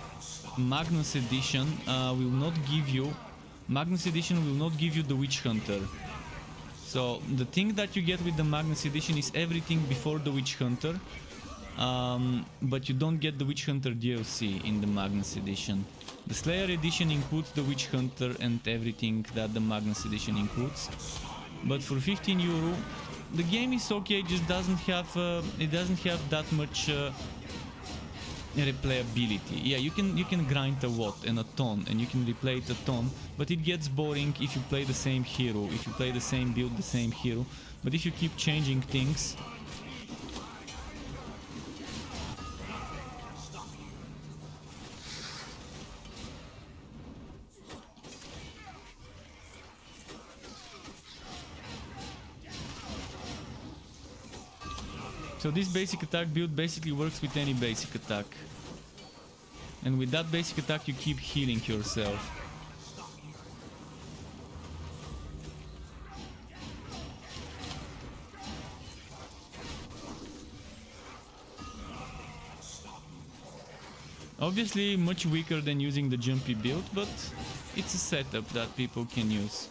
Magnus Edition will not give you the Witch Hunter. So the thing that you get with the Magnus Edition is everything before the Witch Hunter, but you don't get the Witch Hunter DLC in the Magnus Edition. The Slayer Edition includes the Witch Hunter and everything that the Magnus Edition includes. But for 15 euro, the game is okay. It just doesn't have that much replayability. Yeah, you can grind a lot and a ton, and you can replay it a ton, but it gets boring if you play the same hero, if you play the same build, the same hero. But if you keep changing things, so this basic attack build basically works with any basic attack. And with that basic attack you keep healing yourself. Obviously much weaker than using the jumpy build, but it's a setup that people can use.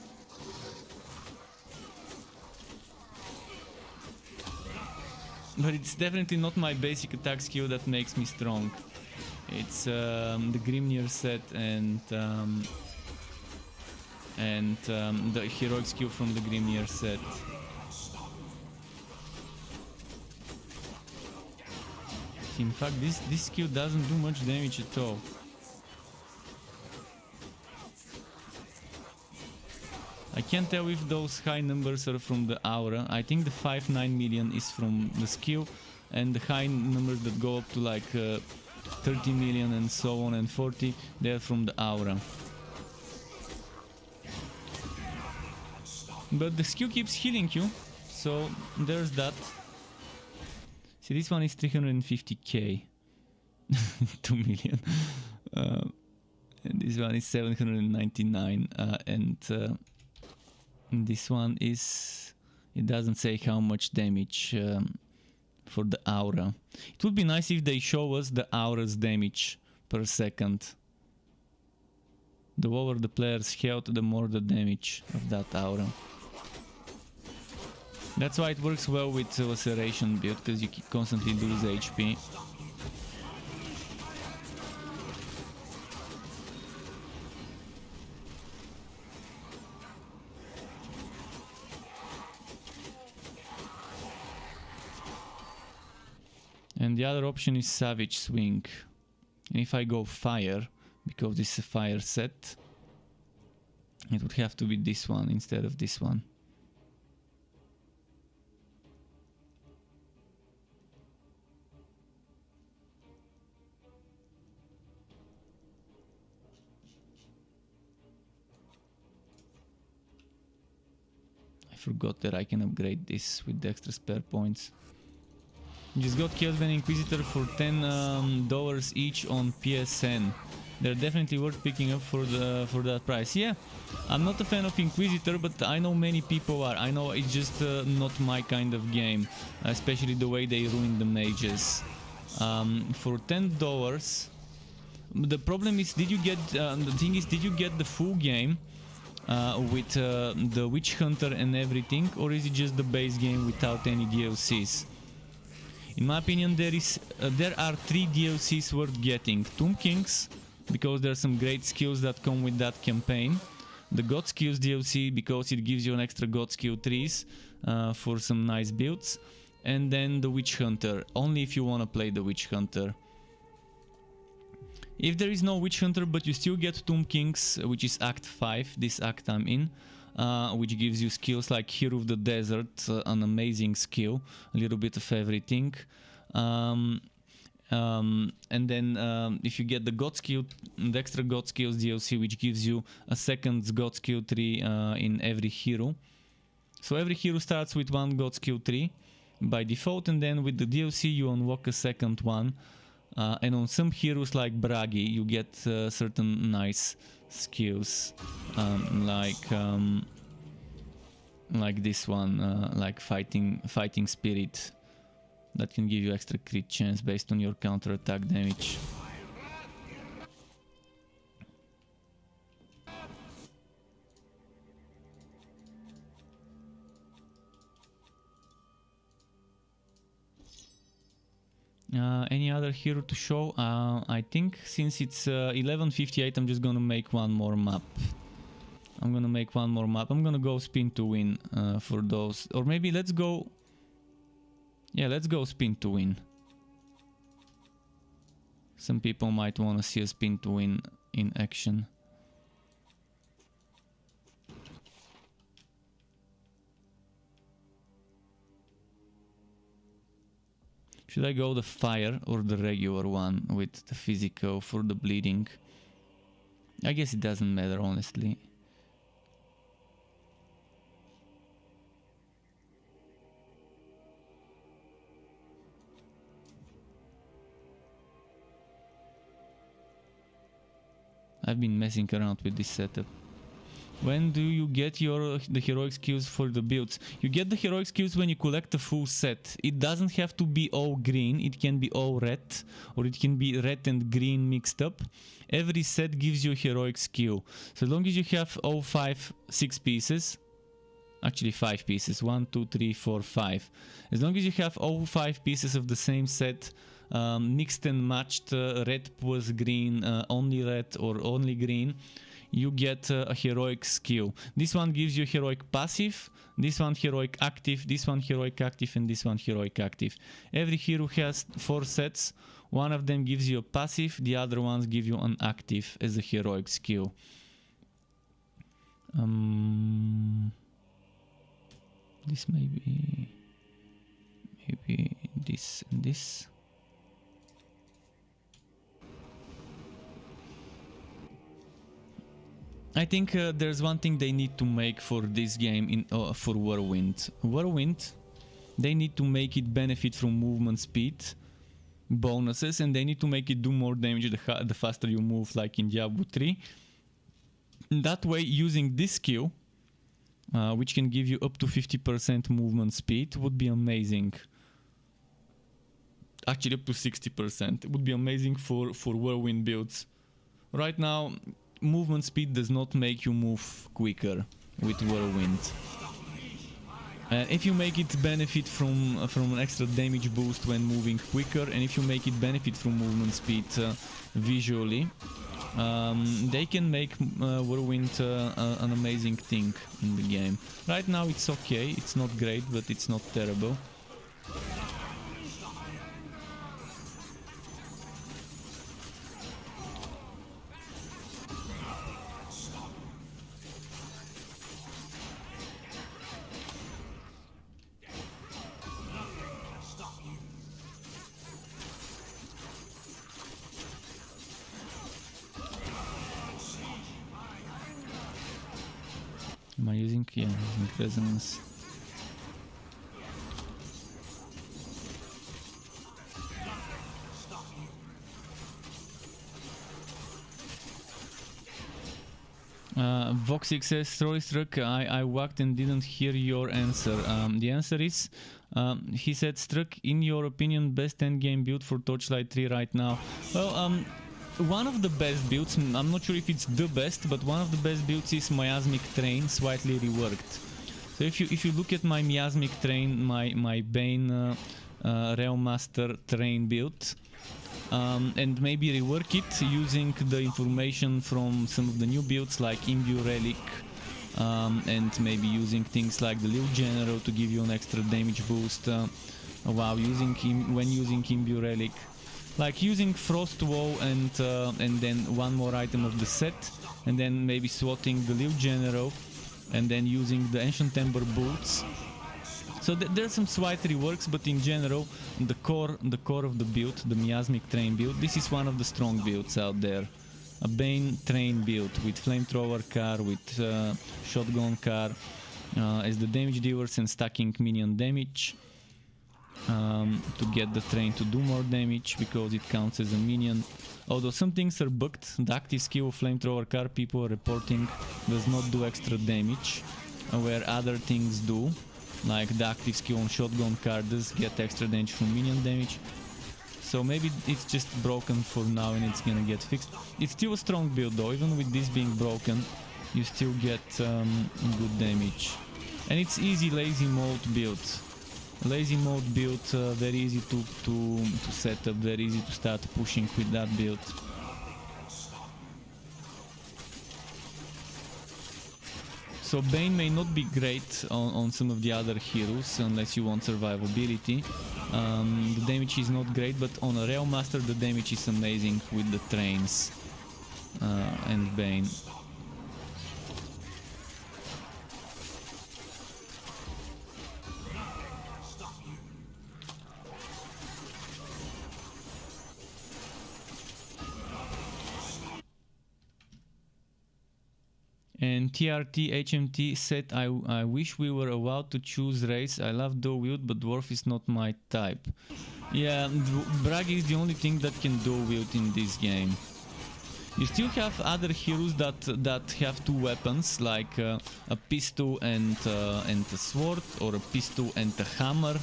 But it's definitely not my basic attack skill that makes me strong. It's the Grimnir set and the heroic skill from the Grimnir set. In fact, this skill doesn't do much damage at all. I can't tell if those high numbers are from the aura. I think the 5-9 million is from the skill, and the high numbers that go up to like 30 million and so on and 40, they're from the aura. But the skill keeps healing you, so there's that. See, this one is 350k. 2 million. And this one is 799, and this one is... it doesn't say how much damage for the aura. It would be nice if they show us the aura's damage per second. The lower the player's health, the more the damage of that aura. That's why it works well with laceration build, because you constantly lose HP. And the other option is Savage Swing. And if I go fire, because this is a fire set, it would have to be this one instead of this one. I forgot that I can upgrade this with the extra spare points. Just got Chaosbane Inquisitor for $10 each on PSN. They're definitely worth picking up for that price. Yeah, I'm not a fan of Inquisitor, but I know many people are. I know it's just not my kind of game, especially the way they ruin the mages. For $10, the problem is, did you get the thing is, did you get the full game with the Witch Hunter and everything, or is it just the base game without any DLCs? In my opinion, there are 3 DLCs worth getting. Tomb Kings, because there are some great skills that come with that campaign. The God Skills DLC, because it gives you an extra God Skill trees for some nice builds. And then the Witch Hunter, only if you want to play the Witch Hunter. If there is no Witch Hunter, but you still get Tomb Kings, which is Act 5, this act I'm in, which gives you skills like Hero of the Desert, an amazing skill, a little bit of everything. And then if you get the God Skill, the extra God Skills DLC, which gives you a second God Skill tree in every hero. So every hero starts with 1 God Skill tree by default, and then with the DLC you unlock a second one. And on some heroes like Bragi, you get certain nice skills, like this one, like fighting spirit, that can give you extra crit chance based on your counter attack damage. Any other hero to show? I think since it's 11:58, I'm just gonna make one more map. I'm gonna go spin to win for those, or maybe let's go. Yeah, let's go spin to win. Some people might want to see a spin to win in action. Should I go the fire or the regular one with the physical for the bleeding? I guess it doesn't matter, honestly. I've been messing around with this setup. When do you get the heroic skills for the builds? You get the heroic skills when you collect the full set. It doesn't have to be all green, it can be all red, or it can be red and green mixed up. Every set gives you a heroic skill. So as long as you have all 6 pieces, actually 5 pieces, 1, 2, 3, 4, 5. As long as you have all 5 pieces of the same set, mixed and matched, red plus green, only red or only green, you get a heroic skill. This one gives you heroic passive, this one heroic active, this one heroic active, and this one heroic active. Every hero has 4 sets. One of them gives you a passive, the other ones give you an active as a heroic skill. This maybe this and this. I think there's one thing they need to make for this game for Whirlwind. Whirlwind, they need to make it benefit from movement speed bonuses, and they need to make it do more damage the faster you move, like in Diablo 3. That way, using this skill, which can give you up to 50% movement speed, would be amazing. Actually, up to 60%. It would be amazing for Whirlwind builds. Right now, movement speed does not make you move quicker with Whirlwind. If you make it benefit from an extra damage boost when moving quicker, and if you make it benefit from movement speed visually, they can make Whirlwind an amazing thing in the game. Right now it's okay, it's not great, but it's not terrible. Am I using? Yeah, using resonance. Voxix says, Struck, I walked and didn't hear your answer. The answer is, he said, Struck, in your opinion, best endgame build for Torchlight 3 right now? Well, one of the best builds, I'm not sure if it's the best, but one of the best builds is Miasmic Train, slightly reworked. So if you look at my Miasmic Train, my Bane Realm Master Train build, and maybe rework it using the information from some of the new builds like Imbue Relic, and maybe using things like the Lil General to give you an extra damage boost while when using Imbue Relic. Like using Frost Wall and then one more item of the set, and then maybe swatting the Lil General, and then using the Ancient Ember Boots. So there's some slight reworks, but in general, the core of the build, the Miasmic Train build, this is one of the strong builds out there. A Bane Train build with Flamethrower car, with Shotgun car as the damage dealers, and stacking minion damage. To get the train to do more damage because it counts as a minion. Although some things are bugged, the active skill of Flamethrower car, people are reporting, does not do extra damage, where other things do, like the active skill on Shotgun car does get extra damage from minion damage. So maybe it's just broken for now and it's gonna get fixed. It's still a strong build though, even with this being broken, you still get good damage. And it's easy lazy mode build. Lazy mode build, very easy to set up, very easy to start pushing with that build. So Bane may not be great on some of the other heroes unless you want survivability. The damage is not great, but on a Realm Master the damage is amazing with the trains and Bane. And TRT HMT said, I wish we were allowed to choose race. I love dual wield, but dwarf is not my type. Yeah, Brag is the only thing that can dual wield in this game. You still have other heroes that have two weapons, like a pistol and a sword, or a pistol and a hammer,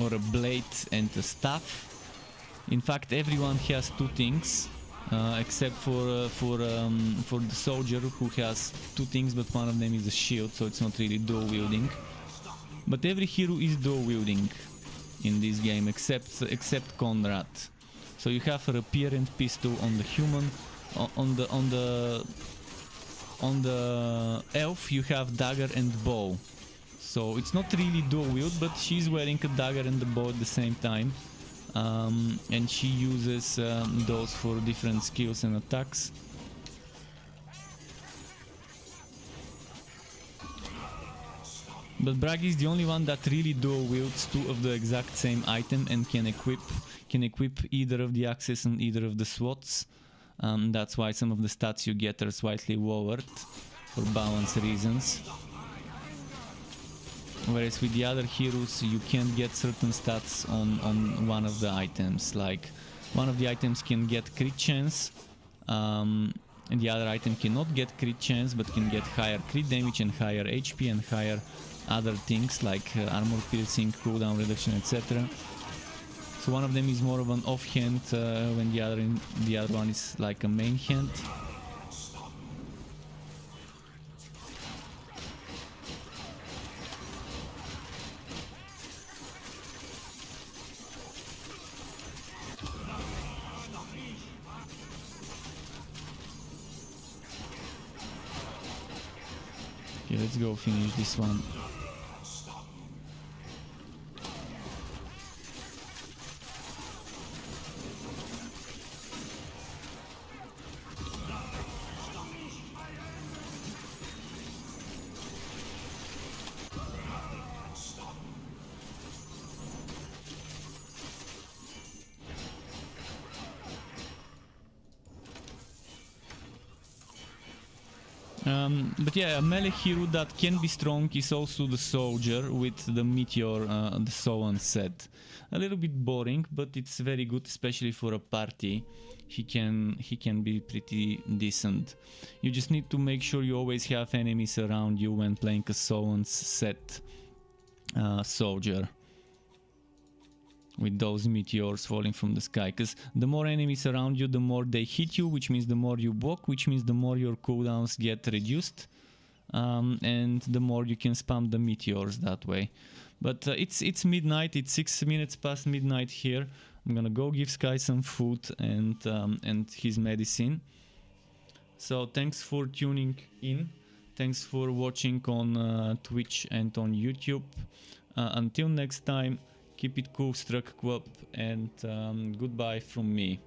or a blade and a staff. In fact, everyone has two things. Except for the soldier, who has two things, but one of them is a shield, so it's not really dual wielding. But every hero is dual wielding in this game, except Conrad. So you have a rapier and pistol on the human. On the elf you have dagger and bow. So it's not really dual wield, but she's wearing a dagger and a bow at the same time. And she uses those for different skills and attacks. But Bragi is the only one that really dual wields two of the exact same item and can equip either of the axes and either of the swords. That's why some of the stats you get are slightly lowered for balance reasons. Whereas with the other heroes you can get certain stats on one of the items. Like one of the items can get crit chance, and the other item cannot get crit chance but can get higher crit damage and higher HP and higher other things like armor piercing, cooldown reduction, etc. So one of them is more of an offhand when the other one is like a main hand. Okay, let's go finish this one. But yeah, a melee hero that can be strong is also the soldier with the meteor, the so on set. A little bit boring, but it's very good, especially for a party. He can be pretty decent. You just need to make sure you always have enemies around you when playing a so on set soldier. With those meteors falling from the sky, because the more enemies around you, the more they hit you, which means the more you block, which means the more your cooldowns get reduced, and the more you can spam the meteors that way. But it's midnight, it's 6 minutes past midnight here. I'm gonna go give Sky some food and his medicine. So thanks for tuning in, thanks for watching on Twitch and on YouTube. Until next time, keep it cool, Struck Club, and goodbye from me.